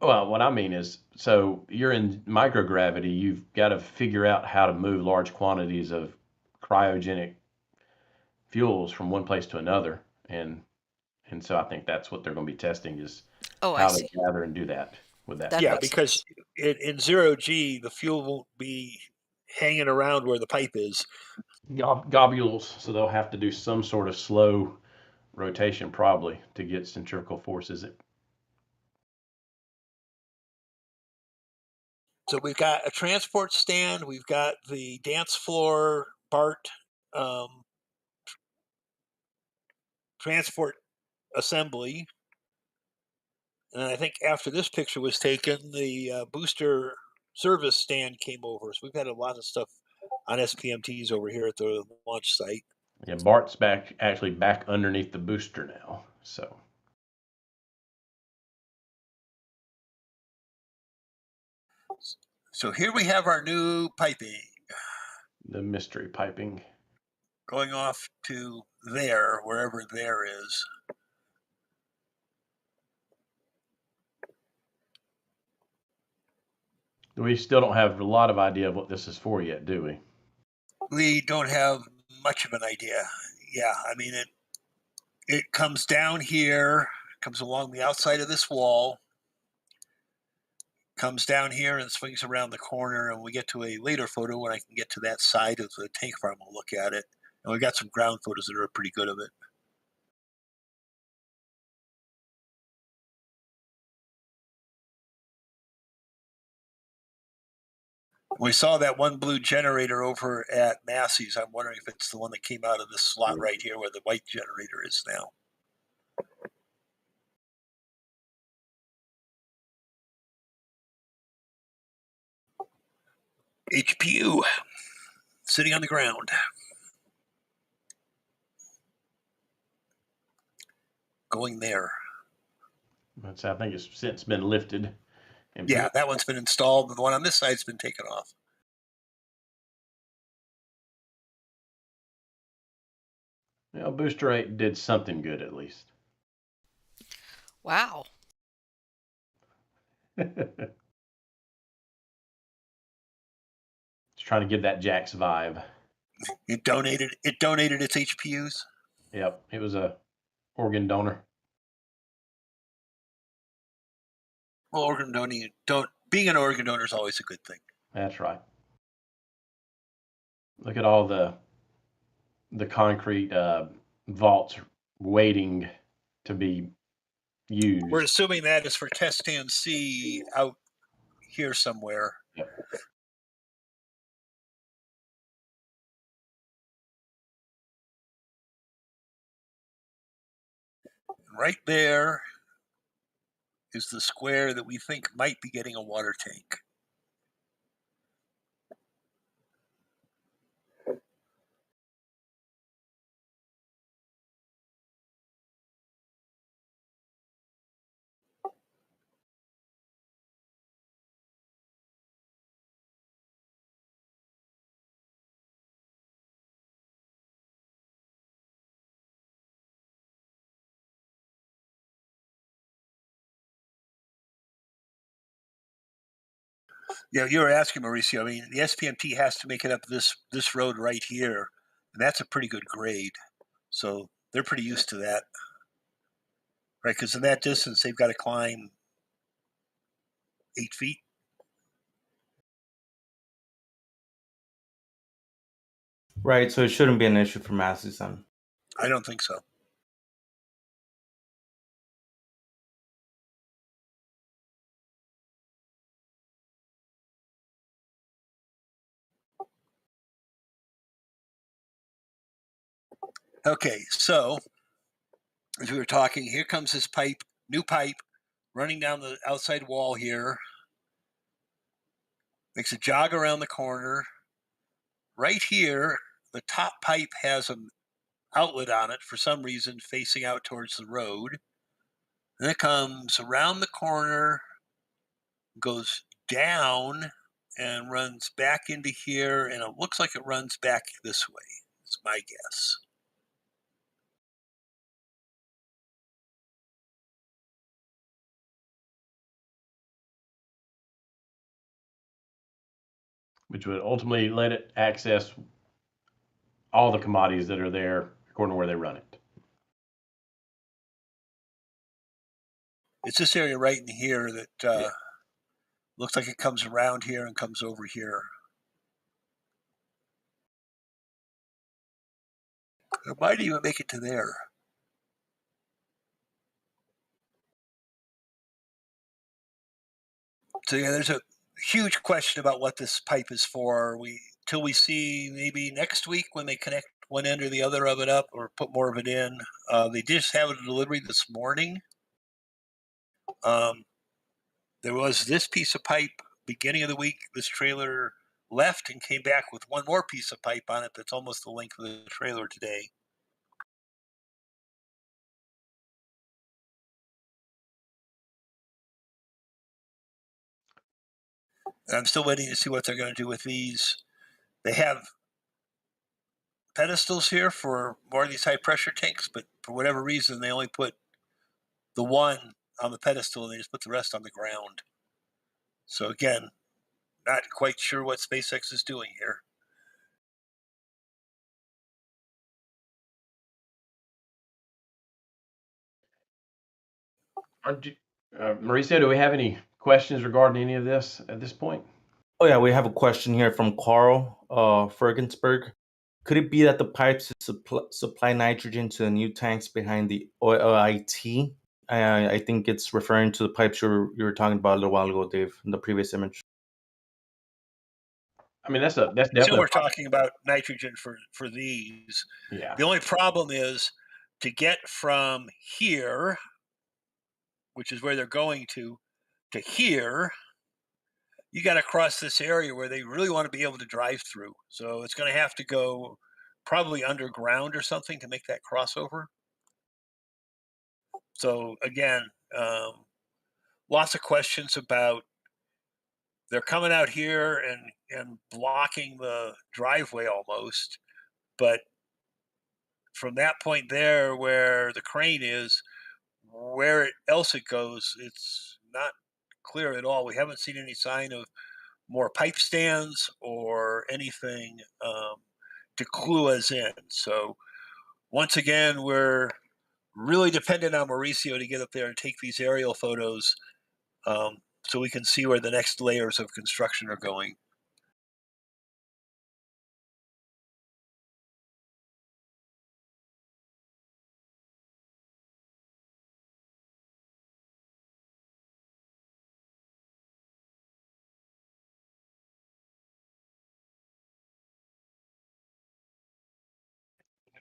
Well, what I mean is, so you're in microgravity, you've got to figure out how to move large quantities of cryogenic fuels from one place to another, and so I think that's what they're going to be testing is Oh, how I to see. gather and do that with that. That yeah, makes because in 0G, the fuel won't be hanging around where the pipe is. Globules, so they'll have to do some sort of slow rotation probably to get centrifugal forces. So we've got a transport stand. We've got the dance floor, BART, transport assembly. And I think after this picture was taken, the booster service stand came over. So we've had a lot of stuff on SPMTs over here at the launch site. Yeah, Bart's actually back underneath the booster now. So here we have our new piping. The mystery piping. Going off to there, wherever there is. We still don't have a lot of idea of what this is for yet, do we? We don't have much of an idea. Yeah, I mean, it comes down here, comes along the outside of this wall, comes down here and swings around the corner, and we get to a later photo when I can get to that side of the tank farm. We'll look at it. And we got some ground photos that are pretty good of it. We saw that one blue generator over at Massey's. I'm wondering if it's the one that came out of this slot right here where the white generator is now. HPU sitting on the ground. Going there. I think it's since been lifted. Yeah, that one's been installed. The one on this side's been taken off. Well, Booster 8 did something good at least. Wow. Just trying to give that Jax vibe. It donated its HPUs. Yep, it was a organ donor. Well, being an organ donor is always a good thing. That's right. Look at all the concrete vaults waiting to be used. We're assuming that is for test stand C out here somewhere. Yep. Right there is the square that we think might be getting a water tank. Yeah, you were asking, Mauricio. I mean, the SPMT has to make it up this road right here, and that's a pretty good grade. So they're pretty used to that, right? Because in that distance, they've got to climb 8 feet. Right, so it shouldn't be an issue for Massey's then. I don't think so. Okay, so as we were talking, here comes this pipe, new pipe, running down the outside wall here. Makes a jog around the corner. Right here, the top pipe has an outlet on it for some reason facing out towards the road. Then it comes around the corner, goes down, and runs back into here, and it looks like it runs back this way. It's my guess. Which would ultimately let it access all the commodities that are there according to where they run it. It's this area right in here that looks like it comes around here and comes over here. It might even make it to there. So yeah, there's a huge question about what this pipe is for. Till we see maybe next week when they connect one end or the other of it up or put more of it in. They just have a delivery this morning. There was this piece of pipe beginning of the week. This trailer left and came back with one more piece of pipe on it that's almost the length of the trailer today. And I'm still waiting to see what they're going to do with these. They have pedestals here for more of these high pressure tanks, but for whatever reason, they only put the one on the pedestal and they just put the rest on the ground. So again, not quite sure what SpaceX is doing here. Mauricio, do we have any questions regarding any of this at this point? Oh yeah, we have a question here from Carl Fergensberg. Could it be that the pipes supply nitrogen to the new tanks behind the OIT? I think it's referring to the pipes you were talking about a little while ago, Dave, in the previous image. I mean, that's definitely. Still, we're talking about nitrogen for these. Yeah. The only problem is to get from here, which is where they're going to here. You got to cross this area where they really want to be able to drive through. So it's going to have to go probably underground or something to make that crossover. So again, lots of questions about they're coming out here and blocking the driveway almost, but from that point there where the crane is, where else it goes, it's not clear at all. We haven't seen any sign of more pipe stands or anything to clue us in. So once again, we're really dependent on Mauricio to get up there and take these aerial photos so we can see where the next layers of construction are going.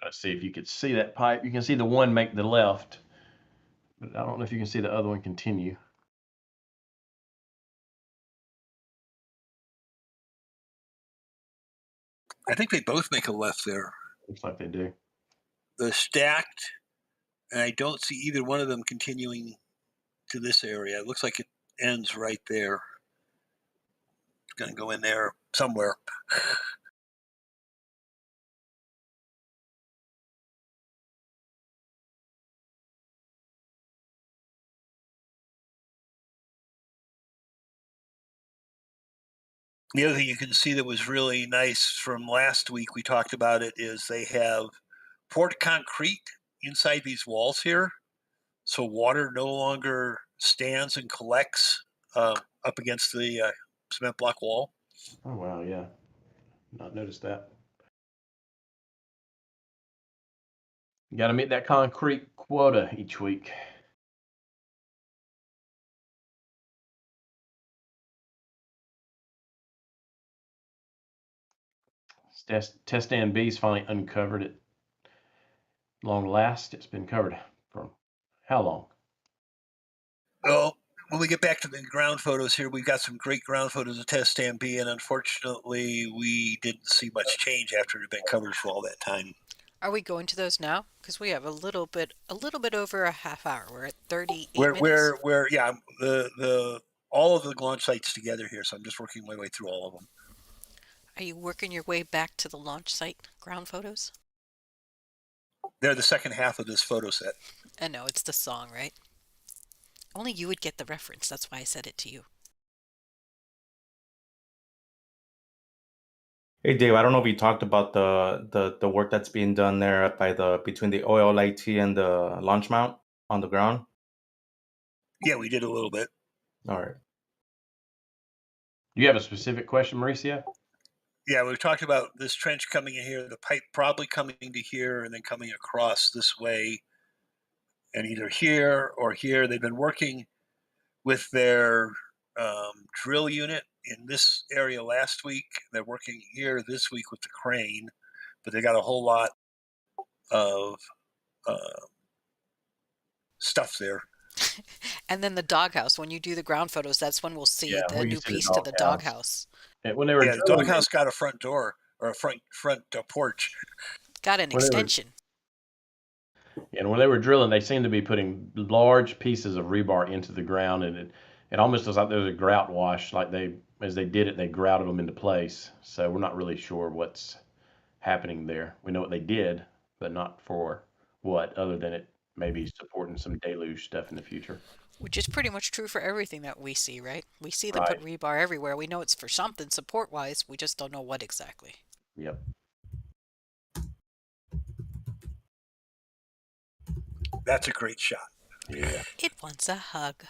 Let's see if you could see that pipe. You can see the one make the left, but I don't know if you can see the other one continue. I think they both make a left there. Looks like they do. They're stacked, and I don't see either one of them continuing to this area. It looks like it ends right there. It's going to go in there somewhere. The other thing you can see that was really nice from last week, we talked about it, is they have poured concrete inside these walls here. So water no longer stands and collects up against the cement block wall. Oh, wow, yeah. Not noticed that. You got to meet that concrete quota each week. Test stand B's finally uncovered it. Long last, it's been covered for how long? Well, when we get back to the ground photos here, we've got some great ground photos of test stand B, and unfortunately, we didn't see much change after it had been covered for all that time. Are we going to those now? Because we have a little bit over a half hour. We're at 38 minutes. We're yeah, the all of the launch sites together here, so I'm just working my way through all of them. Are you working your way back to the launch site ground photos? They're the second half of this photo set. I know, it's the song, right? Only you would get the reference. That's why I said it to you. Hey Dave, I don't know if you talked about the work that's being done there by between the OLIT and the launch mount on the ground. Yeah, we did a little bit. All right. Do you have a specific question, Mauricio? Yeah, we've talked about this trench coming in here, the pipe probably coming to here and then coming across this way, and either here or here. They've been working with their drill unit in this area last week. They're working here this week with the crane, but they got a whole lot of stuff there. And then the doghouse. When you do the ground photos, that's when we'll see the new piece to the doghouse. When they were the doghouse got a front door or a front porch. Got an extension. And when they were drilling, they seemed to be putting large pieces of rebar into the ground, and it almost looks like there was a grout wash. Like as they did it, they grouted them into place. So we're not really sure what's happening there. We know what they did, but not for what, other than it maybe supporting some deluge stuff in the future. Which is pretty much true for everything that we see, right? We see them put rebar everywhere. We know it's for something support-wise. We just don't know what exactly. Yep. That's a great shot. Yeah. It wants a hug.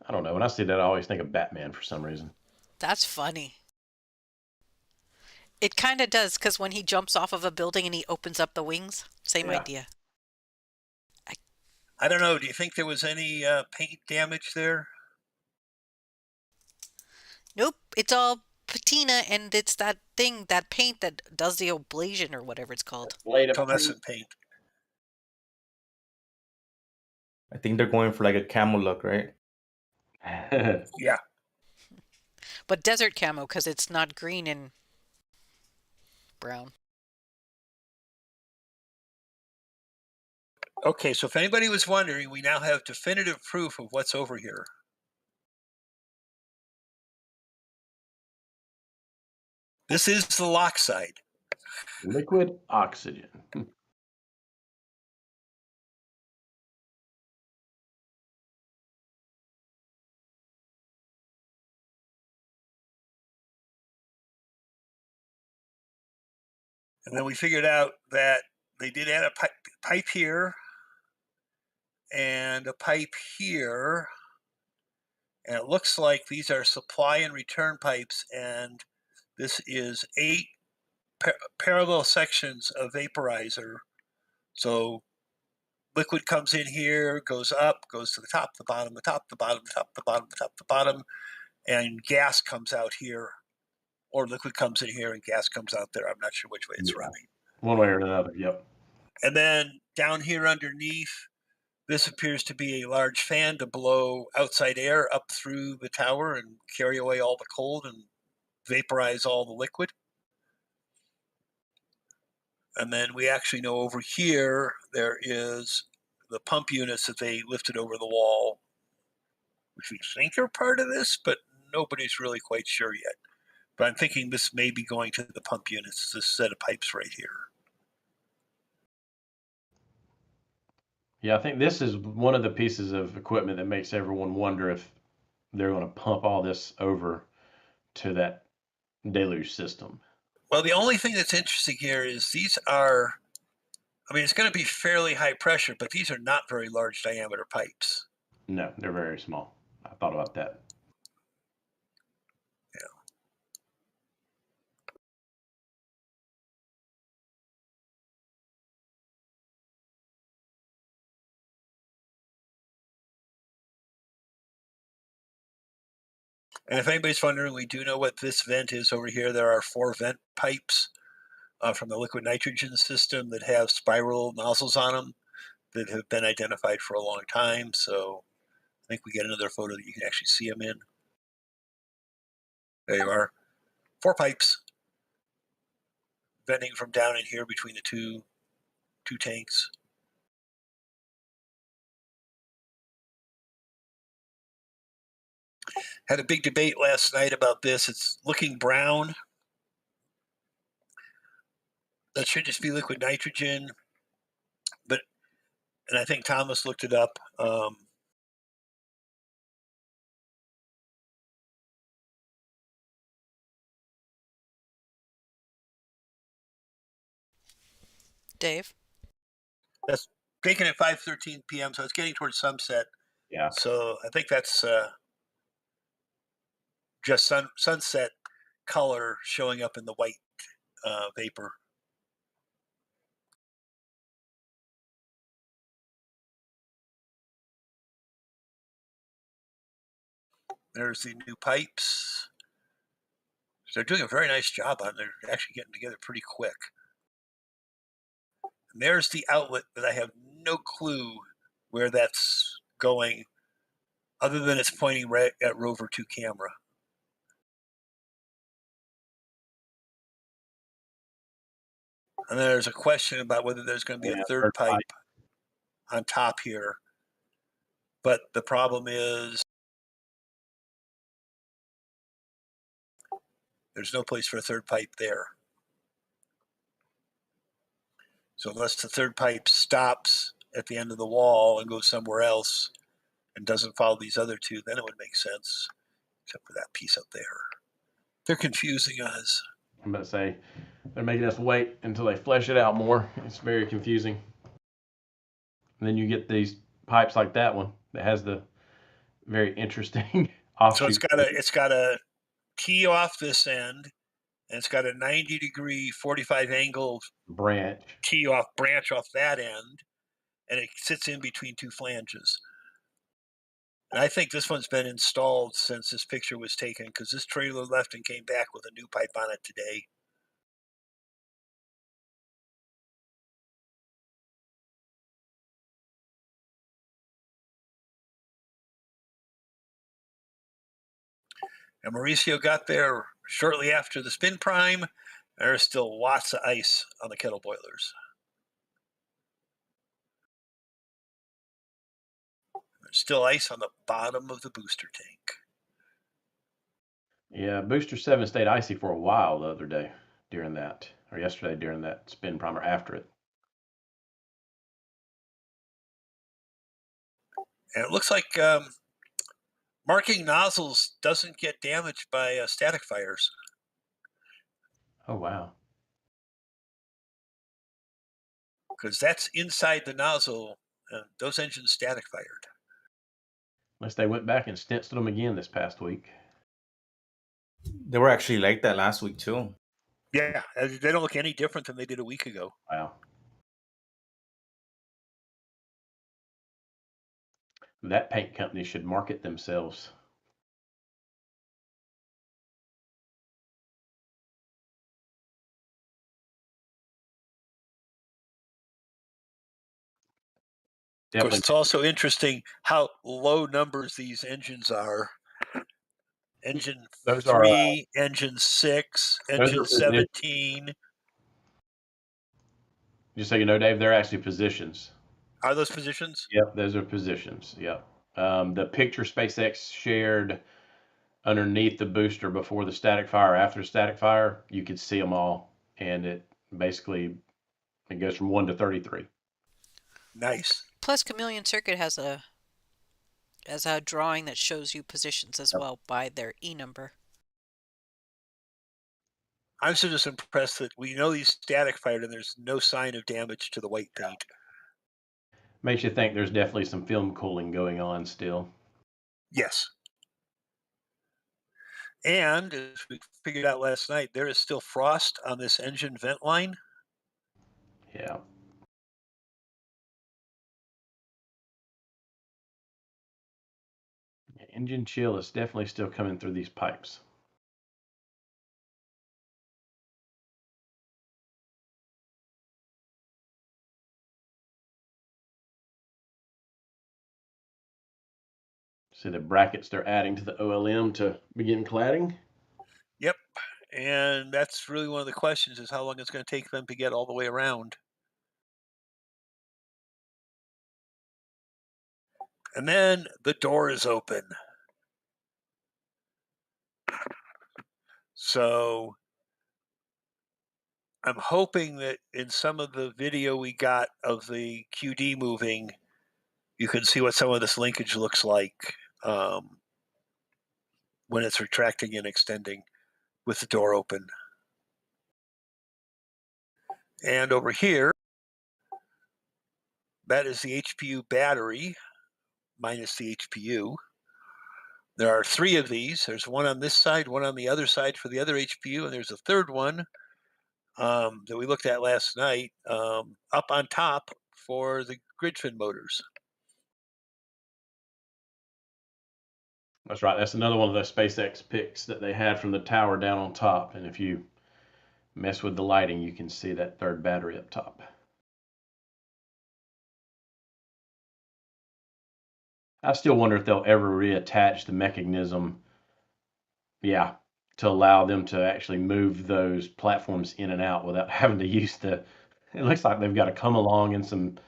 I don't know. When I see that, I always think of Batman for some reason. That's funny. It kind of does, because when he jumps off of a building and he opens up the wings, same idea. I don't know. Do you think there was any paint damage there? Nope. It's all patina, and it's that thing, that paint that does the ablation or whatever it's called. Tumescent paint. I think they're going for like a camel look, right? Yeah. But desert camo, because it's not green and brown. Okay, so if anybody was wondering, we now have definitive proof of what's over here. This is the lock side. Liquid oxygen. And then we figured out that they did add a pipe here and a pipe here. And it looks like these are supply and return pipes. And this is 8 parallel sections of vaporizer. So liquid comes in here, goes up, goes to the top, the bottom, the top, the bottom, the top, the bottom, the top, the bottom, and gas comes out here, or liquid comes in here and gas comes out there. I'm not sure which way it's running. One way or another, yep. And then down here underneath, this appears to be a large fan to blow outside air up through the tower and carry away all the cold and vaporize all the liquid. And then we actually know over here there is the pump units that they lifted over the wall, which we think are part of this, but nobody's really quite sure yet. But I'm thinking this may be going to the pump units, this set of pipes right here. Yeah, I think this is one of the pieces of equipment that makes everyone wonder if they're going to pump all this over to that deluge system. Well, the only thing that's interesting here is these are, I mean, it's going to be fairly high pressure, but these are not very large diameter pipes. No, they're very small. I thought about that. Yeah. And if anybody's wondering, we do know what this vent is over here. There are 4 vent pipes from the liquid nitrogen system that have spiral nozzles on them that have been identified for a long time. So I think we get another photo that you can actually see them in. There you are. 4 pipes venting from down in here between the two tanks. Had a big debate last night about this. It's looking brown. That should just be liquid nitrogen. But, and I think Thomas looked it up. Dave? That's taken at 5:13 p.m., so it's getting towards sunset. Yeah. So I think that's just sunset color showing up in the white vapor. There's the new pipes. So they're doing a very nice job on it. They're actually getting together pretty quick. And there's the outlet that I have no clue where that's going, other than it's pointing right at Rover 2 camera. And there's a question about whether there's going to be a third pipe on top here. But the problem is there's no place for a third pipe there. So unless the third pipe stops at the end of the wall and goes somewhere else and doesn't follow these other 2, then it would make sense, except for that piece up there. They're confusing us. I'm about to say they're making us wait until they flesh it out more. It's very confusing. And then you get these pipes like that one that has the very interesting offshoot. So it's got a tee off this end, and it's got a 90-degree 45 angle branch branch off that end, and it sits in between 2 flanges. And I think this one's been installed since this picture was taken, because this trailer left and came back with a new pipe on it today. And Mauricio got there shortly after the spin prime. There's still lots of ice on the kettle boilers. There's still ice on the bottom of the booster tank. Yeah, Booster 7 stayed icy for a while the other day. during that, or yesterday during that spin primer after it. And it looks like marking nozzles doesn't get damaged by static fires. Oh, wow. Because that's inside the nozzle, and those engines static fired. Unless they went back and stenciled them again this past week. They were actually like that last week too. Yeah, they don't look any different than they did a week ago. Wow. That paint company should market themselves. Of course, Definitely. it's also interesting how low numbers these engines are. Engine Those are 3, engine 6, engine positions. 17. Just so you know, Dave, they're actually positions. Are those positions? Yep, those are positions. Yep. The picture SpaceX shared underneath the booster before the static fire, after the static fire, you could see them all, and it basically it goes from 1 to 33. Nice. Plus, Chameleon Circuit has a drawing that shows you positions as Yep. well by their E number. I'm so just impressed that we know these static fired and there's no sign of damage to the white paint. Makes you think there's definitely some film cooling going on still. Yes. And as we figured out last night, there is still frost on this engine vent line. Yeah. Engine chill is definitely still coming through these pipes. See the brackets they're adding to the OLM to begin cladding. Yep. And that's really one of the questions is how long it's going to take them to get all the way around. And then the door is open. So I'm hoping that in some of the video we got of the QD moving, you can see what some of this linkage looks like when it's retracting and extending with the door open. And over here, that is the HPU battery minus the HPU. There are 3 of these. There's one on this side, one on the other side for the other HPU, and there's a third one that we looked at last night up on top for the grid fin motors. That's right. That's another one of those SpaceX pics that they had from the tower down on top. And if you mess with the lighting, you can see that third battery up top. I still wonder if they'll ever reattach the mechanism, yeah, to allow them to actually move those platforms in and out without having to use the. It looks like they've got to come along and some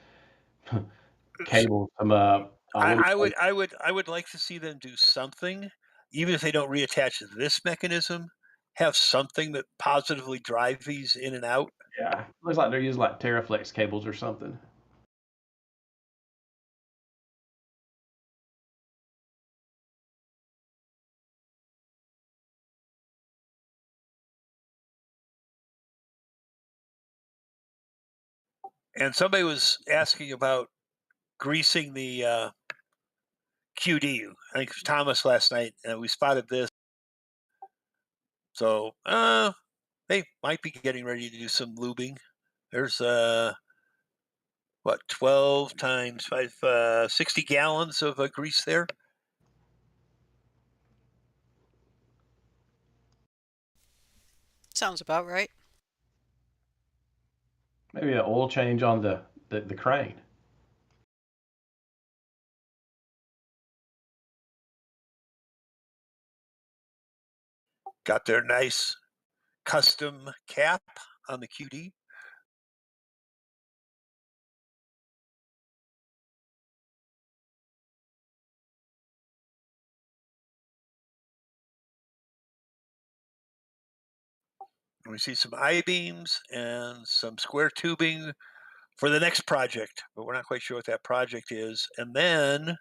cables come up. I would like to see them do something, even if they don't reattach this mechanism, have something that positively drive these in and out. Yeah, looks like they're using like Teraflex cables or something. And somebody was asking about greasing the QD. I think it was Thomas last night, and we spotted this. So they might be getting ready to do some lubing. There's 12 times 5, 60 gallons of grease there. Sounds about right. Maybe an oil change on the crane. Got their nice custom cap on the QD. And we see some I-beams and some square tubing for the next project, but we're not quite sure what that project is. And then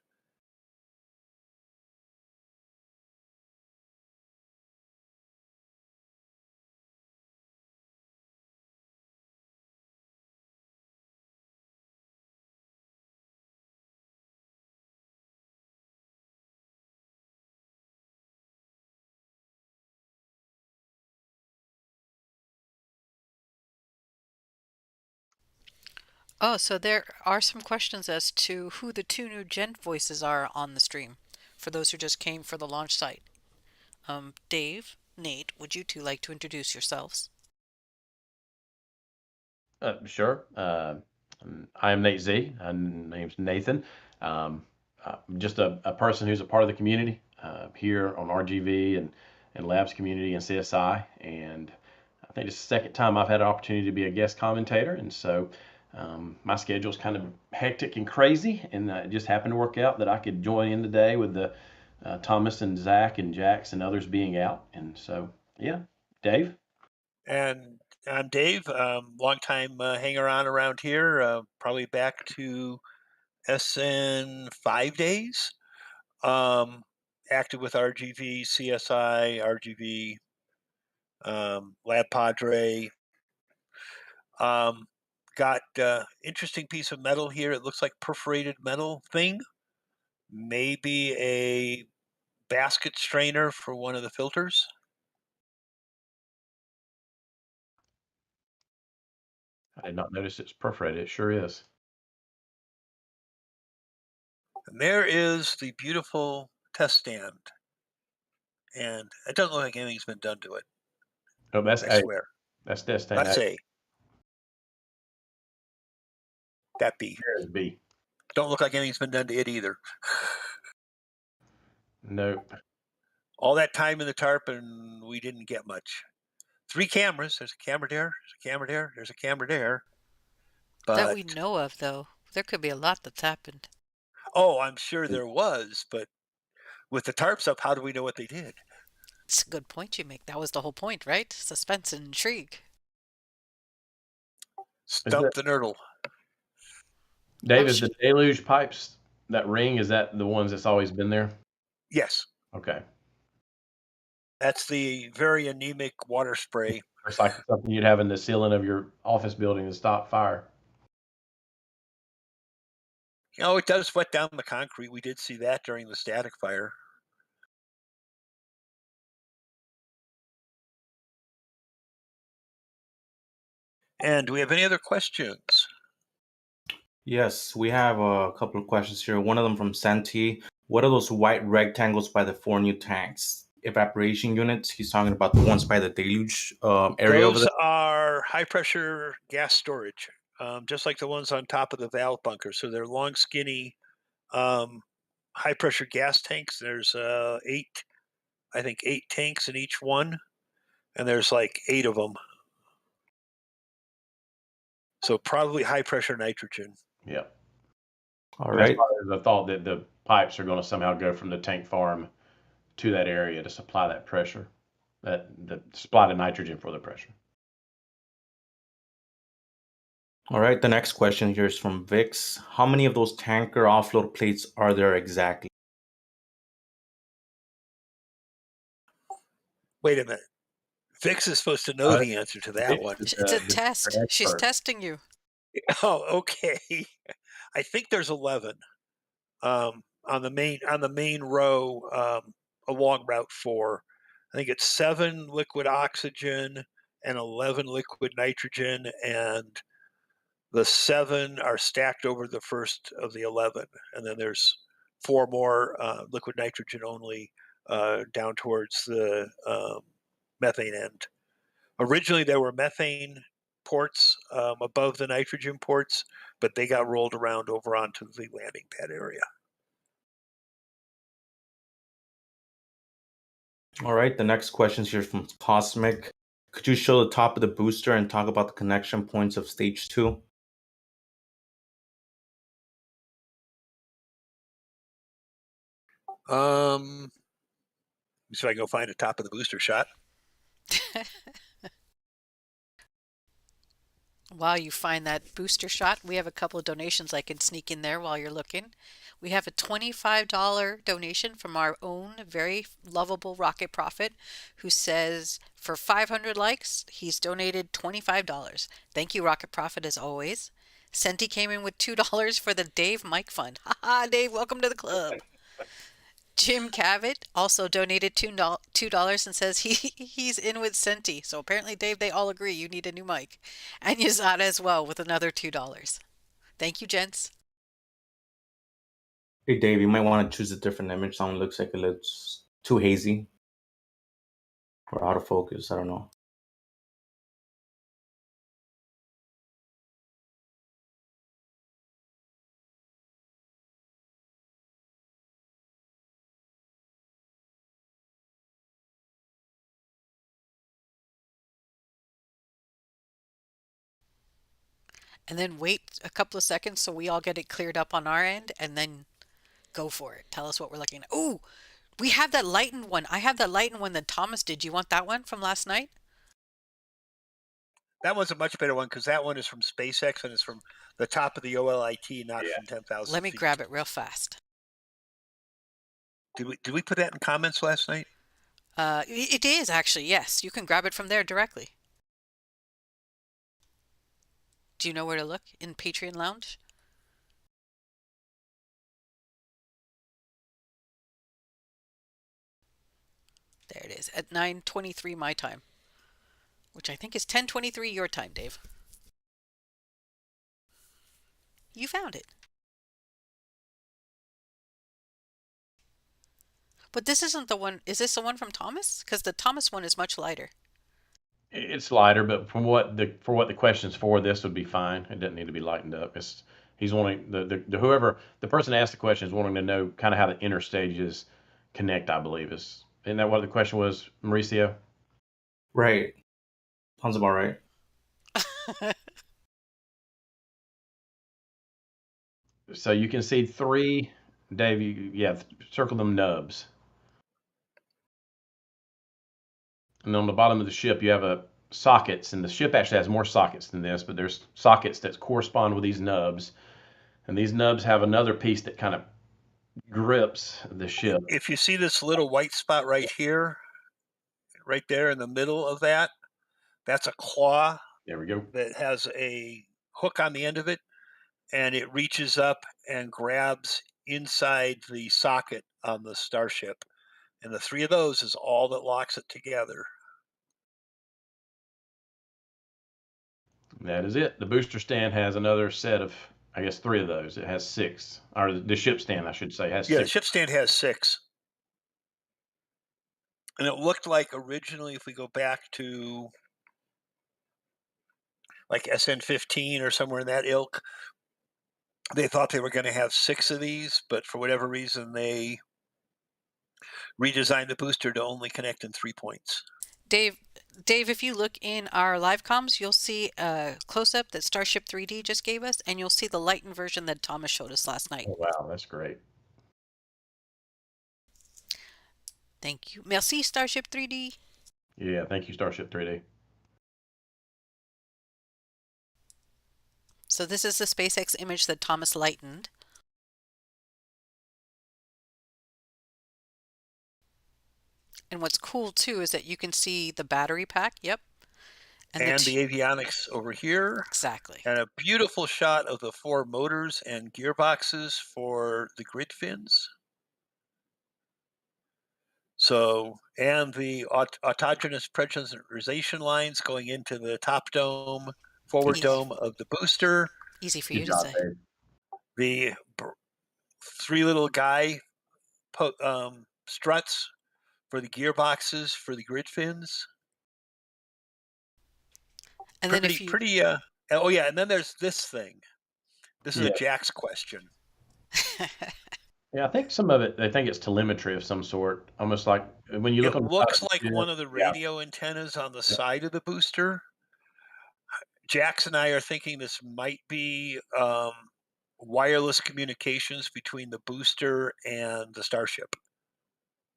Oh, so there are some questions as to who the two new gent voices are on the stream for those who just came for the launch site. Dave, Nate, would you two like to introduce yourselves? Sure. I am Nate Z. My name's Nathan. I'm just a person who's a part of the community here on RGV and Labs community and CSI. And I think it's the second time I've had an opportunity to be a guest commentator. And so my schedule's kind of hectic and crazy. And it just happened to work out that I could join in today with the Thomas and Zach and Jax and others being out. And so, yeah, Dave. And I'm Dave, longtime hanger on around here, probably back to SN 5 days. Active with RGV, CSI, RGV, Lab Padre. Got interesting piece of metal here. It looks like perforated metal thing. Maybe a basket strainer for one of the filters. I did not notice it's perforated. It sure is. And there is the beautiful test stand. And it doesn't look like anything's been done to it. No, that's I A. swear. That's test Let's A. say that B. There's B. Don't look like anything's been done to it either. Nope. All that time in the tarp and we didn't get much. 3 cameras. There's a camera there. There's a camera there. There's a camera there. But That we know of, though. There could be a lot that's happened. oh, I'm sure there was. But with the tarps up, how do we know what they did? It's a good point you make. That was the whole point, right? Suspense and intrigue. Stump the nerdle. Dave, Oh, is the deluge pipes, that ring, is that the ones that's always been there? Yes. Okay. That's the very anemic water spray. It's like something you'd have in the ceiling of your office building to stop fire. You know, it does wet down the concrete. We did see that during the static fire. And do we have any other questions? Yes, we have a couple of questions here. One of them from Santi. What are those white rectangles by the 4 new tanks? Evaporation units. He's talking about the ones by the deluge area over Those there. are high pressure gas storage, just like the ones on top of the valve bunker. So they're long, skinny, high pressure gas tanks. There's 8, I think 8 tanks in each one, and there's like 8 of them. So probably high pressure nitrogen. Yeah. All And that's right. why there's a thought that the pipes are going to somehow go from the tank farm to that area to supply that pressure, that supply the nitrogen for the pressure. All right. The next question here is from Vix. How many of those tanker offload plates are there exactly? Wait a minute. Vix is supposed to know the answer to that one. it's a test. She's testing you. Oh, okay. I think there's 11 on the main row along Route 4. I think it's 7 liquid oxygen and 11 liquid nitrogen, and the 7 are stacked over the first of the 11, and then there's 4 more liquid nitrogen only down towards the methane end. Originally, there were methane ports above the nitrogen ports, but they got rolled around over onto the landing pad area. All right. The next question is here from Cosmic. Could you show the top of the booster and talk about the connection points of stage 2? So I go find a top of the booster shot. While you find that booster shot, we have a couple of donations I can sneak in there while you're looking. We have a $25 donation from our own very lovable Rocket Prophet who says for 500 likes, he's donated $25. Thank you, Rocket Prophet, as always. Senti came in with $2 for the Dave Mike Fund. Haha, Dave, welcome to the club. Jim Cavett also donated $2 and says he's in with Senti. So apparently, Dave, they all agree you need a new mic. And Yazada as well with another $2. Thank you, gents. Hey, Dave, you might want to choose a different image. Someone looks like it looks too hazy or out of focus. I don't know. And then wait a couple of seconds so we all get it cleared up on our end and then go for it. Tell us what we're looking at. Oh, we have that lightened one. I have that lightened one that Thomas did. You want that one from last night? That one's a much better one because that one is from SpaceX and it's from the top of the OLIT, not from 10,000 Let me feet. grab it real fast. Did we put that in comments last night? It is actually, yes. You can grab it from there directly. Do you know where to look in Patreon Lounge? There it is at 9:23 my time, which I think is 10:23 your time, Dave. You found it. But this isn't the one. Is this the one from Thomas? Because the Thomas one is much lighter. It's lighter, but for what the question's for, this would be fine. It doesn't need to be lightened up. He's wanting the person asked the question is wanting to know kind of how the inner stages connect. I believe isn't that what the question was, Mauricio? Right. Sounds about right. So you can see three, Dave. Circle them nubs, and on the bottom of the ship you have sockets, and the ship actually has more sockets than this, but there's sockets that correspond with these nubs, and these nubs have another piece that kind of grips the ship. If you see this little white spot right here, right there in the middle of that, that's a claw. There we go. That has a hook on the end of it, and it reaches up and grabs inside the socket on the Starship. And the three of those is all that locks it together. That is it. The booster stand has another set of, I guess, three of those. It has six, or the ship stand, I should say, has Yeah, the six. ship stand has six. And it looked like originally, if we go back to like SN15 or somewhere in that ilk, they thought they were going to have six of these, but for whatever reason, they redesigned the booster to only connect in 3 points. Dave, if you look in our live comms, you'll see a close-up that Starship 3D just gave us, and you'll see the lightened version that Thomas showed us last night. Oh, wow, that's great. Thank you. Merci, Starship 3D. Yeah, thank you, Starship 3D. So this is the SpaceX image that Thomas lightened. And what's cool too is that you can see the battery pack. Yep. And the avionics over here. Exactly. And a beautiful shot of the four motors and gearboxes for the grid fins. So, and the autogenous pressurization lines going into the top dome, forward dome of the booster. Easy for you to say. Dave. The three little guy struts for the gearboxes for the grid fins. And pretty, then if you oh yeah, and then there's this thing. This is a Jack's question. Yeah, I think some of it, they think it's telemetry of some sort, almost like when you look on the It looks like ship, one of the radio antennas on the side of the booster. Jax and I are thinking this might be wireless communications between the booster and the Starship.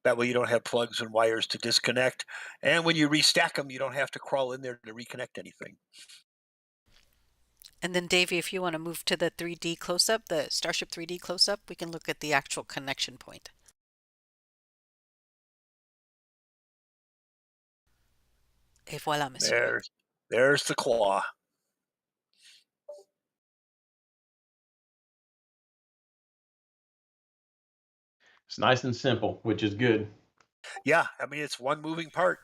That way you don't have plugs and wires to disconnect. And when you restack them, you don't have to crawl in there to reconnect anything. And then Davey, if you want to move to the 3D close-up, the Starship 3D close-up, we can look at the actual connection point. Et voilà, monsieur. There's the claw. It's nice and simple, which is good. Yeah, I mean, it's one moving part.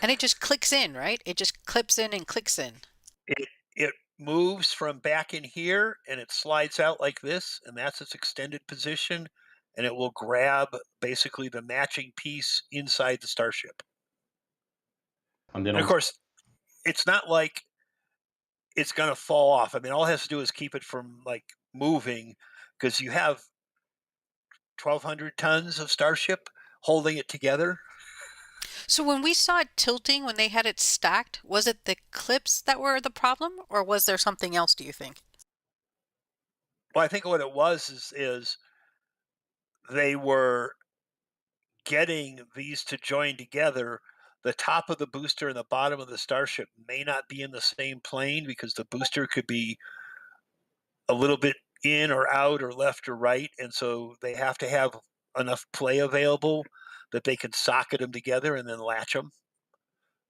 And it just clicks in, right? It just clips in and clicks in. It moves from back in here and it slides out like this, and that's its extended position, and it will grab basically the matching piece inside the Starship. And then And of course, it's not like it's going to fall off. I mean, all it has to do is keep it from like moving, because you have 1,200 tons of Starship holding it together. So when we saw it tilting, when they had it stacked, was it the clips that were the problem, or was there something else, do you think? Well, I think what it was is they were getting these to join together. The top of the booster and the bottom of the Starship may not be in the same plane, because the booster could be a little bit in or out or left or right, and so they have to have enough play available that they can socket them together and then latch them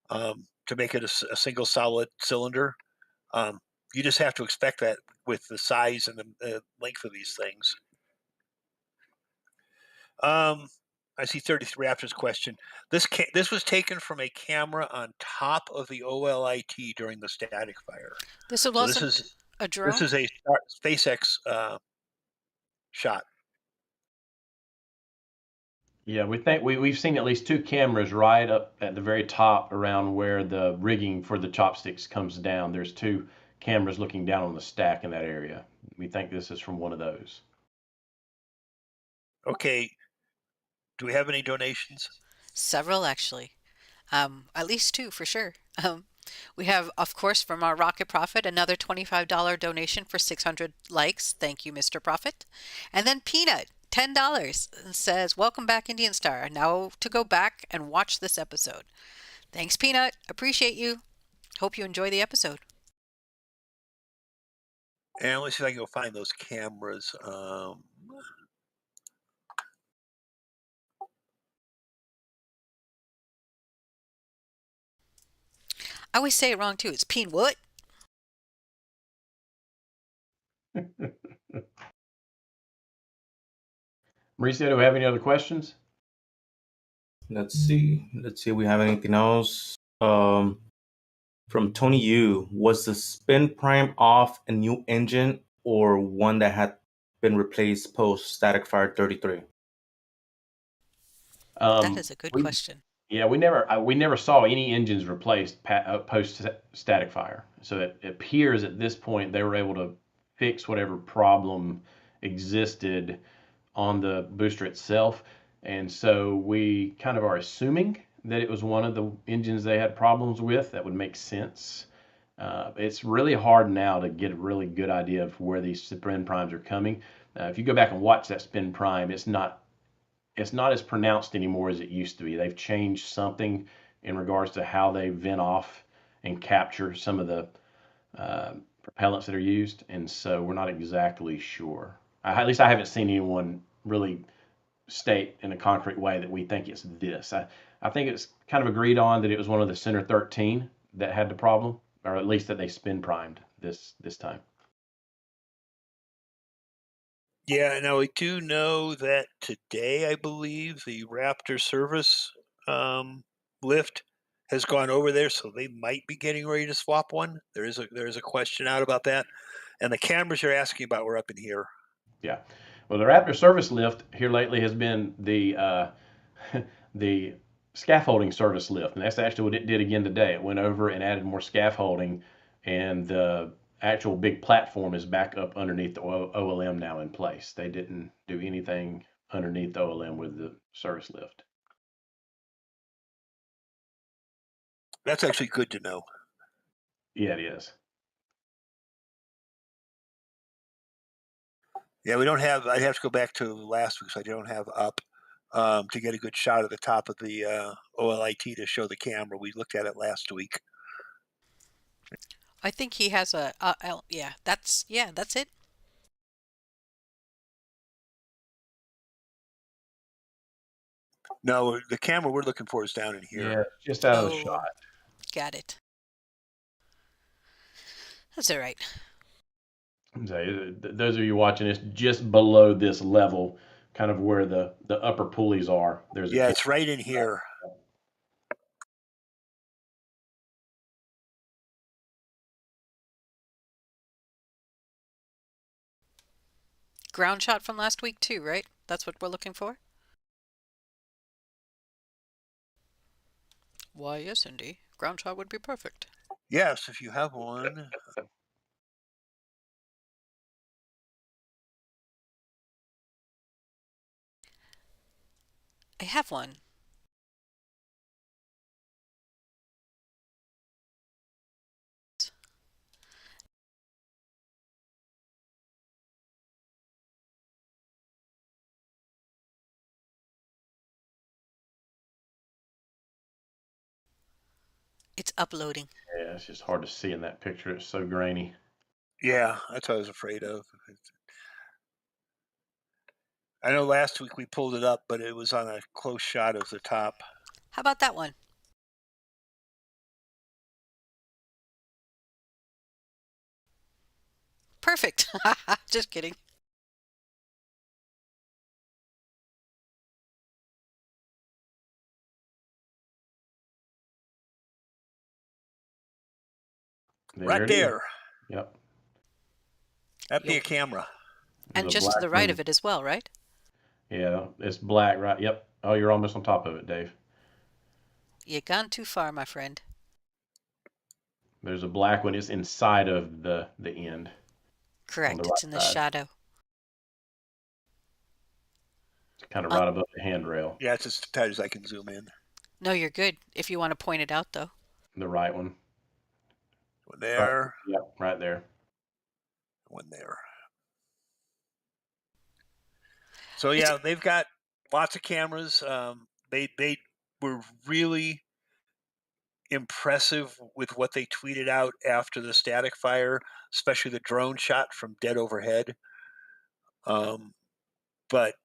to make it a single solid cylinder. You just have to expect that with the size and the length of these things. I see 33 Raptors question. This was taken from a camera on top of the OLIT during the static fire. This So wasn't a drone? this is a SpaceX shot. yeah, we think we've seen at least 2 cameras right up at the very top around where the rigging for the chopsticks comes down. There's 2 cameras looking down on the stack in that area. We think this is from one of those. Okay. Do we have any donations? Several, actually. At least 2 for sure. We have, of course, from our Rocket Prophet, another $25 donation for 600 likes. Thank you, Mr. Prophet. And then Peanut, $10, and says, "Welcome back, Indian Star. Now to go back and watch this episode." Thanks, Peanut. Appreciate you. Hope you enjoy the episode. And let's see if I can go find those cameras. I always say it wrong too. It's Peen what? Mauricio, do we have any other questions? Let's see. Let's see if we have anything else. From Tony Yu, was the spin prime off a new engine or one that had been replaced post static fire 33? That is a good We, question. yeah, we never saw any engines replaced post static fire. So it appears at this point they were able to fix whatever problem existed on the booster itself. And so we kind of are assuming that it was one of the engines they had problems with. That would make sense. It's really hard now to get a really good idea of where these spin primes are coming. If you go back and watch that spin prime, it's not as pronounced anymore as it used to be. They've changed something in regards to how they vent off and capture some of the propellants that are used, and so we're not exactly sure. At least I haven't seen anyone really state in a concrete way that we think it's this. I think it's kind of agreed on that it was one of the Center 13 that had the problem, or at least that they spin primed this time. Yeah, now we do know that today, I believe, the Raptor service lift has gone over there, so they might be getting ready to swap one. There is a question out about that, and the cameras you're asking about were up in here. Yeah. Well, the Raptor service lift here lately has been the the scaffolding service lift, and that's actually what it did again today. It went over and added more scaffolding, and the actual big platform is back up underneath the OLM now in place. They didn't do anything underneath the OLM with the service lift. That's actually good to know. Yeah, it is. Yeah, we don't have. I'd have to go back to last week, so I don't have up to get a good shot of the top of the OLIT to show the camera. We looked at it last week. I think he has a yeah, that's it. No, the camera we're looking for is down in here. Yeah, just out of the Oh, shot. got it. That's all right. So, those of you watching, it's just below this level, kind of where the upper pulleys are. There's a Yeah, it's right in here. Ground shot from last week too, right? That's what we're looking for? Why, yes, Indy. Ground shot would be perfect. Yes, if you have one. I have one. It's uploading. Yeah, it's just hard to see in that picture. It's so grainy. Yeah, that's what I was afraid of. I know last week we pulled it up, but it was on a close shot of the top. How about that one? Perfect. Just kidding. Right It is. there. Yep. That'd be You'll- a camera. And The just to black the right one. of it as well, right? Yeah, it's black, right? Yep. Oh, you're almost on top of it, Dave. You gone too far, my friend. There's a black one. It's inside of the end on the Correct. It's in the right side. shadow. It's kind of On right above the handrail. Yeah, it's as tight as I can zoom in. No, you're good. If you want to point it out, though. The right one. One there, Yep, right there. one there. So yeah, they've got lots of cameras. They were really impressive with what they tweeted out after the static fire, especially the drone shot from dead overhead. But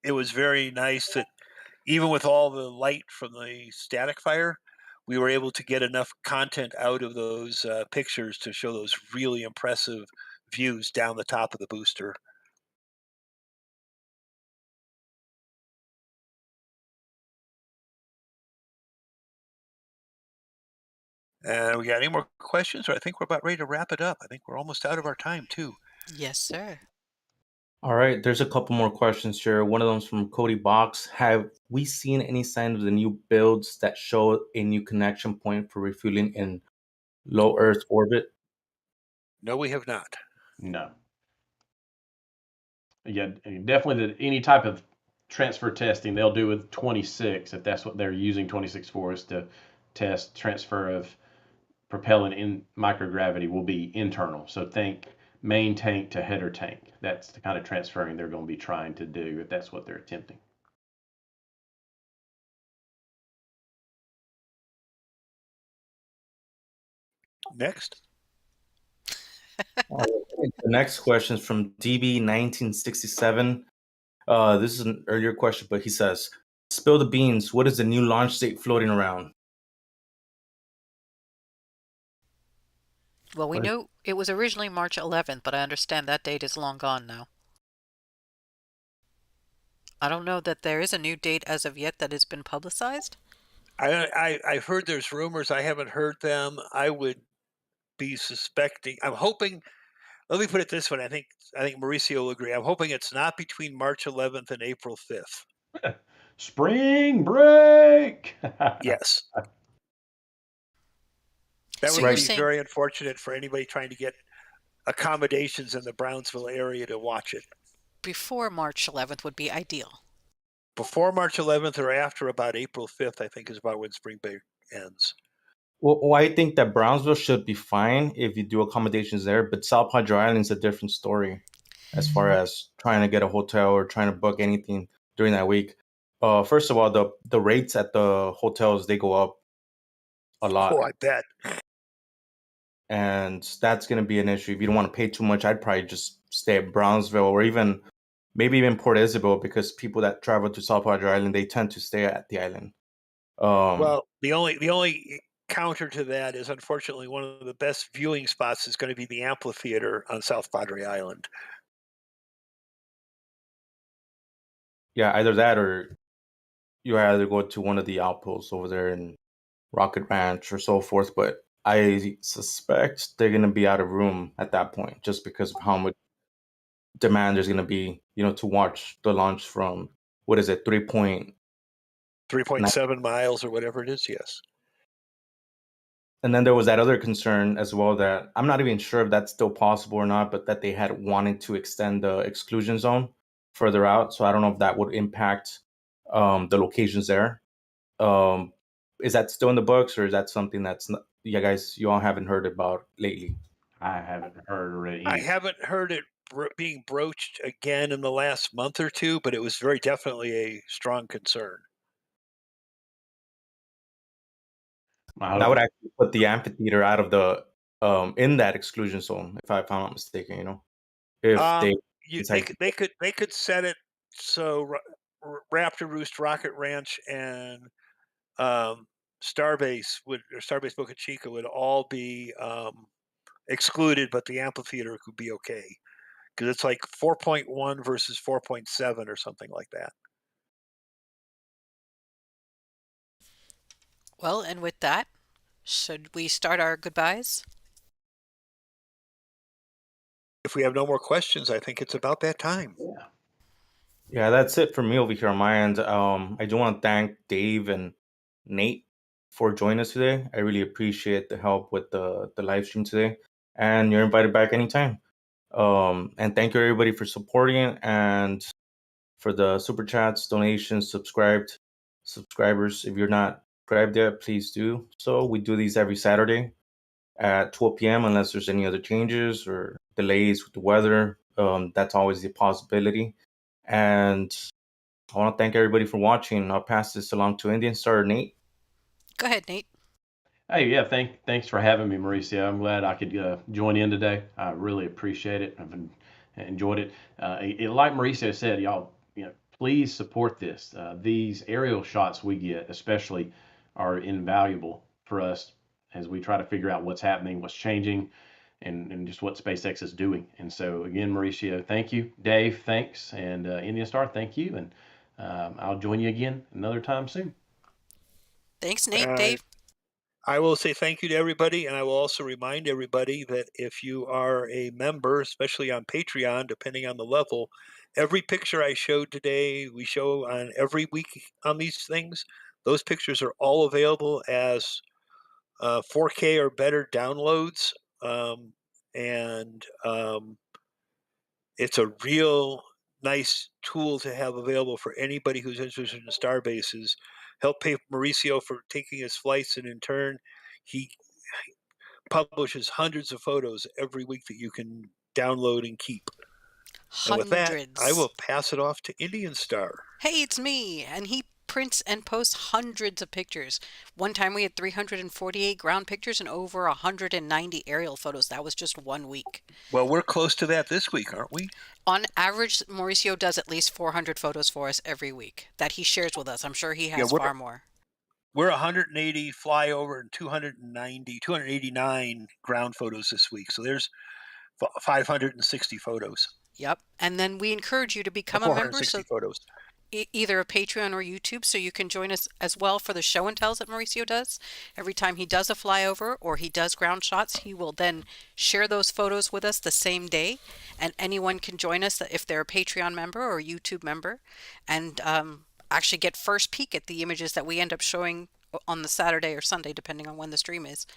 it was very nice that even with all the light from the static fire, we were able to get enough content out of those pictures to show those really impressive views down the top of the booster. And we got any more questions? Or I think we're about ready to wrap it up. I think we're almost out of our time too. Yes, sir. All right, there's a couple more questions here. One of them's from Cody Box. Have we seen any sign of the new builds that show a new connection point for refueling in low Earth orbit? No, we have not. No. Yeah, definitely any type of transfer testing they'll do with 26, if that's what they're using 26 for, is to test transfer of propellant in microgravity, will be internal. So think main tank to header tank. That's the kind of transferring they're going to be trying to do if that's what they're attempting. Next. The next question is from DB1967. This is an earlier question, but he says, "Spill the beans. What is the new launch date floating around?" Well, we know it was originally March 11th, but I understand that date is long gone now. I don't know that there is a new date as of yet that has been publicized. I've heard there's rumors. I haven't heard them. I would be suspecting. I'm hoping. Let me put it this way. I think Mauricio will agree. I'm hoping it's not between March 11th and April 5th. Spring break. Yes. That So would you're be saying very unfortunate for anybody trying to get accommodations in the Brownsville area to watch it. before March 11th would be ideal. Before March 11th or after about April 5th, I think is about when spring break ends. Well, I think that Brownsville should be fine if you do accommodations there, but South Padre Island's a different story as far as trying to get a hotel or trying to book anything during that week. First of all, the rates at the hotels, they go up a lot. Oh, I bet. and that's going to be an issue. If you don't want to pay too much, I'd probably just stay at Brownsville, or maybe even Port Isabel, because people that travel to South Padre Island, they tend to stay at the island. Well, the only counter to that is, unfortunately, one of the best viewing spots is going to be the amphitheater on South Padre Island. Yeah, either that, or you either go to one of the outposts over there in Rocket Ranch or so forth. But I suspect they're going to be out of room at that point, just because of how much demand there's going to be, to watch the launch from, what is it, 3.7 miles or whatever it is, yes. And then there was that other concern as well, that I'm not even sure if that's still possible or not, but that they had wanted to extend the exclusion zone further out. So I don't know if that would impact the locations there. Is that still in the books, or is that something that's not, you all haven't heard about lately? I haven't heard it I either. haven't heard it being broached again in the last month or two, but it was very definitely a strong concern. That would actually put the amphitheater out of the in that exclusion zone, if I'm not mistaken. If they could set it so Raptor Roost, Rocket Ranch, and Starbase Boca Chica would all be excluded, but the amphitheater could be okay, because it's like 4.1 versus 4.7 or something like that. Well, and with that, should we start our goodbyes? If we have no more questions, I think it's about that time. Yeah, that's it for me over here on my end. I do want to thank Dave and Nate for joining us today. I really appreciate the help with the live stream today, and you're invited back anytime. And thank you everybody for supporting, and for the super chats, donations, subscribers. If you're not subscribed yet, please do so. We do these every Saturday at 12 p.m. unless there's any other changes or delays with the weather. That's always the possibility. And I want to thank everybody for watching. I'll pass this along to Indian Star Nate. Go ahead, Nate. Hey, yeah, thanks for having me, Mauricio. I'm glad I could join in today. I really appreciate it. I've enjoyed it. Like Mauricio said, y'all, please support this. These aerial shots we get, especially, are invaluable for us as we try to figure out what's happening, what's changing, and just what SpaceX is doing. And so, again, Mauricio, thank you. Dave, thanks. And Indian Star, thank you. And I'll join you again another time soon. Thanks, Nate. Dave? I will say thank you to everybody, and I will also remind everybody that if you are a member, especially on Patreon, depending on the level, every picture I showed today, we show on every week on these things. Those pictures are all available as 4K or better downloads, and it's a real nice tool to have available for anybody who's interested in Starbases. Help pay Mauricio for taking his flights, and in turn, he publishes hundreds of photos every week that you can download and keep. Hundreds. And with that, I will pass it off to Indian Star. Hey, it's me. And he prints and posts hundreds of pictures. One time we had 348 ground pictures and over 190 aerial photos. That was just 1 week. Well, we're close to that this week, aren't we? On average, Mauricio does at least 400 photos for us every week that he shares with us. I'm sure he has far more. We're 180 flyover and 289 ground photos this week. So there's 560 photos. Yep. And then we encourage you to become a member. So photos. Either a Patreon or YouTube, so you can join us as well for the show and tells that Mauricio does. Every time he does a flyover or he does ground shots, he will then share those photos with us the same day, and anyone can join us if they're a Patreon member or a YouTube member, and actually get first peek at the images that we end up showing on the Saturday or Sunday, depending on when the stream is.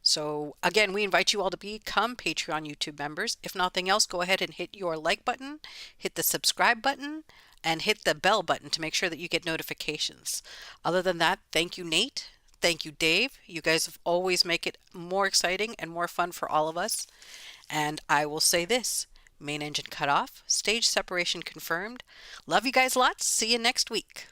So again, we invite you all to become Patreon YouTube members. If nothing else, go ahead and hit your like button, hit the subscribe button, and hit the bell button to make sure that you get notifications. Other than that, thank you, Nate. Thank you, Dave. You guys have always make it more exciting and more fun for all of us. And I will say this: main engine cut off, stage separation confirmed. Love you guys lots. See you next week.